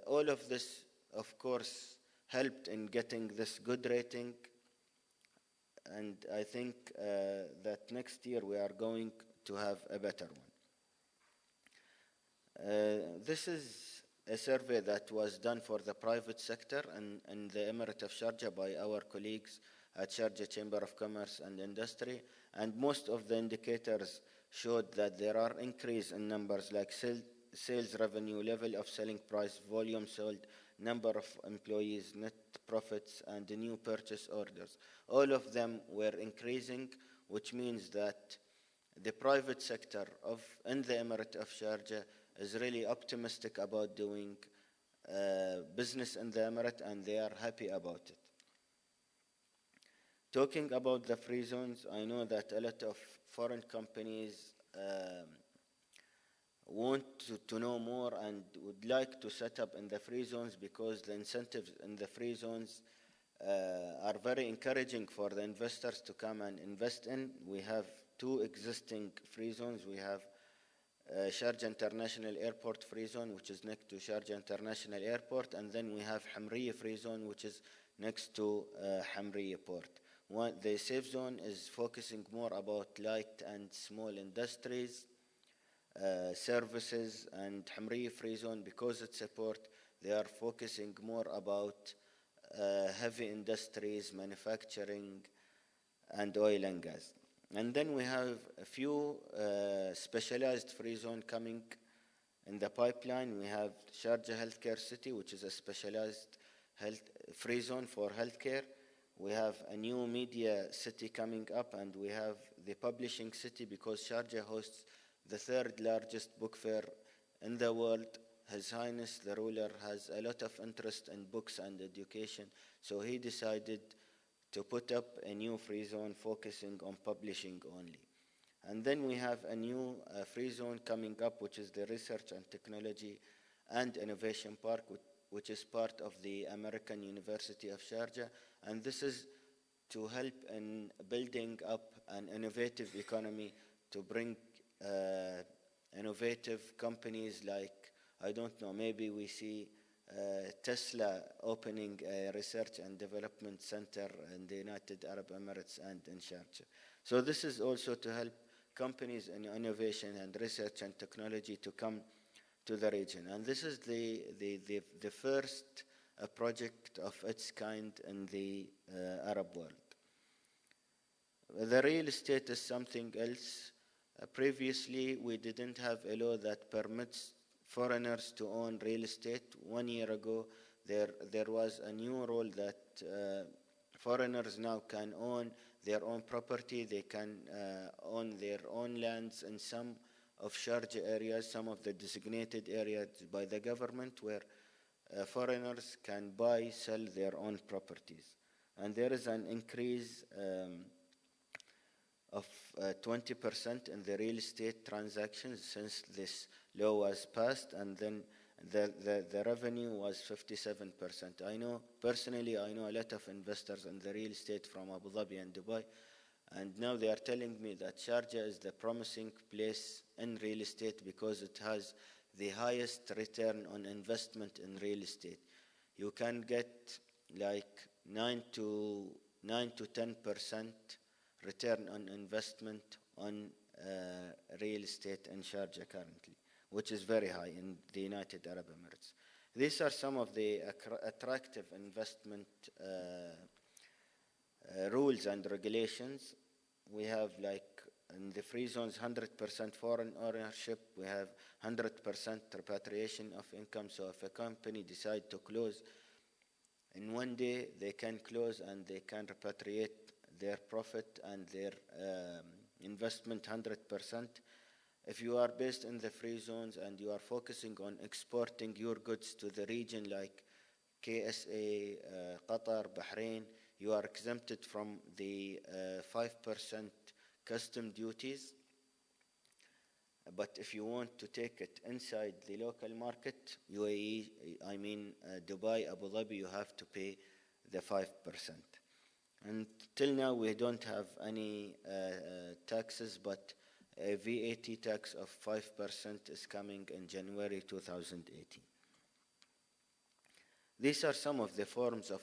All of this, of course, helped in getting this good rating, and I think that next year we are going to have a better one. This is a survey that was done for the private sector in the Emirate of Sharjah by our colleagues at Sharjah Chamber of Commerce and Industry, and most of the indicators showed that there are increase in numbers like sales revenue, level of selling price, volume sold, number of employees, net profits, and new purchase orders. All of them were increasing, which means that the private sector in the Emirate of Sharjah is really optimistic about doing business in the Emirate, and they are happy about it. Talking about the free zones, I know that a lot of foreign companies want to know more and would like to set up in the free zones because the incentives in the free zones are very encouraging for the investors to come and invest in. We have two existing free zones. We have Sharjah International Airport Free Zone, which is next to Sharjah International Airport, and then we have Hamriya Free Zone, which is next to Hamriya Port. The safe zone is focusing more about light and small industries, services, and Hamriya Free Zone, because it's a port, they are focusing more about heavy industries, manufacturing, and oil and gas. And then we have a few specialized free zone coming in the pipeline. We have Sharjah Healthcare City, which is a specialized free zone for healthcare. We have a new media city coming up, and we have the publishing city, because Sharjah hosts the third largest book fair in the world. His Highness the ruler has a lot of interest in books and education, so he decided to put up a new free zone focusing on publishing only. And then we have a new free zone coming up, which is the Research and Technology and Innovation Park, which is part of the American University of Sharjah. And this is to help in building up an innovative economy, to bring innovative companies like, I don't know, maybe we see Tesla opening a research and development center in the United Arab Emirates and in Sharjah. So this is also to help companies in innovation and research and technology to come to the region. And this is the first project of its kind in the Arab world. The real estate is something else. Previously, we didn't have a law that permits foreigners to own real estate. 1 year ago, there was a new rule that Foreigners now can own their own property. They can own their own lands in some of Sharjah areas, some of the designated areas by the government where foreigners can buy, sell their own properties. And there is an increase of 20% in the real estate transactions since this law was passed, and then the revenue was 57%. I know a lot of investors in the real estate from Abu Dhabi and Dubai, and now they are telling me that Sharjah is the promising place in real estate because it has the highest return on investment in real estate. You can get like 9 to 10% return on investment on real estate in Sharjah currently, which is very high in the United Arab Emirates. These are some of the attractive investment rules and regulations. We have, like, in the free zones, 100% foreign ownership. We have 100% repatriation of income. So if a company decides to close, in one day they can close and they can repatriate their profit and their investment 100%. If you are based in the free zones and you are focusing on exporting your goods to the region like KSA, Qatar, Bahrain, you are exempted from the 5% custom duties. But if you want to take it inside the local market, UAE, Dubai, Abu Dhabi, you have to pay the 5%. And till now we don't have any taxes, but a VAT tax of 5% is coming in January 2018. These are some of the forms of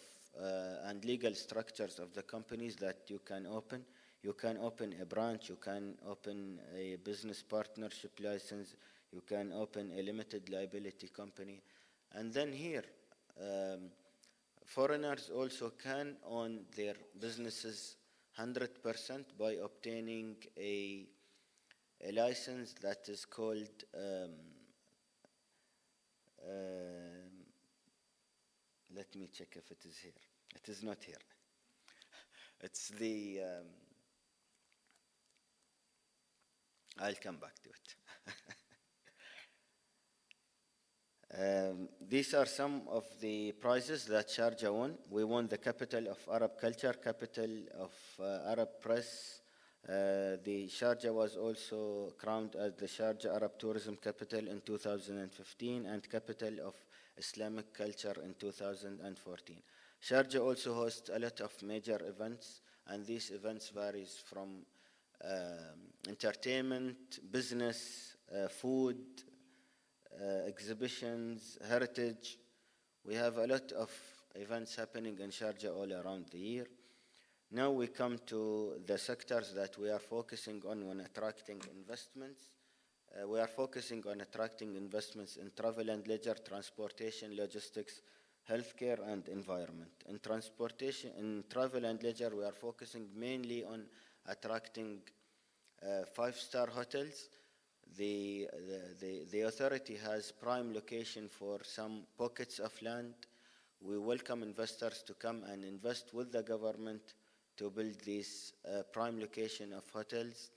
and legal structures of the companies that you can open. You can open a branch, you can open a business partnership license, you can open a limited liability company. And then here, foreigners also can own their businesses 100% by obtaining a license that is called let me check if it is here. It is not here. It's the I'll come back to it. These are some of the prizes that Sharjah won. We won the Capital of Arab Culture, Capital of Arab Press. The Sharjah was also crowned as the Sharjah Arab Tourism Capital in 2015 and Capital of Islamic Culture in 2014. Sharjah also hosts a lot of major events, and these events varies from entertainment, business, food, exhibitions, heritage. We have a lot of events happening in Sharjah all around the year. Now we come to the sectors that we are focusing on when attracting investments. We are focusing on attracting investments in travel and leisure, transportation, logistics, healthcare, and environment. In transportation, in travel and leisure, we are focusing mainly on attracting five-star hotels. The authority has prime location for some pockets of land. We welcome investors to come and invest with the government to build this prime location of hotels.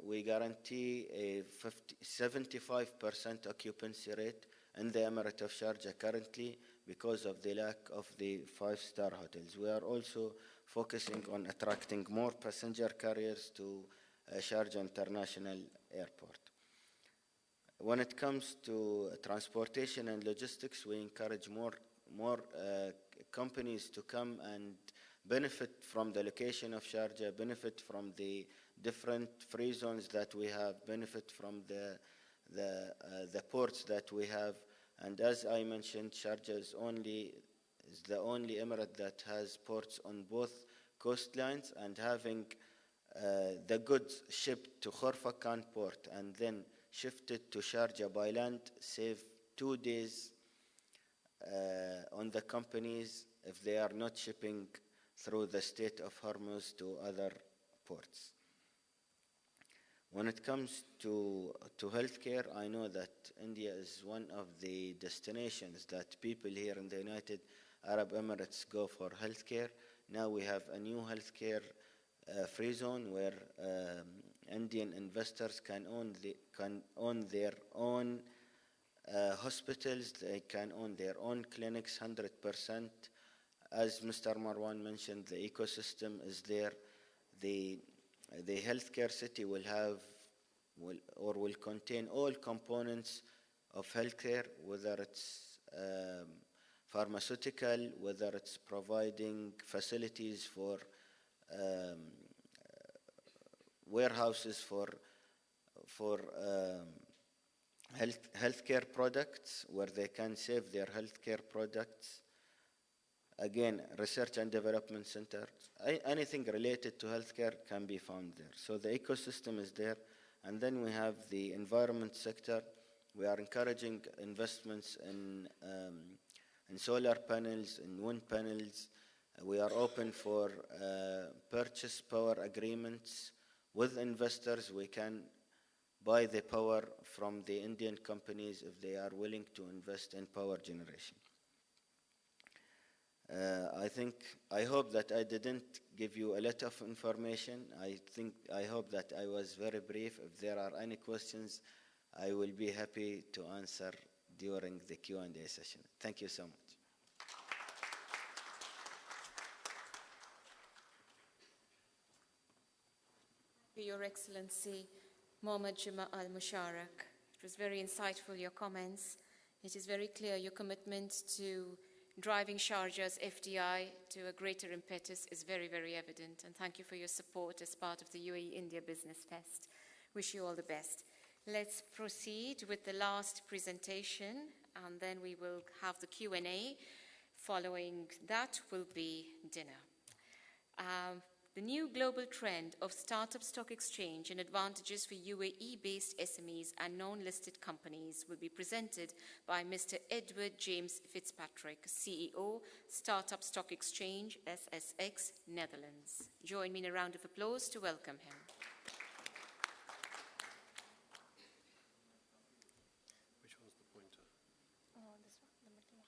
We guarantee a 75% occupancy rate in the Emirate of Sharjah currently because of the lack of the five-star hotels. We are also focusing on attracting more passenger carriers to Sharjah International Airport. When it comes to transportation and logistics, we encourage more companies to come and benefit from the location of Sharjah, benefit from the different free zones that we have, benefit from the ports that we have. And as I mentioned, Sharjah is the only emirate that has ports on both coastlines, and having the goods shipped to Khorfakan port and then shifted to Sharjah by land save 2 days on the companies if they are not shipping through the state of Hormuz to other ports. When it comes to healthcare, I know that India is one of the destinations that people here in the United Arab Emirates go for healthcare. Now we have a new healthcare free zone where Indian investors can own their own hospitals, they can own their own clinics 100%. As Mr. Marwan mentioned, the ecosystem is there. The healthcare city will contain all components of healthcare, whether it's pharmaceutical, whether it's providing facilities for warehouses for healthcare products, where they can save their healthcare products. Again, research and development centers, anything related to healthcare can be found there. So the ecosystem is there. And then we have the environment sector. We are encouraging investments in solar panels, in wind panels. We are open for purchase power agreements with investors. We can buy the power from the Indian companies if they are willing to invest in power generation. I hope that I didn't give you a lot of information. I hope that I was very brief. If there are any questions, I will be happy to answer during the Q&A session. Thank you so much. Your Excellency, Mohammad Juma Al-Musharak. It was very insightful, your comments. It is very clear your commitment to driving Sharjah's FDI to a greater impetus is very, very evident. And thank you for your support as part of the UAE India Business Fest. Wish you all the best. Let's proceed with the last presentation, and then we will have the Q&A. Following that will be dinner. The new global trend of startup stock exchange and advantages for UAE-based SMEs and non-listed companies will be presented by Mr. Edward James Fitzpatrick, CEO, Startup Stock Exchange, SSX, Netherlands. Join me in a round of applause to welcome him. Which one's the pointer? Oh, this one, the middle one.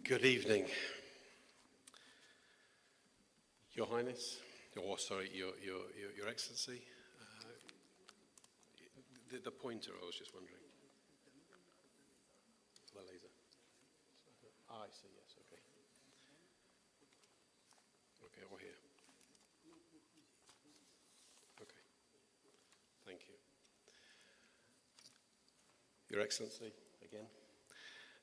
Good evening, Your Highness, or sorry, Your Excellency. The pointer, I was just wondering. The laser. I see, yes, okay. Okay, or here. Okay, thank you. Your Excellency, again.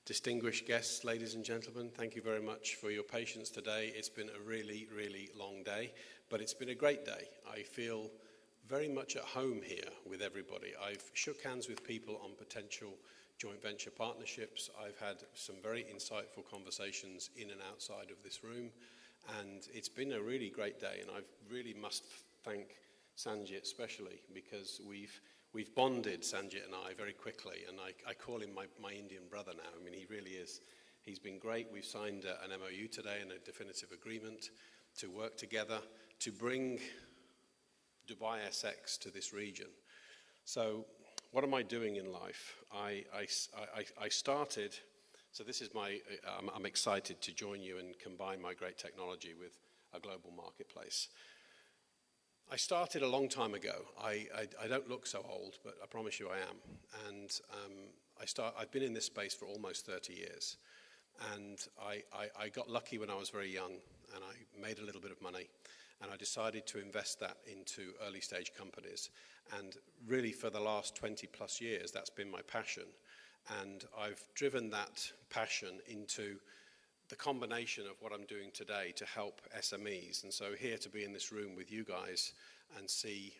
Distinguished guests, ladies and gentlemen, thank you very much for your patience today. It's been a really, really long day, but it's been a great day. I feel very much at home here with everybody. I've shook hands with people on potential joint venture partnerships. I've had some very insightful conversations in and outside of this room, and it's been a really great day, and I really must thank Sanjit especially, because we've bonded, Sanjit and I, very quickly, and I call him my Indian brother now. I mean, he really is. He's been great. We've signed an MOU today and a definitive agreement to work together to bring Dubai SX to this region. So what am I doing in life? I started, so this is I'm excited to join you and combine my great technology with a global marketplace. I started a long time ago. I don't look so old, but I promise you I am. And I've been in this space for almost 30 years. And I got lucky when I was very young, and I made a little bit of money. And I decided to invest that into early stage companies. And really for the last 20 plus years, that's been my passion. And I've driven that passion into the combination of what I'm doing today to help SMEs. And so here to be in this room with you guys and see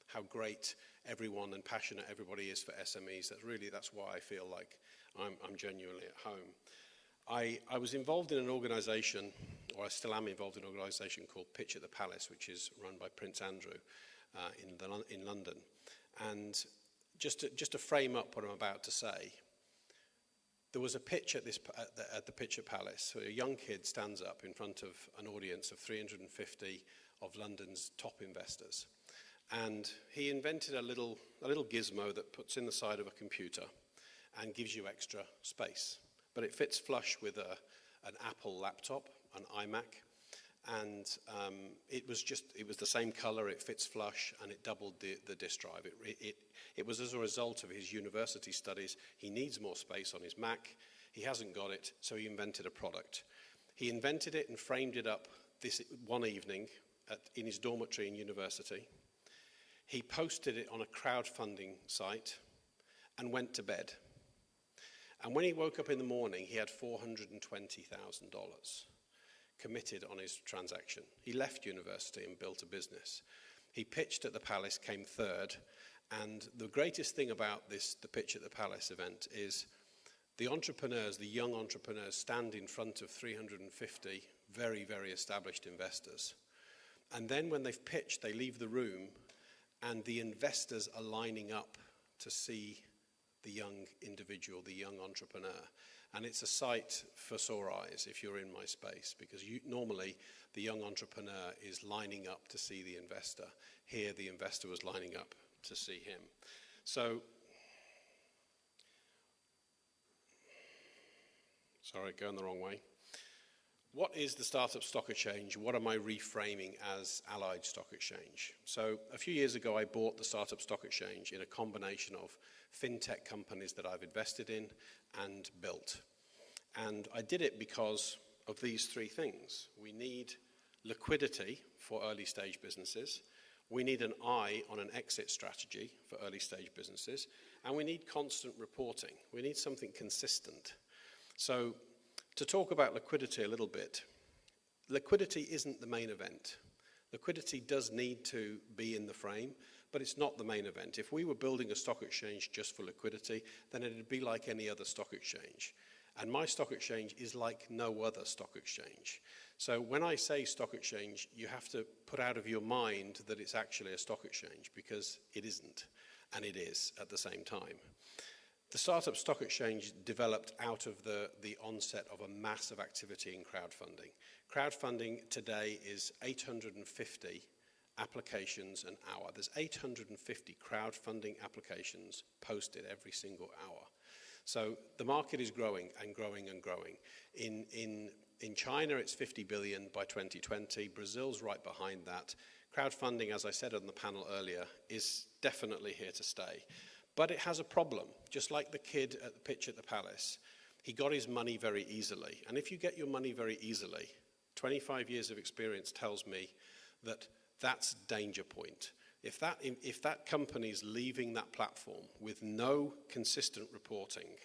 how great everyone and passionate everybody is for SMEs, that's why I feel like I'm genuinely at home. I was involved in an organization, or I still am involved in an organization called Pitch at the Palace, which is run by Prince Andrew in London. And just to frame up what I'm about to say, there was a pitch at the Pitch at Palace. So a young kid stands up in front of an audience of 350 of London's top investors. And he invented a little gizmo that puts in the side of a computer and gives you extra space. But it fits flush with an Apple laptop, an iMac, and it was the same color, it fits flush, and it doubled the disk drive. It was as a result of his university studies. He needs more space on his Mac. He hasn't got it, so he invented a product. He invented it and framed it up this one evening in his dormitory in university. He posted it on a crowdfunding site and went to bed. And when he woke up in the morning, he had $420,000 committed on his transaction. He left university and built a business. He pitched at the Palace, came third, and the greatest thing about the pitch at the Palace event is the entrepreneurs, the young entrepreneurs, stand in front of 350 very, very established investors. And then when they've pitched, they leave the room, and the investors are lining up to see the young individual, the young entrepreneur. And it's a sight for sore eyes if you're in my space, because normally the young entrepreneur is lining up to see the investor. Here, the investor was lining up to see him. So, sorry, going the wrong way. What is the Startup Stock Exchange? What am I reframing as Allied Stock Exchange? So a few years ago, I bought the Startup Stock Exchange in a combination of fintech companies that I've invested in and built. And I did it because of these three things. We need liquidity for early stage businesses. We need an eye on an exit strategy for early stage businesses. And we need constant reporting. We need something consistent. So to talk about liquidity a little bit, liquidity isn't the main event. Liquidity does need to be in the frame, but it's not the main event. If we were building a stock exchange just for liquidity, then it'd be like any other stock exchange. And my stock exchange is like no other stock exchange. So when I say stock exchange, you have to put out of your mind that it's actually a stock exchange, because it isn't, and it is at the same time. The Startup Stock Exchange developed out of the onset of a massive activity in crowdfunding. Crowdfunding today is 850 applications an hour. There's 850 crowdfunding applications posted every single hour. So the market is growing and growing and growing. In China, it's 50 billion by 2020. Brazil's right behind that. Crowdfunding, as I said on the panel earlier, is definitely here to stay. But it has a problem. Just like the kid at the pitch at the Palace, he got his money very easily. And if you get your money very easily, 25 years of experience tells me that that's danger point. If that company's leaving that platform with no consistent reporting,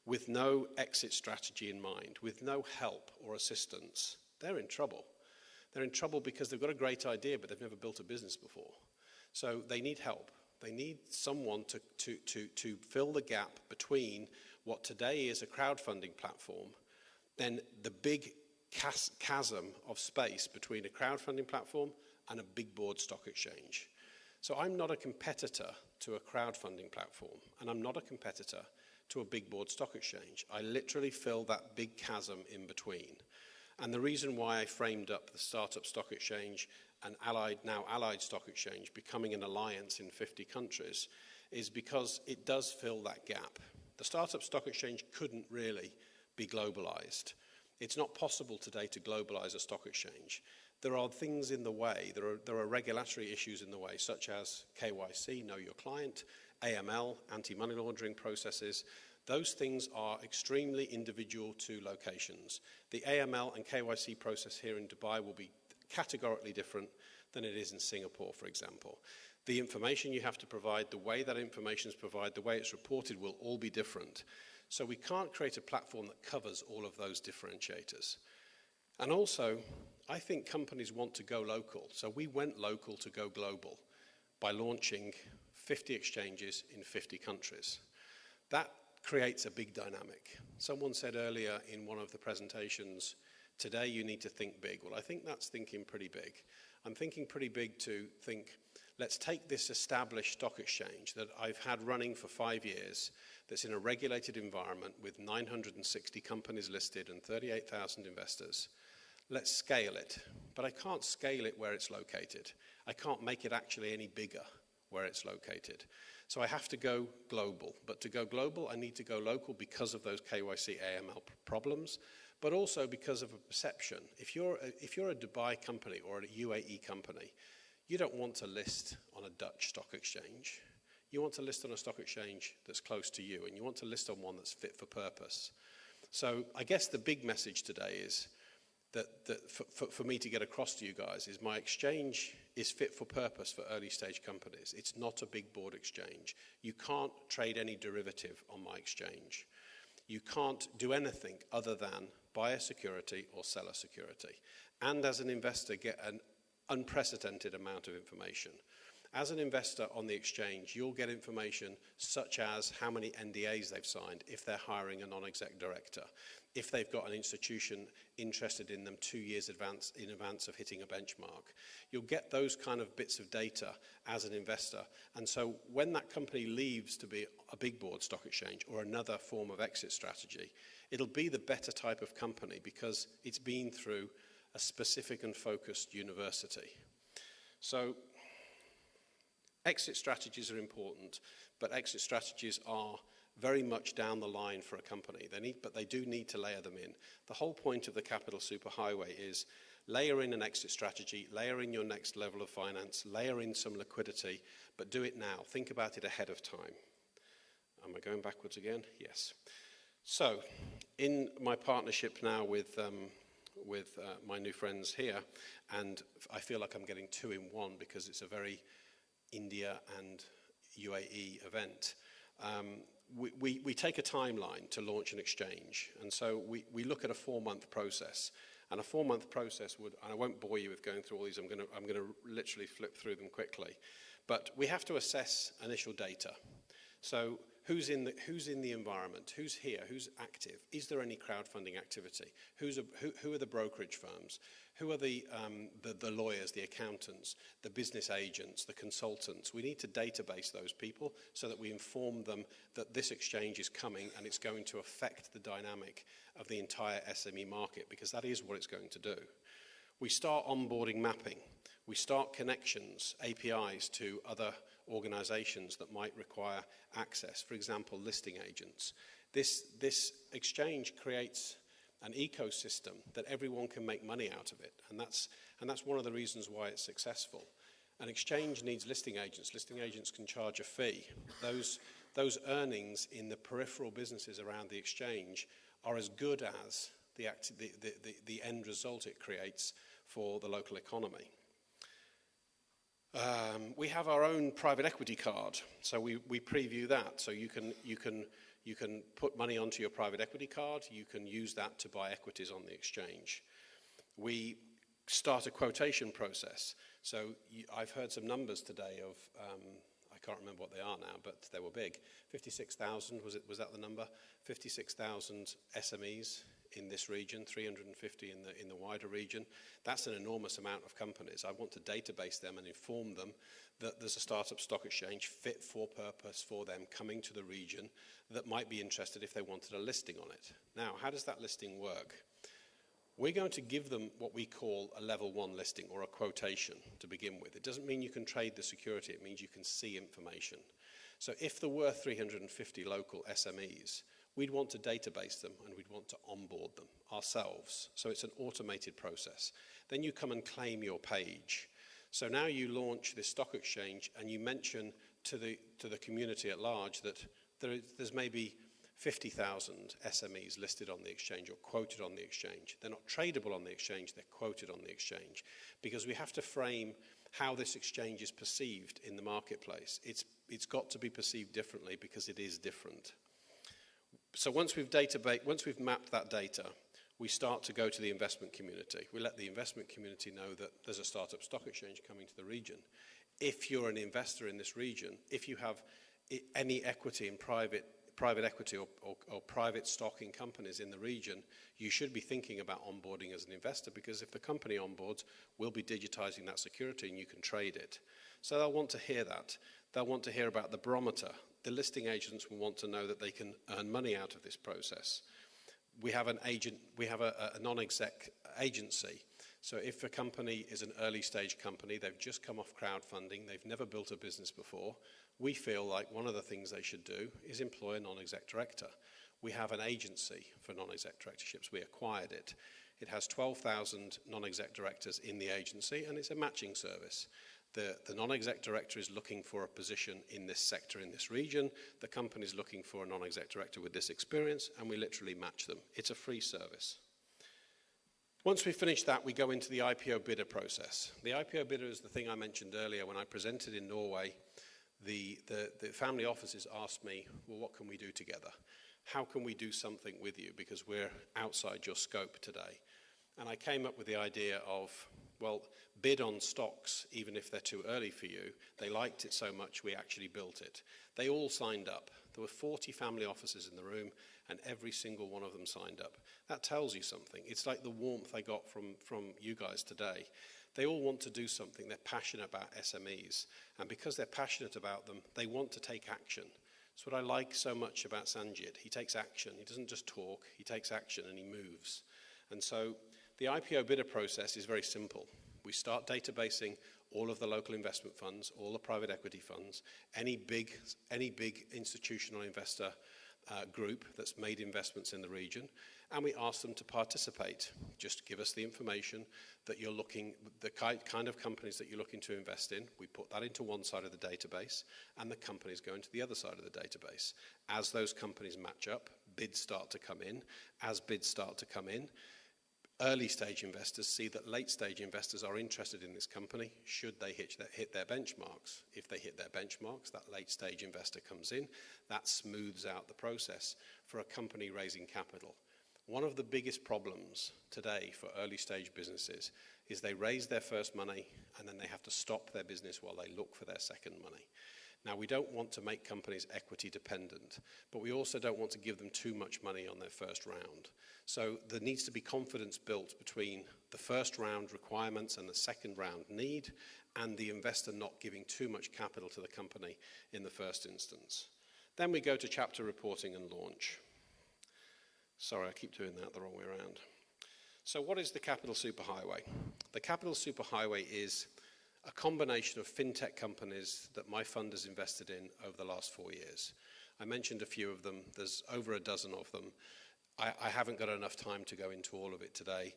with no exit strategy in mind, with no help or assistance, they're in trouble. They're in trouble because they've got a great idea, but they've never built a business before. So they need help. They need someone to fill the gap between what today is a crowdfunding platform, then the big chasm of space between a crowdfunding platform and a big board stock exchange. So I'm not a competitor to a crowdfunding platform, and I'm not a competitor to a big board stock exchange. I literally fill that big chasm in between. And the reason why I framed up the Startup Stock Exchange and now Allied Stock Exchange becoming an alliance in 50 countries is because it does fill that gap. The Startup Stock Exchange couldn't really be globalized. It's not possible today to globalize a stock exchange. There are things in the way, there are regulatory issues in the way, such as KYC, Know Your Client, AML, anti-money laundering processes. Those things are extremely individual to locations. The AML and KYC process here in Dubai will be categorically different than it is in Singapore, for example. The information you have to provide, the way that information is provided, the way it's reported will all be different. So we can't create a platform that covers all of those differentiators. And also, I think companies want to go local. So we went local to go global by launching 50 exchanges in 50 countries. That creates a big dynamic. Someone said earlier in one of the presentations, today you need to think big. Well, I think that's thinking pretty big. I'm thinking pretty big to think, let's take this established stock exchange that I've had running for 5 years, that's in a regulated environment with 960 companies listed and 38,000 investors. let's scale it. But I can't scale it where it's located. I can't make it actually any bigger where it's located. So I have to go global. But to go global, I need to go local because of those KYC AML problems, but also because of a perception. If you're a Dubai company or a UAE company, you don't want to list on a Dutch stock exchange. You want to list on a stock exchange that's close to you, and you want to list on one that's fit for purpose. So I guess the big message today is that for me to get across to you guys is my exchange is fit for purpose for early stage companies. It's not a big board exchange. You can't trade any derivative on my exchange. You can't do anything other than buy a security or sell a security. And as an investor, get an unprecedented amount of information. As an investor on the exchange, you'll get information such as how many NDAs they've signed if they're hiring a non-exec director, if they've got an institution interested in them 2 years in advance of hitting a benchmark. You'll get those kind of bits of data as an investor. And so when that company leaves to be a big board stock exchange or another form of exit strategy, it'll be the better type of company because it's been through a specific and focused university. So exit strategies are important, but exit strategies are very much down the line for a company. But they do need to layer them in. The whole point of the capital superhighway is layer in an exit strategy, layer in your next level of finance, layer in some liquidity, but do it now. Think about it ahead of time. Am I going backwards again? Yes. So in my partnership now with my new friends here, and I feel like I'm getting 2 in 1 because it's a very India and UAE event. We take a timeline to launch an exchange, and so we look at a 4-month process. And a 4-month process would, and I won't bore you with going through all these, I'm going to literally flip through them quickly. But we have to assess initial data. So who's in the environment? Who's here? Who's active? Is there any crowdfunding activity? Who are the brokerage firms? Who are the lawyers, the accountants, the business agents, the consultants? We need to database those people so that we inform them that this exchange is coming and it's going to affect the dynamic of the entire SME market, because that is what it's going to do. We start onboarding mapping. We start connections, APIs to other organizations that might require access, for example, listing agents. This exchange creates an ecosystem that everyone can make money out of it, and that's one of the reasons why it's successful. An exchange needs listing agents. Listing agents can charge a fee. Those earnings in the peripheral businesses around the exchange are as good as the end result it creates for the local economy. We have our own private equity card, so we preview that. So you can put money onto your private equity card. You can use that to buy equities on the exchange. We start a quotation process. So I've heard some numbers today of, I can't remember what they are now, but they were big. 56,000, was that the number? 56,000 SMEs in this region, 350 in the wider region. That's an enormous amount of companies. I want to database them and inform them that there's a startup stock exchange fit for purpose for them coming to the region that might be interested if they wanted a listing on it. Now, how does that listing work? We're going to give them what we call a level 1 listing or a quotation to begin with. It doesn't mean you can trade the security, it means you can see information. So if there were 350 local SMEs, we'd want to database them and we'd want to onboard them ourselves. So it's an automated process. Then you come and claim your page. So now you launch this stock exchange and you mention to the community at large that there's maybe 50,000 SMEs listed on the exchange or quoted on the exchange. They're not tradable on the exchange, they're quoted on the exchange. Because we have to frame how this exchange is perceived in the marketplace. It's got to be perceived differently because it is different. So once we've mapped that data, we start to go to the investment community. We let the investment community know that there's a startup stock exchange coming to the region. If you're an investor in this region, if you have any equity in private equity or private stock in companies in the region, you should be thinking about onboarding as an investor, because if the company onboards, we'll be digitizing that security and you can trade it. So they'll want to hear that. They'll want to hear about the barometer. The listing agents will want to know that they can earn money out of this process. we have an agent, we have a non-exec agency. So if a company is an early stage company, they've just come off crowdfunding, they've never built a business before, we feel like one of the things they should do is employ a non-exec director. We have an agency for non-exec directorships. We acquired it. It has 12,000 non-exec directors in the agency, and it's a matching service. The non-exec director is looking for a position in this sector, in this region. The company is looking for a non-exec director with this experience, and we literally match them. It's a free service. Once we finish that, we go into the IPO bidder process. The IPO bidder is the thing I mentioned earlier. When I presented in Norway, the family offices asked me, well, what can we do together? How can we do something with you? Because we're outside your scope today. And I came up with the idea of, well, bid on stocks, even if they're too early for you. They liked it so much, we actually built it. They all signed up. There were 40 family offices in the room, and every single one of them signed up. That tells you something. It's like the warmth I got from you guys today. They all want to do something. They're passionate about SMEs. And because they're passionate about them, they want to take action. It's what I like so much about Sanjit. He takes action. He doesn't just talk. He takes action and he moves. And so the IPO bidder process is very simple. We start databasing all of the local investment funds, all the private equity funds, any big institutional investor group that's made investments in the region, and we ask them to participate. Just give us the information that you're looking, the kind of companies that you're looking to invest in. We put that into one side of the database, and the companies go into the other side of the database. As those companies match up, bids start to come in. As bids start to come in, early stage investors see that late stage investors are interested in this company should they hit their benchmarks. If they hit their benchmarks, that late stage investor comes in. That smooths out the process for a company raising capital. One of the biggest problems today for early stage businesses is they raise their first money and then they have to stop their business while they look for their second money. Now, we don't want to make companies equity dependent, but we also don't want to give them too much money on their first round. So there needs to be confidence built between the first round requirements and the second round need, and the investor not giving too much capital to the company in the first instance. Then we go to chapter reporting and launch. Sorry, I keep doing that the wrong way around. So what is the Capital Superhighway? The Capital Superhighway is a combination of fintech companies that my fund has invested in over the last 4 years. I mentioned a few of them. There's over a dozen of them. I haven't got enough time to go into all of it today.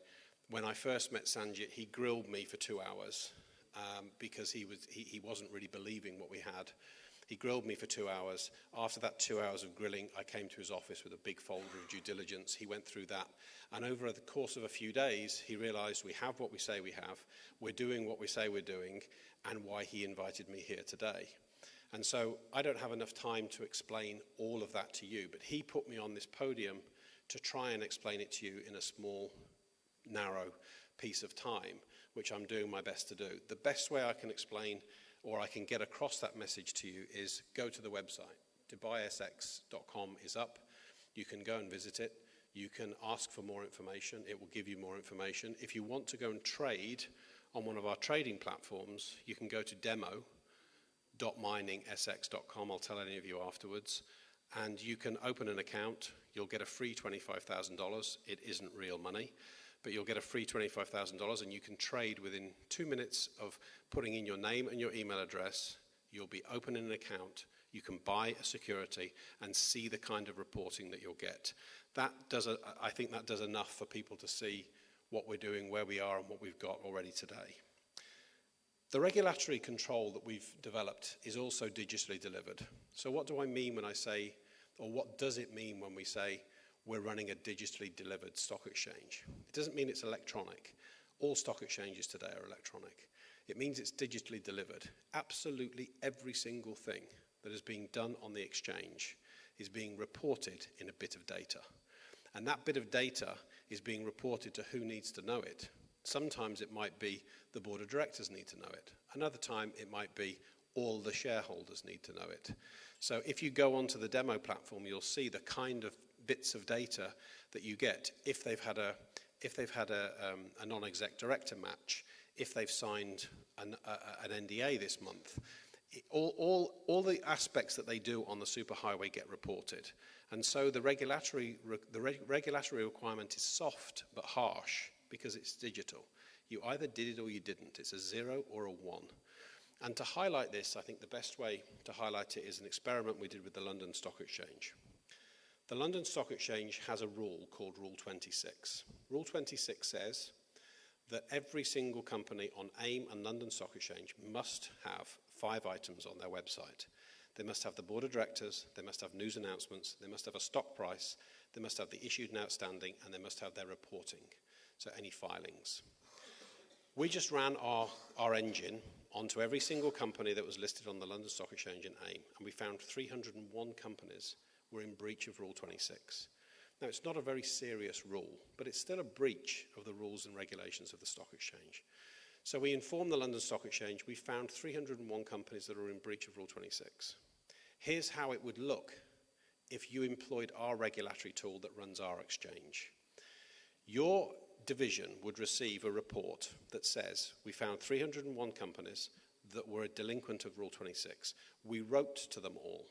When I first met Sanjit, he grilled me for 2 hours because he wasn't really believing what we had. He grilled me for 2 hours. After that 2 hours of grilling, I came to his office with a big folder of due diligence. He went through that. And over the course of a few days, he realized we have what we say we have, we're doing what we say we're doing, and why he invited me here today. And so I don't have enough time to explain all of that to you, but he put me on this podium to try and explain it to you in a small, narrow piece of time, which I'm doing my best to do. The best way I can explain or I can get across that message to you is go to the website. DubaiSX.com is up. You can go and visit it. You can ask for more information. It will give you more information. If you want to go and trade on one of our trading platforms, you can go to demo.miningsx.com. I'll tell any of you afterwards. And you can open an account. You'll get a free $25,000. It isn't real money, but you'll get a free $25,000 and you can trade within 2 minutes of putting in your name and your email address. You'll be opening an account. You can buy a security and see the kind of reporting that you'll get. I think that does enough for people to see what we're doing, where we are, and what we've got already today. The regulatory control that we've developed is also digitally delivered. So what do I mean when I say, or what does it mean when we say we're running a digitally delivered stock exchange? It doesn't mean it's electronic. All stock exchanges today are electronic. It means it's digitally delivered. Absolutely every single thing that is being done on the exchange is being reported in a bit of data. And that bit of data is being reported to who needs to know it. Sometimes it might be the board of directors need to know it. Another time it might be all the shareholders need to know it. So if you go onto the demo platform, you'll see the kind of bits of data that you get if they've had a non-exec director match, if they've signed an NDA this month, all the aspects that they do on the superhighway get reported. And so the regulatory requirement is soft but harsh because it's digital. You either did it or you didn't. It's a 0 or a 1. And to highlight this, I think the best way to highlight it is an experiment we did with the London Stock Exchange. The London Stock Exchange has a rule called Rule 26. Rule 26 says that every single company on AIM and London Stock Exchange must have 5 items on their website. They must have the board of directors, they must have news announcements, they must have a stock price, they must have the issued and outstanding, and they must have their reporting, so any filings. We just ran our engine onto every single company that was listed on the London Stock Exchange and AIM, and we found 301 companies were in breach of Rule 26. Now, it's not a very serious rule, but it's still a breach of the rules and regulations of the stock exchange. So we informed the London Stock Exchange. We found 301 companies that are in breach of Rule 26. Here's how it would look if you employed our regulatory tool that runs our exchange. Your division would receive a report that says, we found 301 companies that were delinquent of Rule 26. We wrote to them all.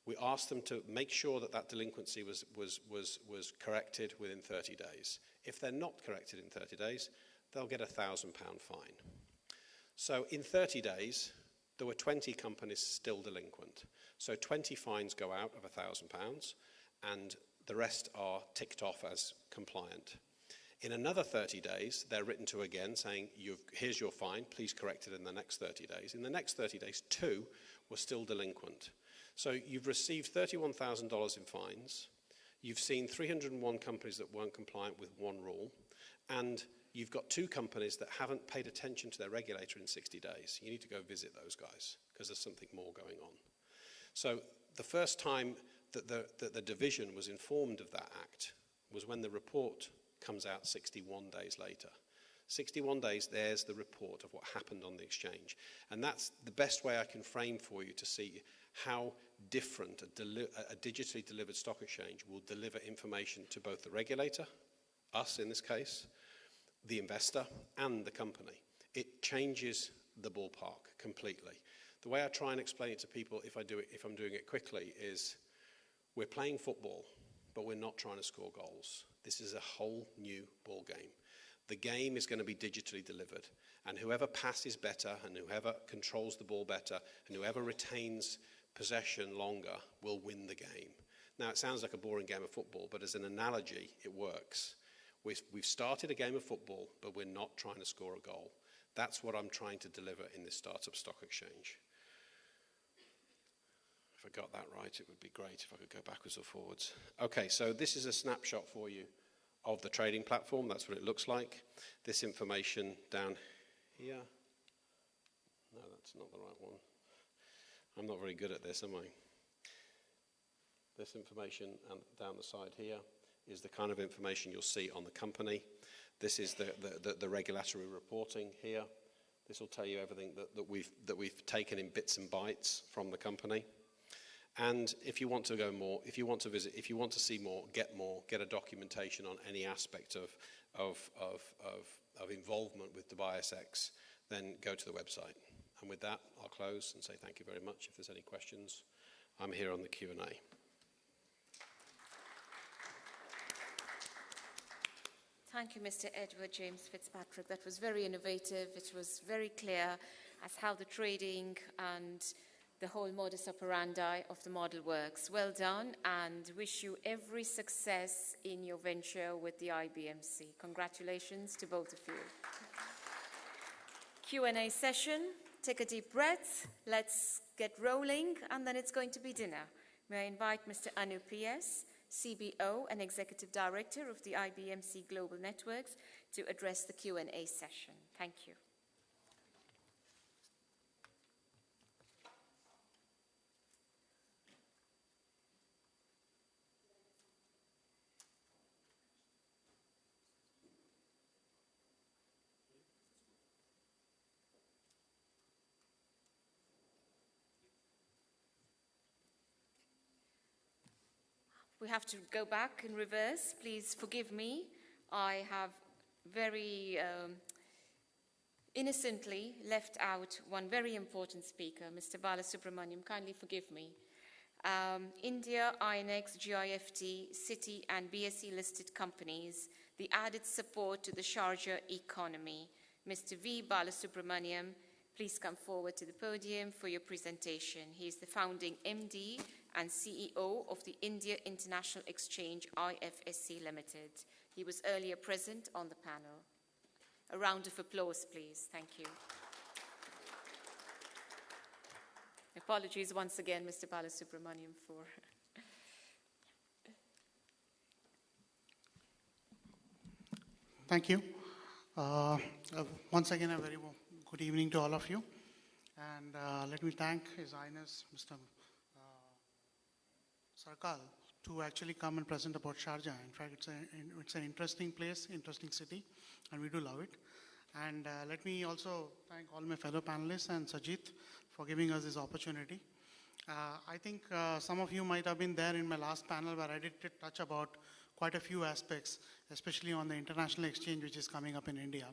We asked them to make sure that that delinquency was corrected within 30 days. If they're not corrected in 30 days, they'll get a £1,000 fine. So in 30 days, there were 20 companies still delinquent. So 20 fines go out of £1,000, and the rest are ticked off as compliant. In another 30 days, they're written to again saying, here's your fine, please correct it in the next 30 days. In the next 30 days, 2 were still delinquent. So you've received $31,000 in fines, you've seen 301 companies that weren't compliant with one rule, and you've got 2 companies that haven't paid attention to their regulator in 60 days. You need to go visit those guys, because there's something more going on. So the first time that the division was informed of that act was when the report comes out 61 days later. 61 days, there's the report of what happened on the exchange. And that's the best way I can frame for you to see how different a digitally delivered stock exchange will deliver information to both the regulator, us in this case, the investor, and the company. It changes the ballpark completely. The way I try and explain it to people, if I'm doing it quickly, is we're playing football, but we're not trying to score goals. This is a whole new ball game. The game is going to be digitally delivered, and whoever passes better and whoever controls the ball better and whoever retains possession longer will win the game. Now, it sounds like a boring game of football, but as an analogy, it works. We've started a game of football, but we're not trying to score a goal. That's what I'm trying to deliver in this startup stock exchange. If I got that right, it would be great if I could go backwards or forwards. Okay, so this is a snapshot for you of the trading platform. That's what it looks like. This information down here. No, that's not the right one. I'm not very good at this, am I? This information and down the side here is the kind of information you'll see on the company. This is the regulatory reporting here. This will tell you everything that we've taken in bits and bytes from the company. And if you want to go more, if you want to visit, if you want to see more, get a documentation on any aspect of involvement with Dubai SX, then go to the website. And with that, I'll close and say thank you very much. If there's any questions, I'm here on the Q&A. Thank you, Mr. Edward James Fitzpatrick. That was very innovative. It was very clear as how the trading and the whole modus operandi of the model works. Well done, and wish you every success in your venture with the IBMC. Congratulations to both of you. Q&A session. Take a deep breath. Let's get rolling, and then it's going to be dinner. May I invite Mr. Anu P.S., CBO and Executive Director of the IBMC Global Networks, to address the Q&A session. Thank you. We have to go back in reverse. Please forgive me. I have very innocently left out one very important speaker, Mr. Balasubramaniam. Kindly forgive me. India, INX, GIFT, Citi and BSE listed companies, the added support to the Sharjah economy. Mr. V. Balasubramaniam, please come forward to the podium for your presentation. He is the founding MD and CEO of the India International Exchange, IFSC Limited. He was earlier present on the panel. A round of applause, please. Thank you. Apologies once again, Mr. Balasubramaniam, for... Thank you. Once again, a very good evening to all of you. And let me thank His Highness, Mr. Sarkar, to actually come and present about Sharjah. In fact, it's an interesting place, interesting city, and we do love it. And let me also thank all my fellow panelists and Sajid for giving us this opportunity. I think some of you might have been there in my last panel where I did touch about quite a few aspects, especially on the international exchange which is coming up in India,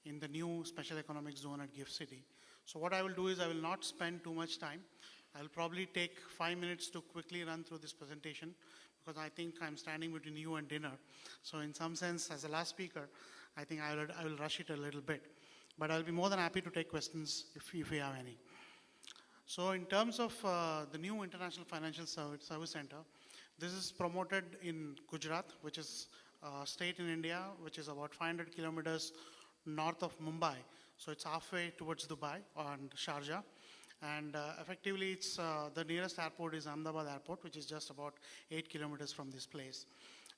in the new special economic zone at GIFT City. So what I will do is I will not spend too much time. I'll probably take 5 minutes to quickly run through this presentation because I think I'm standing between you and dinner. So in some sense, as a last speaker, I think I will rush it a little bit. But I'll be more than happy to take questions if you have any. So in terms of the new International Financial Service Center, this is promoted in Gujarat, which is a state in India, which is about 500 kilometers north of Mumbai. So it's halfway towards Dubai and Sharjah. And effectively, it's the nearest airport is Ahmedabad Airport, which is just about 8 kilometers from this place.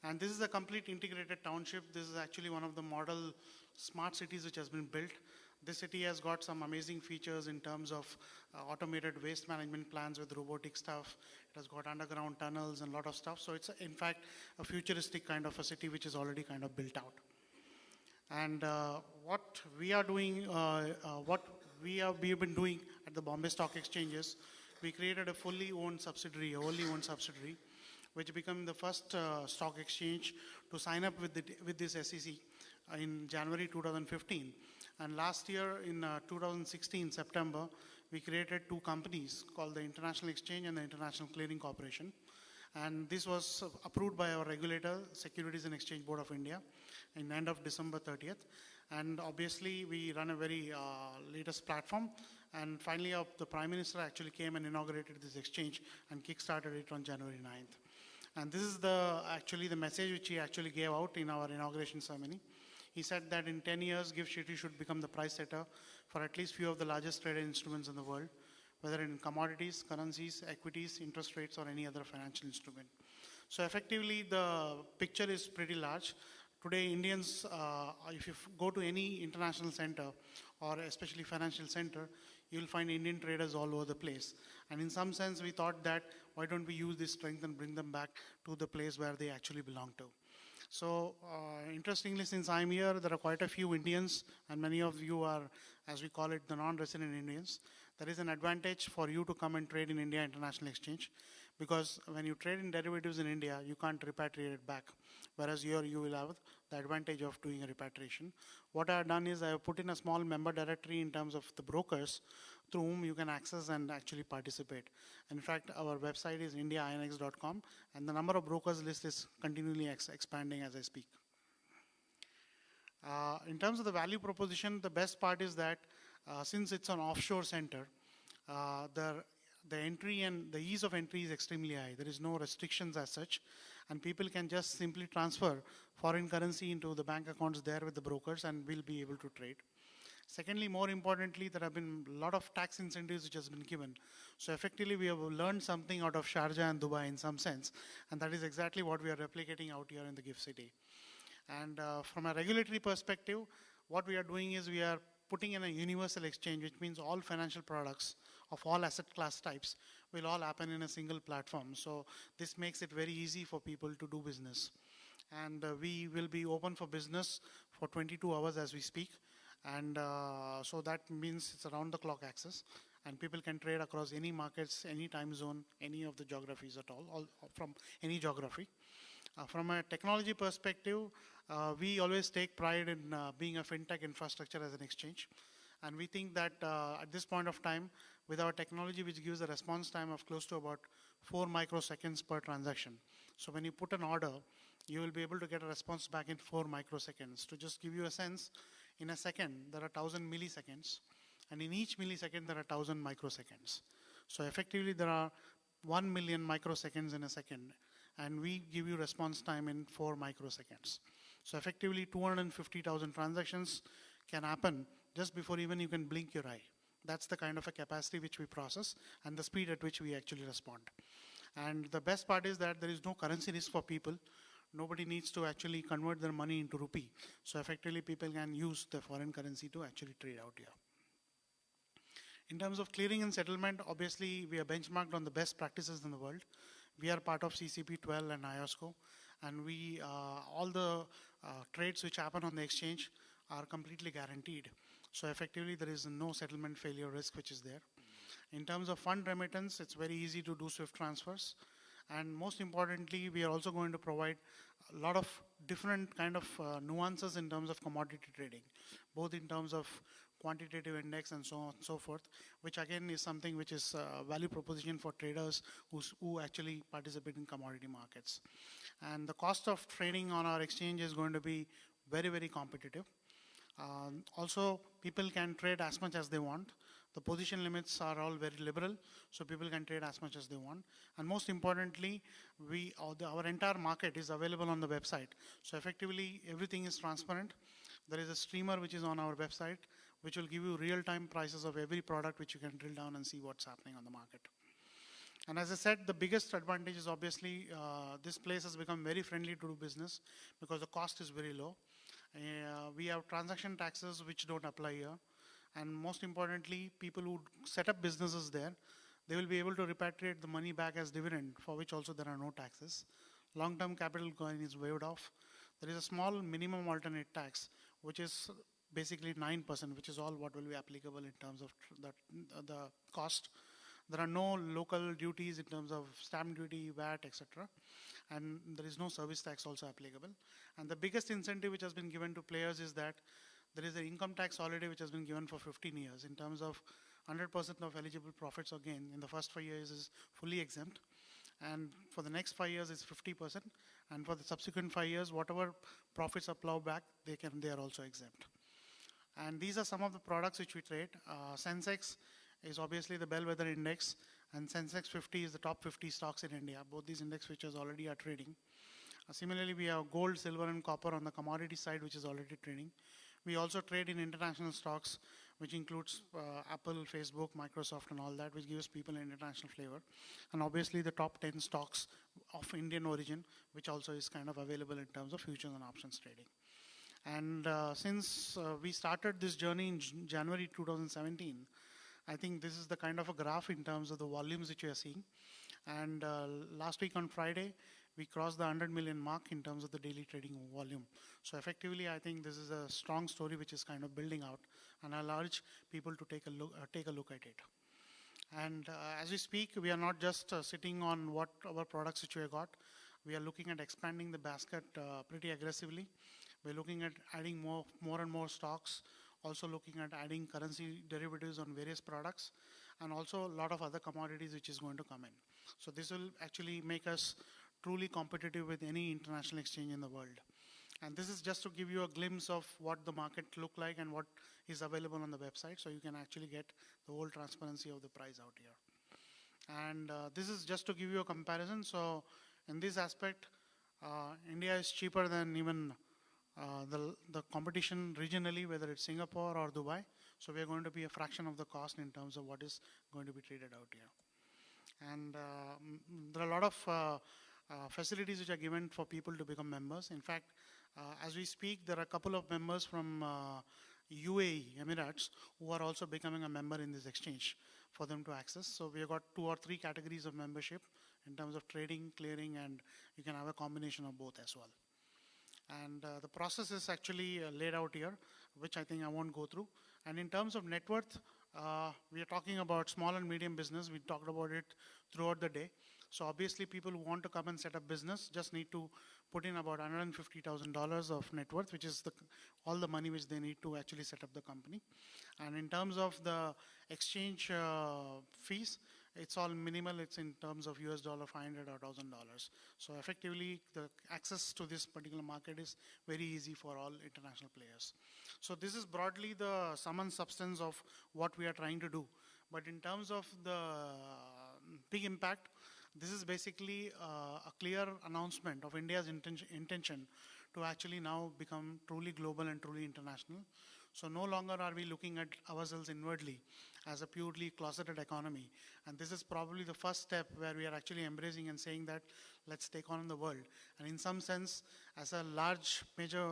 And this is a complete integrated township. This is actually one of the model smart cities which has been built. This city has got some amazing features in terms of automated waste management plans with robotic stuff. It has got underground tunnels and a lot of stuff. So it's, in fact, a futuristic kind of a city which is already kind of built out. And what we are doing, we've been doing at the Bombay Stock Exchanges, we created a fully owned subsidiary, which became the first stock exchange to sign up with this SEC in January 2015. And last year in 2016, September, we created two companies called the International Exchange and the International Clearing Corporation. And this was approved by our regulator, Securities and Exchange Board of India, in the end of December 30th. And obviously, we run a very latest platform. And finally, the Prime Minister actually came and inaugurated this exchange and kickstarted it on January 9th. And this is actually the message which he actually gave out in our inauguration ceremony. He said that in 10 years, GIFT City should become the price setter for at least few of the largest traded instruments in the world, whether in commodities, currencies, equities, interest rates, or any other financial instrument. So effectively, the picture is pretty large. Today, Indians, if you go to any international center, or especially financial center, you'll find Indian traders all over the place. And in some sense, we thought that, why don't we use this strength and bring them back to the place where they actually belong to? So interestingly, since I'm here, there are quite a few Indians, and many of you are, as we call it, the non-resident Indians. There is an advantage for you to come and trade in India International Exchange, because when you trade in derivatives in India, you can't repatriate it back. Whereas here, you will have the advantage of doing a repatriation. What I have done is I have put in a small member directory in terms of the brokers through whom you can access and actually participate. In fact, our website is indiainx.com, and the number of brokers list is continually expanding as I speak. In terms of the value proposition, the best part is that since it's an offshore center, the entry and the ease of entry is extremely high. There is no restrictions as such, and people can just simply transfer foreign currency into the bank accounts there with the brokers and will be able to trade. Secondly, more importantly, there have been a lot of tax incentives which has been given. So effectively, we have learned something out of Sharjah and Dubai in some sense, and that is exactly what we are replicating out here in the GIFT City. And from a regulatory perspective, what we are doing is we are putting in a universal exchange, which means all financial products of all asset class types will all happen in a single platform. So this makes it very easy for people to do business. And we will be open for business for 22 hours as we speak. And so that means it's around the clock access. And people can trade across any markets, any time zone, any of the geographies at all from any geography. From a technology perspective, we always take pride in being a fintech infrastructure as an exchange. And we think that at this point of time, with our technology, which gives a response time of close to about 4 microseconds per transaction. So when you put an order, you will be able to get a response back in 4 microseconds. To just give you a sense, in a second, there are 1,000 milliseconds. And in each millisecond, there are 1,000 microseconds. So effectively, there are 1 million microseconds in a second. And we give you response time in 4 microseconds. So effectively, 250,000 transactions can happen just before even you can blink your eye. That's the kind of a capacity which we process and the speed at which we actually respond. And the best part is that there is no currency risk for people. Nobody needs to actually convert their money into rupee. So effectively, people can use the foreign currency to actually trade out here. In terms of clearing and settlement, obviously, we are benchmarked on the best practices in the world. We are part of CCP 12 and IOSCO. And we, all the trades which happen on the exchange are completely guaranteed. So effectively, there is no settlement failure risk which is there. In terms of fund remittance, it's very easy to do SWIFT transfers. And most importantly, we are also going to provide a lot of different kind of nuances in terms of commodity trading, both in terms of quantitative index and so on and so forth, which again is something which is a value proposition for traders who actually participate in commodity markets. And the cost of trading on our exchange is going to be very, very competitive. Also, people can trade as much as they want. The position limits are all very liberal, so people can trade as much as they want. And most importantly, our entire market is available on the website. So effectively, everything is transparent. There is a streamer which is on our website, which will give you real-time prices of every product, which you can drill down and see what's happening on the market. And as I said, the biggest advantage is obviously this place has become very friendly to do business because the cost is very low. We have transaction taxes which don't apply here. And most importantly, people who set up businesses there, they will be able to repatriate the money back as dividend, for which also there are no taxes. Long-term capital gain is waived off. There is a small minimum alternate tax, which is basically 9%, which is all what will be applicable in terms of the cost. There are no local duties in terms of stamp duty, VAT, etc. And there is no service tax also applicable. And the biggest incentive which has been given to players is that there is an income tax holiday which has been given for 15 years in terms of 100% of eligible profits or gain in the first 5 years is fully exempt. And for the next 5 years is 50%. And for the subsequent 5 years, whatever profits are plowed back, they are also exempt. And these are some of the products which we trade. Sensex is obviously the bellwether index, and Sensex 50 is the top 50 stocks in India. Both these index features already are trading. Similarly, we have gold, silver, and copper on the commodity side, which is already trading. We also trade in international stocks, which includes Apple, Facebook, Microsoft, and all that, which gives people an international flavor. And obviously, the top 10 stocks of Indian origin, which also is kind of available in terms of futures and options trading. And since we started this journey in January 2017, I think this is the kind of a graph in terms of the volumes which we are seeing. And last week on Friday, we crossed the 100 million mark in terms of the daily trading volume. So effectively, I think this is a strong story which is kind of building out, and I'll urge people to take a look at it. And as we speak, we are not just sitting on what our products which we have got. We are looking at expanding the basket pretty aggressively. We're looking at adding more and more stocks, also looking at adding currency derivatives on various products, and also a lot of other commodities which is going to come in. So this will actually make us truly competitive with any international exchange in the world. And this is just to give you a glimpse of what the market look like and what is available on the website, so you can actually get the whole transparency of the price out here. And this is just to give you a comparison. So in this aspect, India is cheaper than even the competition regionally, whether it's Singapore or Dubai. So we are going to be a fraction of the cost in terms of what is going to be traded out here. And there are a lot of facilities which are given for people to become members. In fact, as we speak, there are a couple of members from UAE, Emirates, who are also becoming a member in this exchange for them to access. So we have got 2 or 3 categories of membership in terms of trading, clearing, and you can have a combination of both as well. And the process is actually laid out here, which I think I won't go through. And in terms of net worth, We are talking about small and medium business. We talked about it throughout the day. So obviously people who want to come and set up business just need to put in about $150,000 of net worth, which is all the money which they need to actually set up the company. And in terms of the exchange fees, it's all minimal. It's in terms of US dollar 500 or $1,000. So effectively, the access to this particular market is very easy for all international players. So this is broadly the sum and substance of what we are trying to do. But in terms of the big impact, this is basically a clear announcement of India's intention to actually now become truly global and truly international. So no longer are we looking at ourselves inwardly as a purely closeted economy. And this is probably the first step where we are actually embracing and saying that let's take on the world. And in some sense, as a large major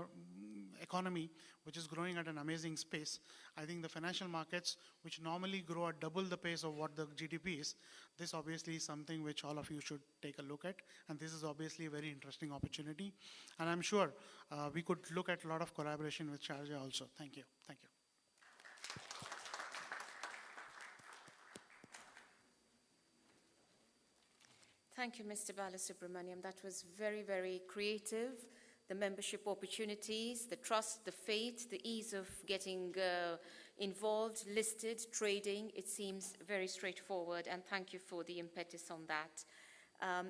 economy which is growing at an amazing pace, I think the financial markets, which normally grow at double the pace of what the GDP is, this obviously is something which all of you should take a look at. And this is obviously a very interesting opportunity. And I'm sure we could look at a lot of collaboration with Sharjah also. Thank you. Thank you. Thank you, Mr. Balasubramaniam. That was very, very creative. The membership opportunities, the trust, the faith, the ease of getting involved, listed, trading, it seems very straightforward, and thank you for the impetus on that.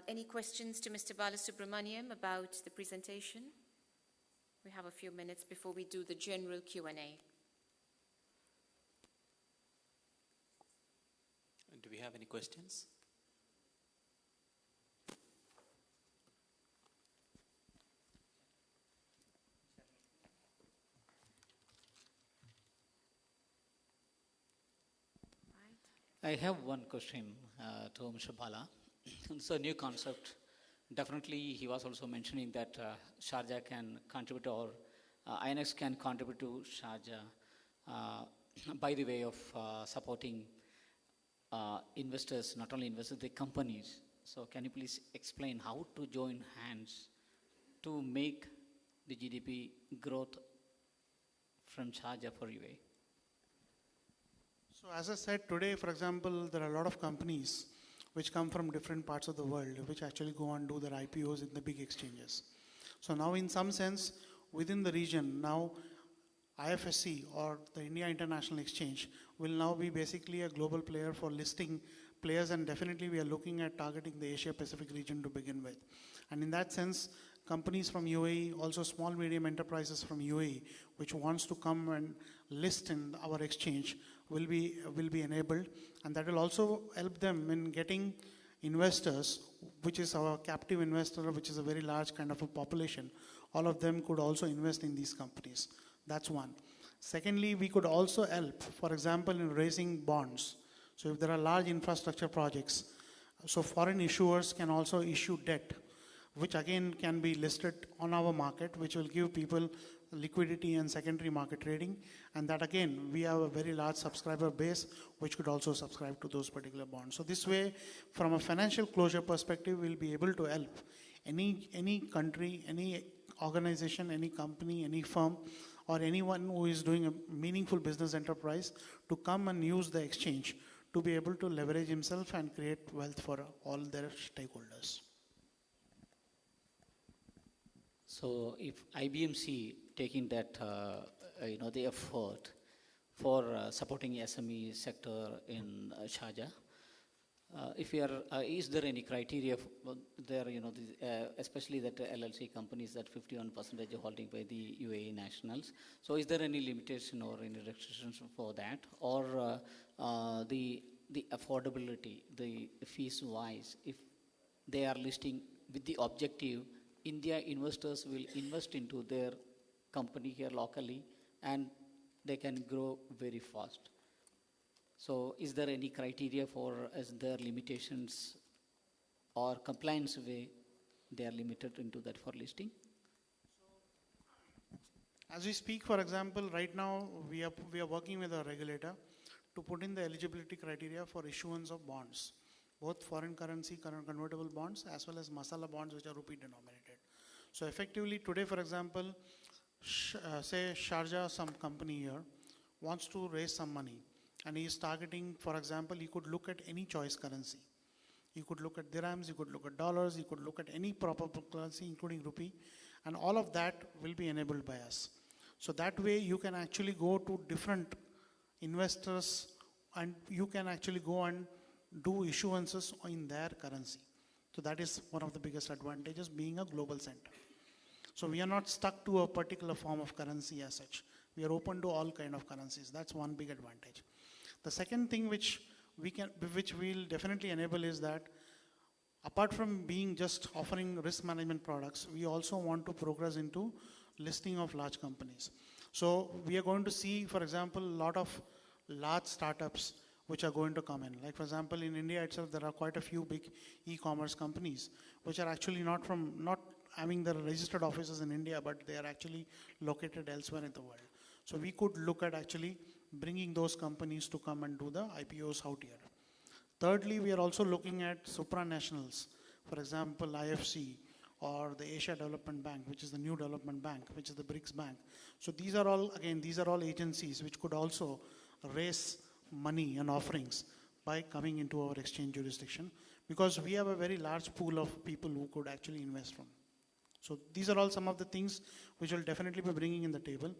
Any questions to Mr. Balasubramaniam about the presentation? We have a few minutes before we do the general Q&A. Do we have any questions? I have one question to Mr. Bala. It's a new concept. Definitely, he was also mentioning that Sharjah can contribute, or INX can contribute to Sharjah by the way of supporting investors, not only investors, the companies. So can you please explain how to join hands to make the GDP growth from Sharjah for UAE? So as I said today, for example, there are a lot of companies which come from different parts of the world, which actually go and do their IPOs in the big exchanges. So now in some sense, within the region, now IFSC or the India International Exchange will now be basically a global player for listing players, and definitely we are looking at targeting the Asia Pacific region to begin with. And in that sense, companies from UAE, also small medium enterprises from UAE, which wants to come and list in our exchange, will be enabled, and that will also help them in getting investors, which is our captive investor, which is a very large kind of a population. All of them could also invest in these companies. That's one. Secondly, we could also help, for example, in raising bonds. So if there are large infrastructure projects, so foreign issuers can also issue debt, which again can be listed on our market, which will give people liquidity and secondary market trading. And that again, we have a very large subscriber base, which could also subscribe to those particular bonds. So this way, from a financial closure perspective, we'll be able to help any country, any organization, any company, any firm, or anyone who is doing a meaningful business enterprise to come and use the exchange to be able to leverage himself and create wealth for all their stakeholders. So if IBMC taking that, the effort for supporting SME sector in Sharjah, if we are, is there any criteria there, especially that LLC companies that 51% holding by the UAE nationals. So is there any limitation or any restrictions for that, or the affordability, the fees wise, if they are listing with the objective, India investors will invest into their company here locally and they can grow very fast. So is there any criteria for as their limitations or compliance way they are limited into that for listing? As we speak, for example, right now we are working with a regulator to put in the eligibility criteria for issuance of bonds, both foreign currency convertible bonds as well as masala bonds, which are rupee denominated. So effectively today, for example, say Sharjah, some company here wants to raise some money, And he is targeting, for example, he could look at any choice currency. You could look at dirhams, you could look at dollars, you could look at any proper currency, including rupee, and all of that will be enabled by us. So that way you can actually go to different investors and you can actually go and do issuances in their currency. So that is one of the biggest advantages being a global center. So we are not stuck to a particular form of currency as such. We are open to all kind of currencies. That's one big advantage. The second thing which we'll definitely enable is that apart from being just offering risk management products, we also want to progress into listing of large companies. So we are going to see, for example, a lot of large startups which are going to come in. Like for example, in India itself, there are quite a few big e-commerce companies which are actually not having their registered offices in India, but they are actually located elsewhere in the world. So we could look at actually bringing those companies to come and do the IPOs out here. Thirdly, we are also looking at supranationals, for example, IFC or the Asia Development Bank, which is the new development bank, which is the BRICS Bank. So these are all agencies which could also raise money and offerings by coming into our exchange jurisdiction, because we have a very large pool of people who could actually invest from. So these are all some of the things which will definitely be bringing in the table.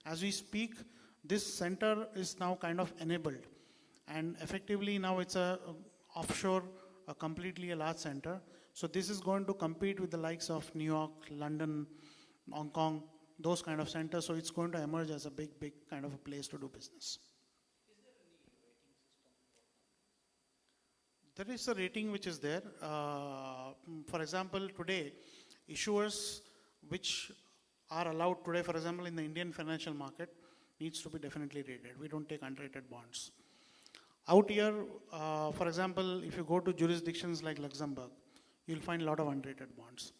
As we speak, this center is now kind of enabled. And effectively now it's a offshore, completely a large center. So this is going to compete with the likes of New York, London, Hong Kong, those kind of centers. So it's going to emerge as a big kind of a place to do business. There is a rating which is there. For example, today, issuers which are allowed today, for example, in the Indian financial market, needs to be definitely rated. We don't take unrated bonds. Out here, for example, if you go to jurisdictions like Luxembourg, you'll find a lot of unrated bonds.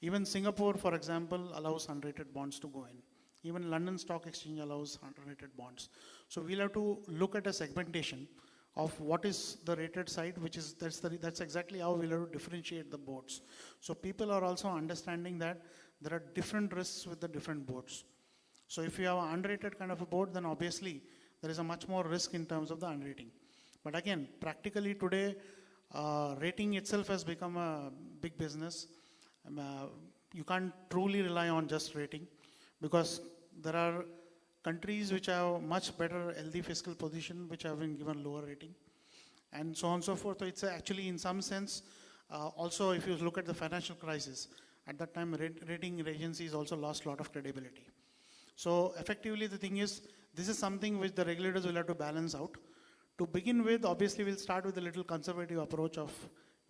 Even Singapore, for example, allows unrated bonds to go in. Even London Stock Exchange allows unrated bonds. So we'll have to look at a segmentation of what is the rated side, that's exactly how we'll have to differentiate the boards. So people are also understanding that there are different risks with the different boards. So if you have an unrated kind of a board, then obviously there is a much more risk in terms of the unrating. But again, practically today, rating itself has become a big business. You can't truly rely on just rating, because there are countries which have much better healthy fiscal position, which have been given lower rating, and so on and so forth. So it's actually, in some sense, also if you look at the financial crisis, at that time rating agencies also lost a lot of credibility. So effectively the thing is, this is something which the regulators will have to balance out. To begin with, obviously we'll start with a little conservative approach of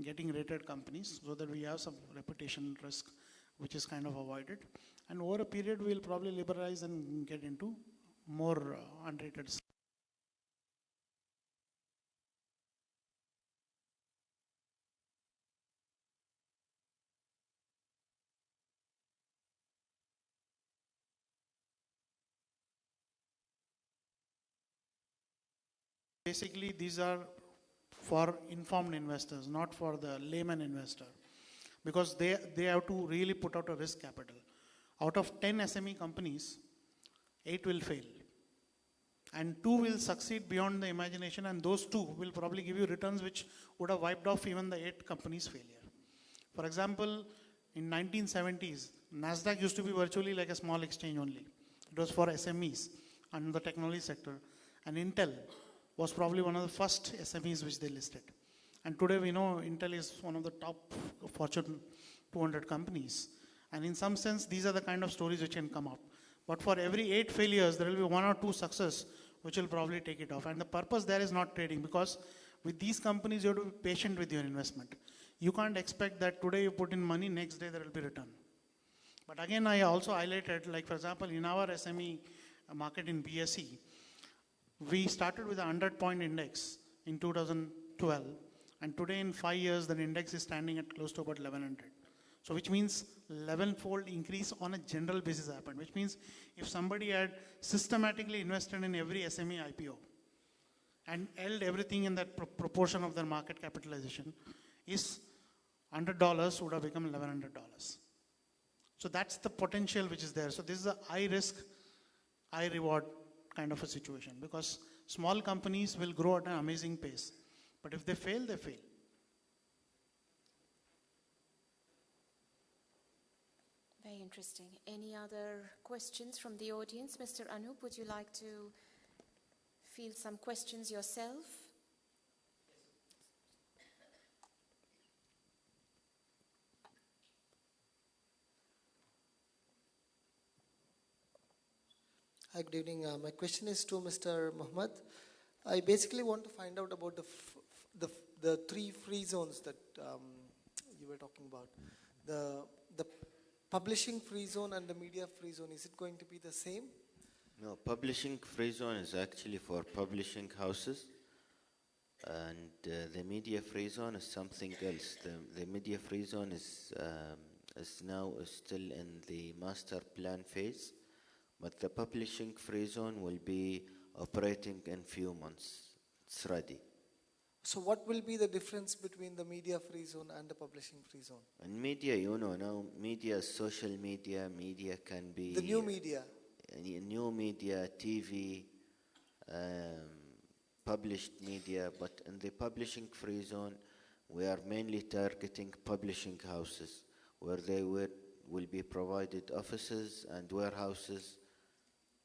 getting rated companies so that we have some reputation risk which is kind of avoided. And over a period, we'll probably liberalize and get into more unrated. Basically, these are for informed investors, not for the layman investor, because they have to really put out a risk capital. Out of 10 SME companies, 8 will fail. And 2 will succeed beyond the imagination, and those 2 will probably give you returns which would have wiped off even the 8 companies' failure. For example, in 1970s, NASDAQ used to be virtually like a small exchange only. It was for SMEs and the technology sector. And Intel was probably one of the first SMEs which they listed. And today we know Intel is one of the top Fortune 200 companies. And in some sense, these are the kind of stories which can come up. But for every 8 failures, there will be 1 or 2 success which will probably take it off. And the purpose there is not trading, because with these companies, you have to be patient with your investment. You can't expect that today you put in money, next day there will be return. But again, I also highlighted, like for example, in our SME market in BSE, we started with a 100-point index in 2012. And today in 5 years, the index is standing at close to about 1100. So which means 11-fold increase on a general basis happened, which means if somebody had systematically invested in every SME IPO and held everything in that proportion of their market capitalization, is $100 would have become $1,100. So that's the potential which is there. So this is a high risk, high reward kind of a situation, because small companies will grow at an amazing pace. But if they fail, they fail. Very interesting. Any other questions from the audience? Mr. Anup, would you like to field some questions yourself? Hi, good evening. My question is to Mr. Mohammed. I basically want to find out about the three free zones that you were talking about. The publishing free zone and the media free zone, is it going to be the same? No, publishing free zone is actually for publishing houses, and the media free zone is something else. The media free zone is now still in the master plan phase, but the publishing free zone will be operating in few months. It's ready. So what will be the difference between the media free zone and the publishing free zone? And media, you know, now media is social media. Media can be... The new media. New media, TV, published media. But in the publishing free zone, we are mainly targeting publishing houses, where they will be provided offices and warehouses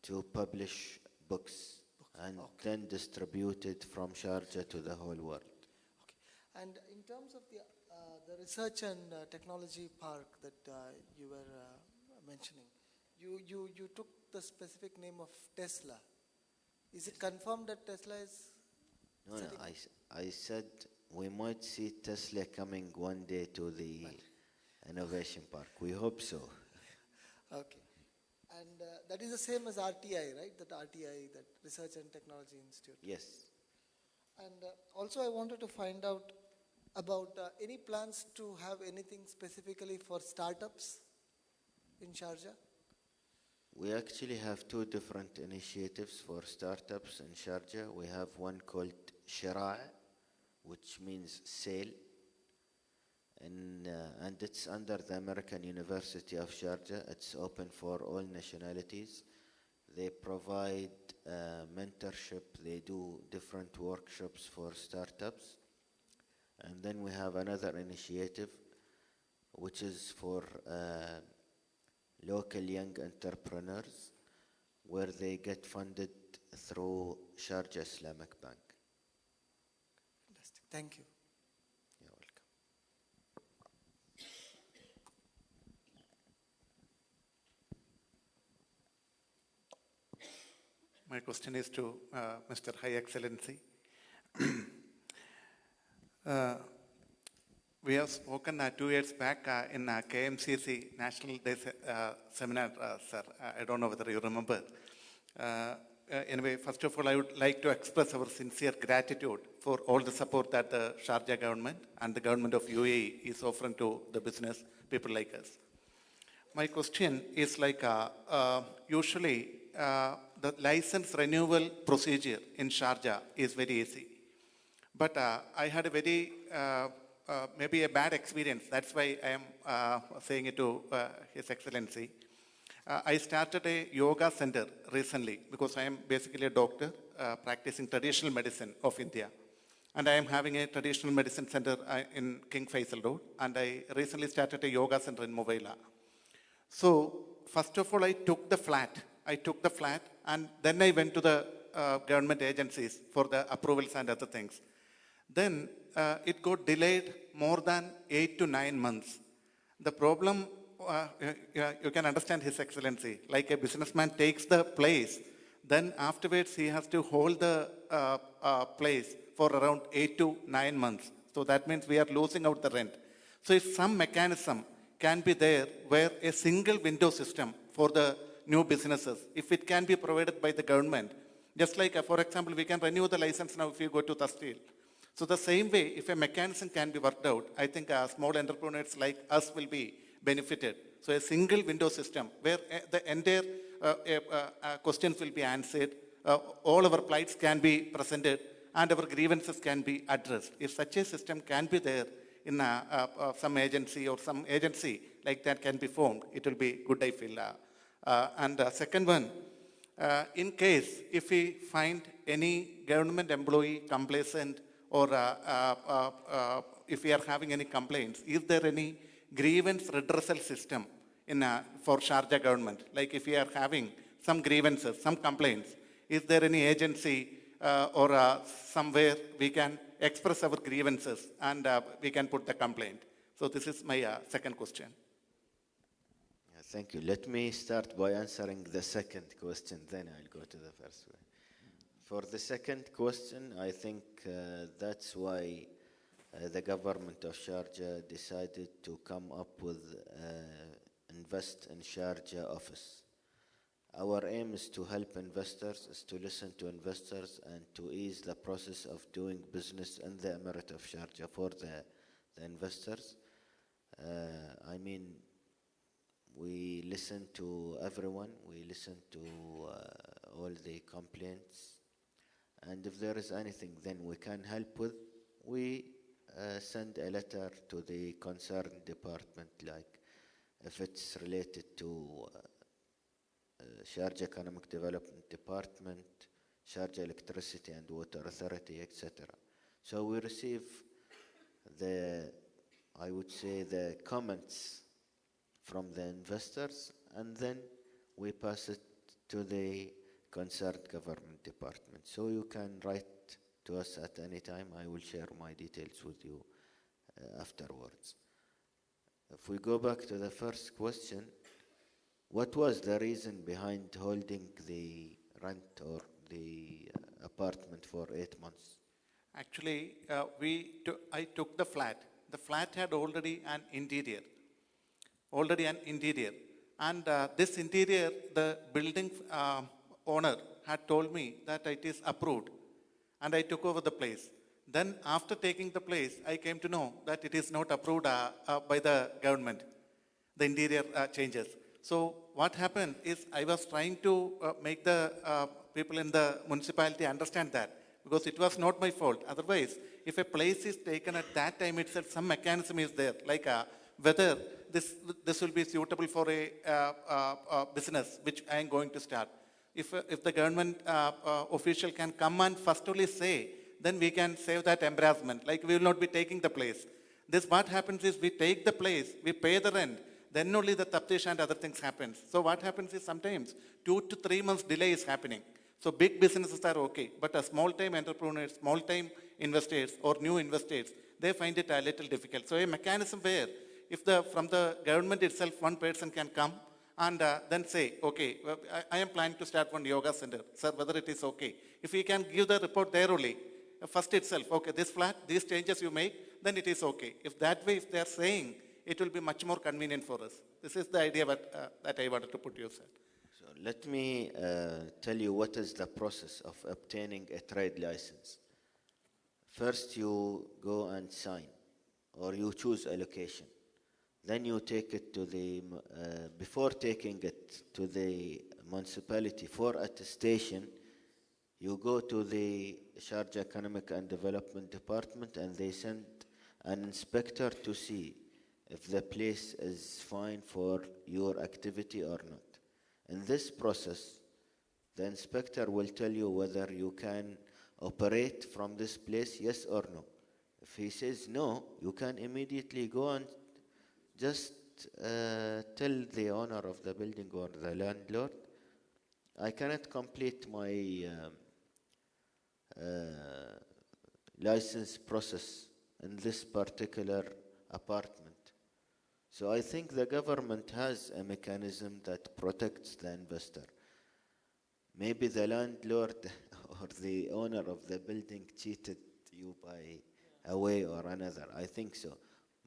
to publish books. And then distributed from Sharjah to the whole world. Okay. And in terms of the research and technology park that you were mentioning, you took the specific name of Tesla. Is it confirmed that Tesla is... No, I said we might see Tesla coming one day to the innovation park. We hope so. Okay. And that is the same as RTI, right? That RTI, that Research and Technology Institute. Yes. And also I wanted to find out about any plans to have anything specifically for startups in Sharjah? We actually have two different initiatives for startups in Sharjah. We have one called Shira', which means sale. And it's under the American University of Sharjah. It's open for all nationalities. They provide mentorship. They do different workshops for startups. And then we have another initiative, which is for local young entrepreneurs, where they get funded through Sharjah Islamic Bank. Fantastic. Thank you. My question is to Mr. High Excellency. We have spoken 2 years back in KMCC National Day seminar, sir. I don't know whether you remember. Anyway, first of all, I would like to express our sincere gratitude for all the support that the Sharjah government and the government of UAE is offering to the business people like us. My question is like, usually, the license renewal procedure in Sharjah is very easy. But I had a very, maybe a bad experience. That's why I am saying it to His Excellency. I started a yoga center recently because I am basically a doctor practicing traditional medicine of India. And I am having a traditional medicine center in King Faisal Road. And I recently started a yoga center in Mobila. So, first of all, I took the flat, and then I went to the government agencies for the approvals and other things. Then it got delayed more than 8 to 9 months. The problem, you can understand His Excellency, like a businessman takes the place, then afterwards he has to hold the place for around 8 to 9 months. So that means we are losing out the rent. So if some mechanism can be there where a single window system for the new businesses, if it can be provided by the government, just like, for example, we can renew the license now if you go to Tastil. So the same way, if a mechanism can be worked out, I think small entrepreneurs like us will be benefited. So a single window system where the entire questions will be answered, all our plights can be presented, and our grievances can be addressed. If such a system can be there in some agency or some agency like that can be formed, it will be good, I feel. And second one, in case if we find any government employee complacent or if we are having any complaints, is there any grievance redressal system in, for Sharjah government? Like if we are having some grievances, some complaints, is there any agency or somewhere we can express our grievances and we can put the complaint? So this is my second question. Thank you. Let me start by answering the second question, then I'll go to the first one. For the second question, I think that's why the government of Sharjah decided to come up with Invest in Sharjah office. Our aim is to help investors, is to listen to investors and to ease the process of doing business in the Emirate of Sharjah for the investors. I mean, we listen to everyone, we listen to all the complaints, and if there is anything then we can help with, we send a letter to the concerned department, like if it's related to Sharjah Economic Development Department, Sharjah Electricity and Water Authority, etc. So we receive I would say the comments from the investors, and then we pass it to the concerned government department. So you can write to us at any time. I will share my details with you afterwards. If we go back to the first question, what was the reason behind holding the rent or the apartment for 8 months? Actually, I took the flat. The flat had already an interior. And this interior, the building owner had told me that it is approved. And I took over the place. Then after taking the place, I came to know that it is not approved by the government, the interior changes. So what happened is I was trying to make the people in the municipality understand that, because it was not my fault. Otherwise, if a place is taken at that time itself, some mechanism is there, like whether this will be suitable for a business which I am going to start. If the government official can come and firstly say, then we can save that embarrassment, like we will not be taking the place. This what happens is we take the place, we pay the rent, then only the taptish and other things happens. So what happens is sometimes 2 to 3 months delay is happening. So big businesses are okay, but a small-time entrepreneurs, small-time investors or new investors, they find it a little difficult. So a mechanism where if from the government itself, one person can come and then say, okay, I am planning to start one yoga center. Sir, whether it is okay. If we can give the report there only, first itself, okay, this flat, these changes you make, then it is okay. If that way, if they are saying, it will be much more convenient for us. This is the idea that I wanted to put you, sir. So let me tell you what is the process of obtaining a trade license. First, you go and sign, or you choose a location. Then you take it to before taking it to the municipality for attestation, you go to the Sharjah Economic and Development Department and they send an inspector to see if the place is fine for your activity or not. In this process, the inspector will tell you whether you can operate from this place, yes or no. If he says no, you can immediately go and just tell the owner of the building or the landlord, I cannot complete my license process in this particular apartment. So I think the government has a mechanism that protects the investor. Maybe the landlord or the owner of the building cheated you by a way or another. I think so.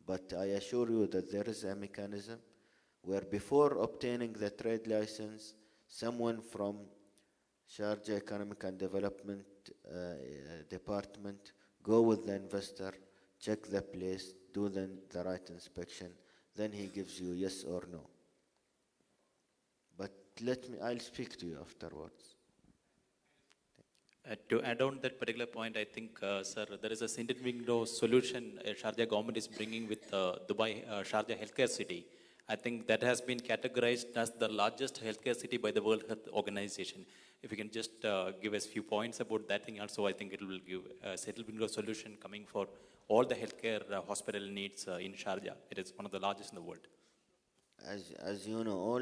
But I assure you that there is a mechanism where before obtaining the trade license, someone from Sharjah Economic and Development Department go with the investor, check the place, do the right inspection, then he gives you yes or no. But I'll speak to you afterwards. To add on that particular point, I think, sir, there is a single window solution Sharjah government is bringing with Dubai Sharjah Healthcare City. I think that has been categorized as the largest healthcare city by the World Health Organization. If you can just give us a few points about that thing also, I think it will give a settled window solution coming for all the healthcare hospital needs in Sharjah. It is one of the largest in the world. As you know,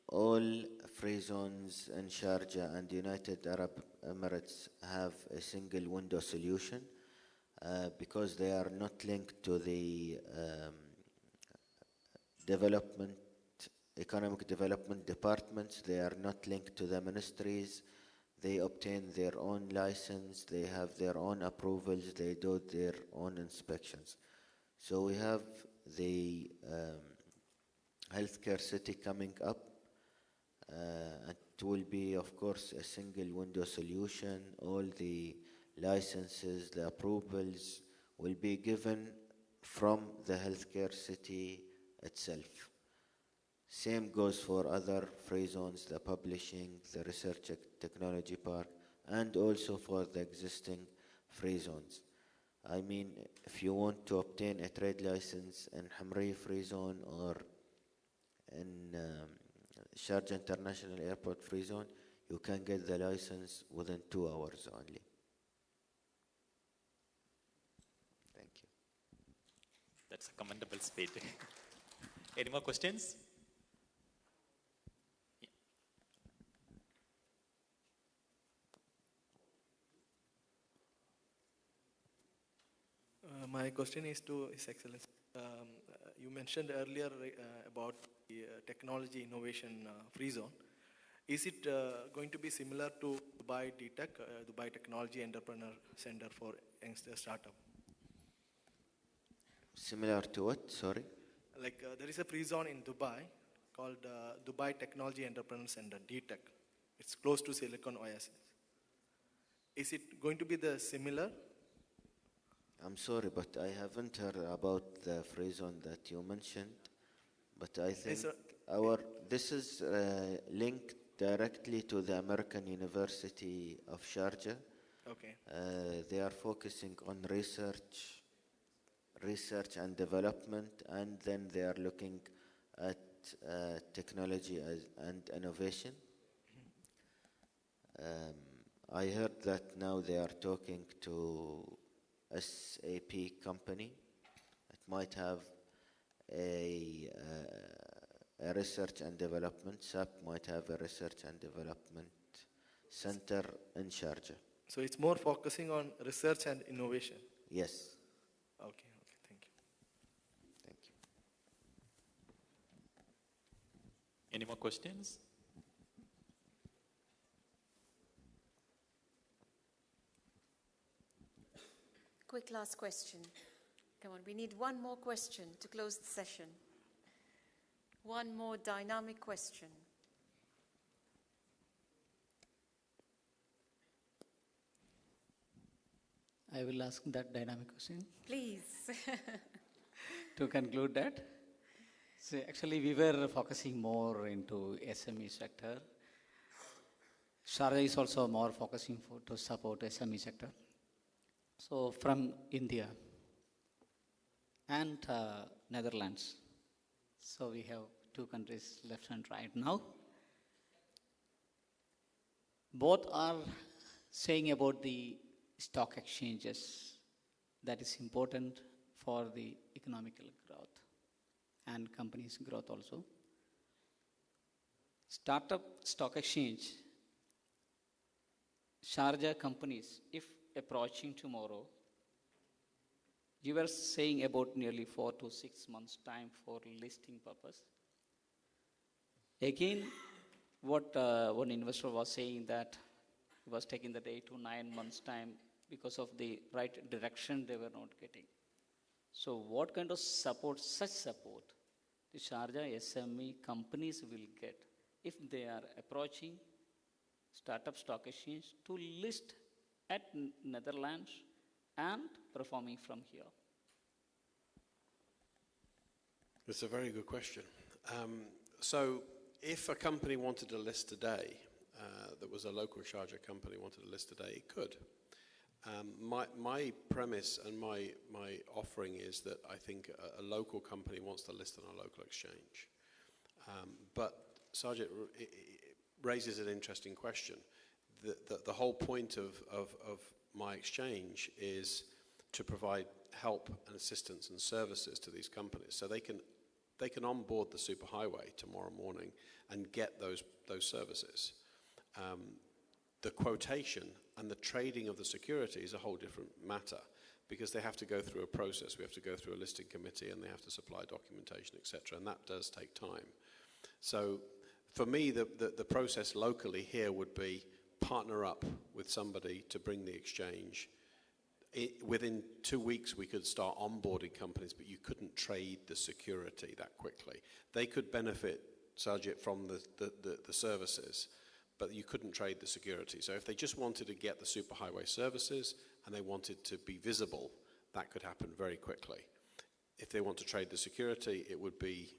all free zones in Sharjah and United Arab Emirates have a single window solution because they are not linked to the economic development departments. They are not linked to the ministries. They obtain their own license. They have their own approvals. They do their own inspections. So we have the healthcare city coming up. It will be, of course, a single window solution. All the licenses, the approvals will be given from the healthcare city itself. Same goes for other free zones, the publishing, the research technology park, and also for the existing free zones. I mean, if you want to obtain a trade license in Hamri free zone or in Sharjah International Airport free zone, you can get the license within 2 hours only. Thank you. That's a commendable speed. Any more questions? My question is to His Excellency. You mentioned earlier about the technology innovation free zone. Is it going to be similar to Dubai DTech, Dubai Technology Entrepreneur Center for Youngster Startup? Similar to what? Sorry? Like there is a free zone in Dubai called Dubai Technology Entrepreneur Center, DTech. It's close to Silicon Oasis. Is it going to be the similar? I'm sorry, but I haven't heard about the free zone that you mentioned. But I think this is linked directly to the American University of Sharjah. Okay. They are focusing on research and development, and then they are looking at technology and innovation. I heard that now they are talking to SAP company. It might have a research and development. SAP might have a research and development center in Sharjah. So it's more focusing on research and innovation? Yes. Okay, thank you. Thank you. Any more questions? Quick last question. Come on, we need one more question to close the session. One more dynamic question. I will ask that dynamic question. Please. To conclude that, so actually we were focusing more into SME sector. Sharjah is also more focusing to support SME sector. So from India and Netherlands, so we have 2 countries left and right now. Both are saying about the stock exchanges that is important for the economical growth and companies' growth also. Startup stock exchange, Sharjah companies, if approaching tomorrow, you were saying about nearly 4 to 6 months time for listing purpose. Again, what one investor was saying that it was taking the 8 to 9 months time because of the right direction they were not getting. So what kind of support, such support, the Sharjah SME companies will get if they are approaching startup stock exchange to list at Netherlands and performing from here? It's a very good question. So if a company wanted to list today, that was a local Sharjah company wanted to list today, it could. My premise and my offering is that I think a local company wants to list on a local exchange. But Sajid raises an interesting question. The whole point of my exchange is to provide help and assistance and services to these companies, so they can onboard the superhighway tomorrow morning and get those services. The quotation and the trading of the security is a whole different matter, because they have to go through a process. We have to go through a listing committee, and they have to supply documentation, etc., and that does take time. So for me, the process locally here would be partner up with somebody to bring the exchange. Within 2 weeks, we could start onboarding companies, but you couldn't trade the security that quickly. They could benefit, Sajid, from the services, but you couldn't trade the security. So if they just wanted to get the superhighway services and they wanted to be visible, that could happen very quickly. If they want to trade the security, it would be,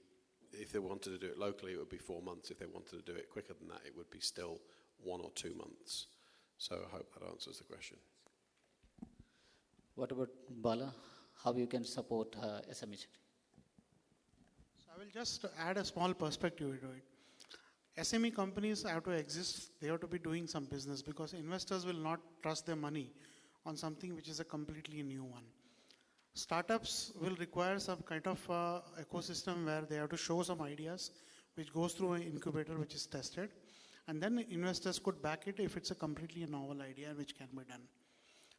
if they wanted to do it locally, it would be 4 months. If they wanted to do it quicker than that, it would be still 1 or 2 months. So I hope that answers the question. What about Bala? How you can support SME? So I will just add a small perspective to it. SME companies have to exist, they have to be doing some business, because investors will not trust their money on something which is a completely new one. Startups will require some kind of ecosystem where they have to show some ideas, which goes through an incubator which is tested, and then investors could back it if it's a completely novel idea which can be done.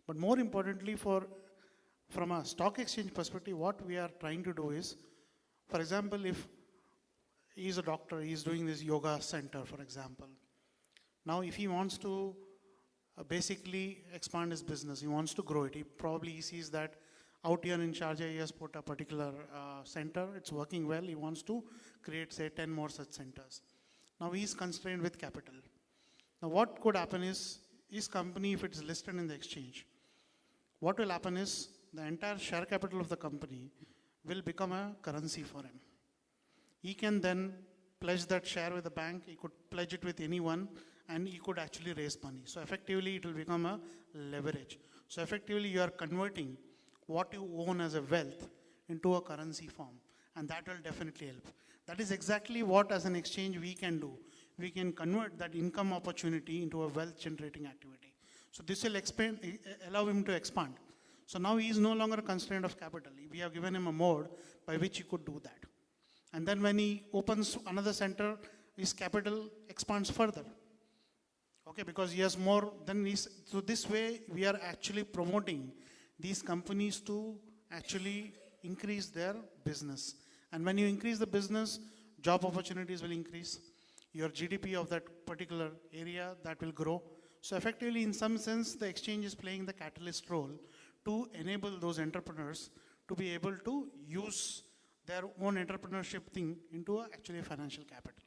But more importantly, from a stock exchange perspective, what we are trying to do is, for example, if he's a doctor, he's doing this yoga center, for example. Now, if he wants to basically expand his business, he wants to grow it, he sees that out here in Sharjah, he has put a particular center, it's working well, he wants to create, say, 10 more such centers. Now, he's constrained with capital. Now, what could happen is, his company, if it's listed in the exchange, what will happen is, the entire share capital of the company will become a currency for him. He can then pledge that share with the bank, he could pledge it with anyone, and he could actually raise money. So effectively, it will become a leverage. So effectively, you are converting what you own as a wealth into a currency form, and that will definitely help. That is exactly what, as an exchange, we can do. We can convert that income opportunity into a wealth-generating activity. So this will allow him to expand. So now he is no longer a constraint of capital. We have given him a mode by which he could do that. And then when he opens another center, his capital expands further. Okay, because he has more than he's, so this way we are actually promoting these companies to actually increase their business. And when you increase the business, job opportunities will increase. Your GDP of that particular area, that will grow. So effectively, in some sense, the exchange is playing the catalyst role to enable those entrepreneurs to be able to use their own entrepreneurship thing into actually a financial capital.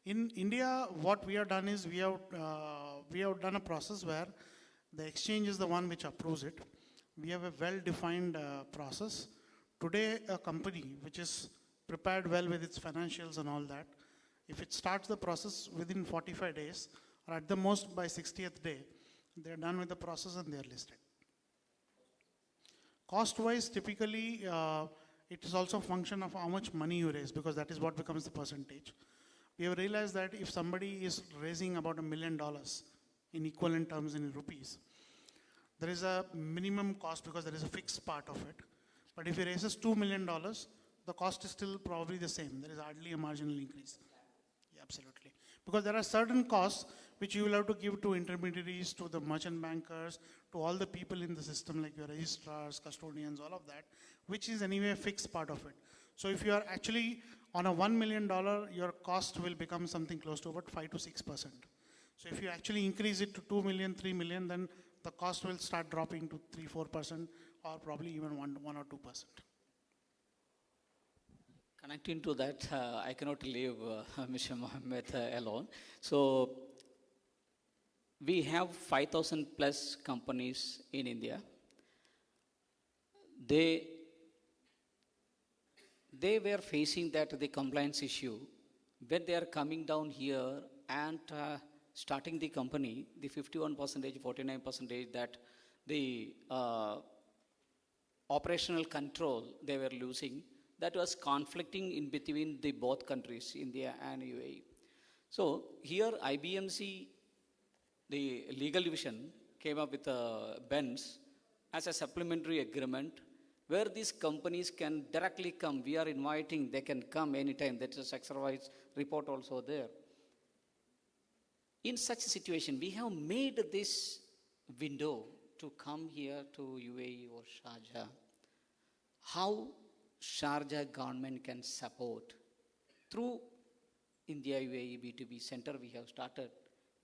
In India, what we have done is we have done a process where the exchange is the one which approves it. We have a well-defined process. Today, a company which is prepared well with its financials and all that, if it starts the process within 45 days, or at the most by 60th day, they're done with the process and they're listed. Cost-wise, typically, it is also a function of how much money you raise, because that is what becomes the percentage. We have realized that if somebody is raising about $1 million in equivalent terms in rupees, there is a minimum cost because there is a fixed part of it. But if he raises $2 million, the cost is still probably the same. There is hardly a marginal increase. Yeah, absolutely. Because there are certain costs which you will have to give to intermediaries, to the merchant bankers, to all the people in the system, like your registrars, custodians, all of that, which is anyway a fixed part of it. So if you are actually on a $1 million, your cost will become something close to about 5 to 6%. So if you actually increase it to 2 million, 3 million, then the cost will start dropping to 3, 4%, or probably even 1 or 2%. Connecting to that, I cannot leave Mr. Mohammed alone. So we have 5,000 plus companies in India. They were facing the compliance issue when they are coming down here and starting the company, the 51%, 49% that the operational control they were losing, that was conflicting in between the both countries, India and UAE. So here IBMC, the legal division, came up with a Benz as a supplementary agreement where these companies can directly come. We are inviting, they can come anytime. That is exercise report also there. In such a situation, we have made this window to come here to UAE or Sharjah. How Sharjah government can support through India UAE B2B center we have started,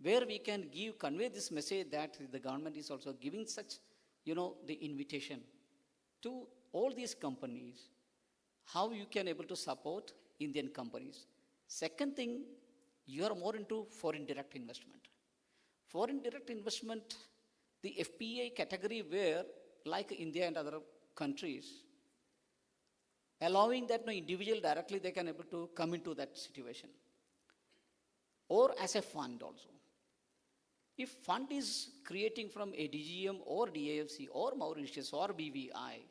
where we can convey this message that the government is also giving such, the invitation to all these companies, how you can able to support Indian companies. Second thing, you are more into foreign direct investment. Foreign direct investment, the FPI category where, like India and other countries, allowing that no individual directly they can able to come into that situation. Or as a fund also. If fund is creating from a DGM or DAFC or Mauritius or BVI,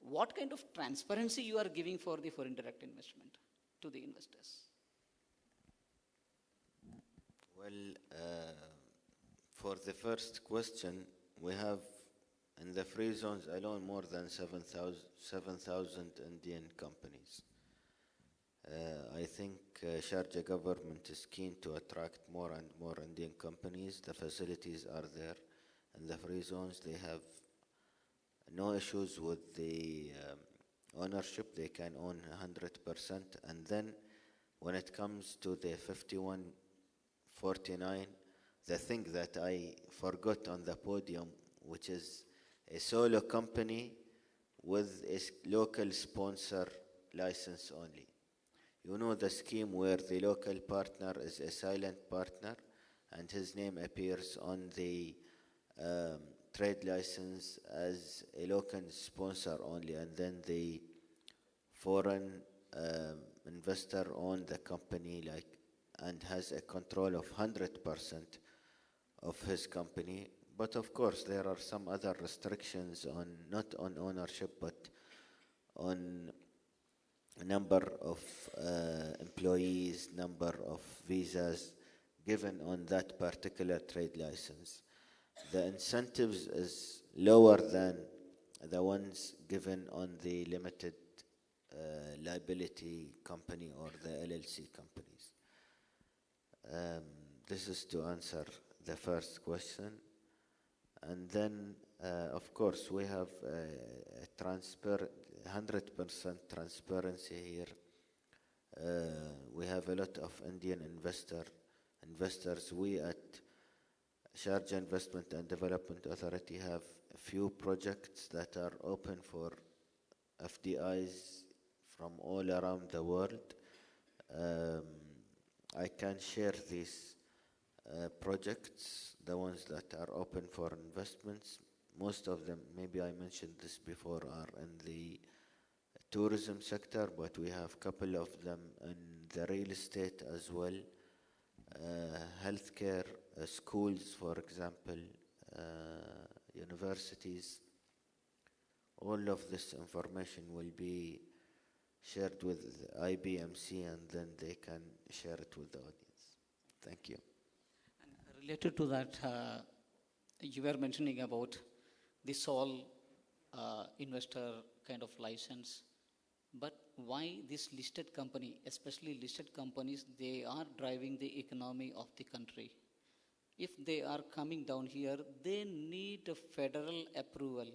what kind of transparency you are giving for the foreign direct investment to the investors? Well, for the first question, we have in the free zones alone more than 7,000 Indian companies. I think Sharjah government is keen to attract more and more Indian companies. The facilities are there. In the free zones, they have no issues with the ownership. They can own 100%. And then when it comes to the 5149, the thing that I forgot on the podium, which is a solo company with a local sponsor license only. You know the scheme where the local partner is a silent partner and his name appears on the trade license as a local sponsor only, and then the foreign investor owns the company and has a control of 100% of his company. But of course there are some other restrictions not on ownership but on number of employees, number of visas given on that particular trade license. The incentives is lower than the ones given on the limited liability company or the LLC companies. This is to answer the first question. And then, of course, we have a 100% transparency here. We have a lot of Indian investors. We at Sharjah Investment and Development Authority have a few projects that are open for FDIs from all around the world. I can share these projects, the ones that are open for investments. Most of them, maybe I mentioned this before, are in the tourism sector, but we have a couple of them in the real estate as well. Healthcare, schools, for example, universities. All of this information will be shared with IBMC and then they can share it with the audience. Thank you. And related to that, you were mentioning about the sole investor kind of license. But why this listed company, especially listed companies, they are driving the economy of the country. If they are coming down here, they need a federal approval.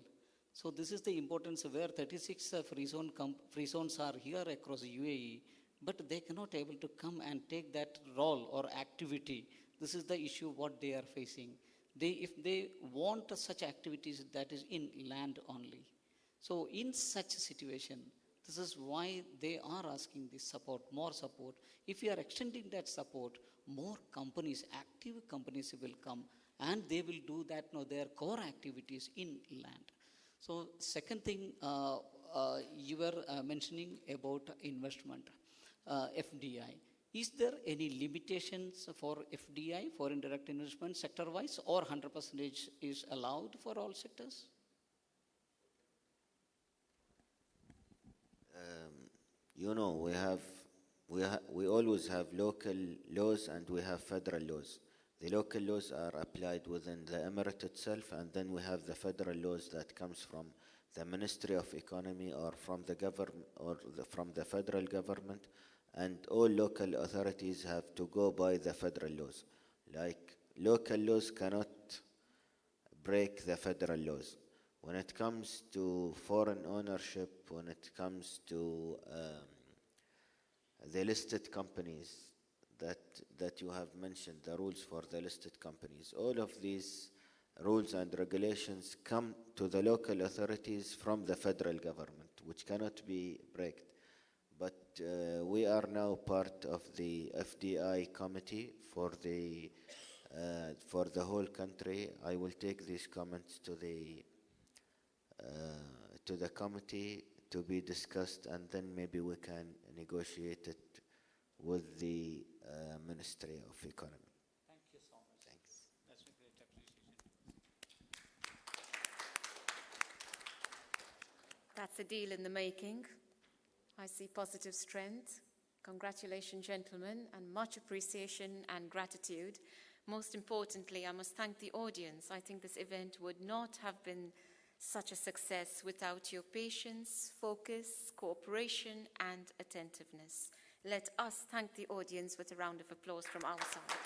So this is the importance where 36 free zones are here across UAE, but they cannot able to come and take that role or activity. This is the issue what they are facing. If they want such activities, that is in land only. So in such a situation, this is why they are asking this support, more support. If you are extending that support, more companies, active companies will come and they will do that, their core activities in land. So second thing, you were mentioning about investment, FDI. is there any limitations for FDI, for indirect investment, sector-wise, or 100% is allowed for all sectors? You know, we always have local laws and we have federal laws. The local laws are applied within the emirate itself, and then we have the federal laws that comes from the Ministry of Economy or from the government or from the federal government, and all local authorities have to go by the federal laws. Like, local laws cannot break the federal laws. When it comes to foreign ownership, when it comes to the listed companies that you have mentioned, the rules for the listed companies, all of these rules and regulations come to the local authorities from the federal government, which cannot be broken. But we are now part of the FDI committee for the whole country. I will take these comments to the committee to be discussed, and then maybe we can negotiate it with the Ministry of Economy. Thank you so much. Thanks. That's a great appreciation. That's a deal in the making. I see positive strength. Congratulations, gentlemen, and much appreciation and gratitude. Most importantly, I must thank the audience. I think this event would not have been such a success without your patience, focus, cooperation, and attentiveness. Let us thank the audience with a round of applause from our side.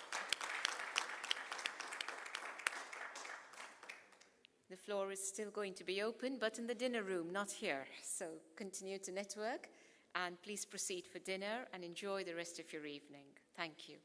The floor is still going to be open, but in the dinner room, not here. So continue to network, and please proceed for dinner and enjoy the rest of your evening. Thank you.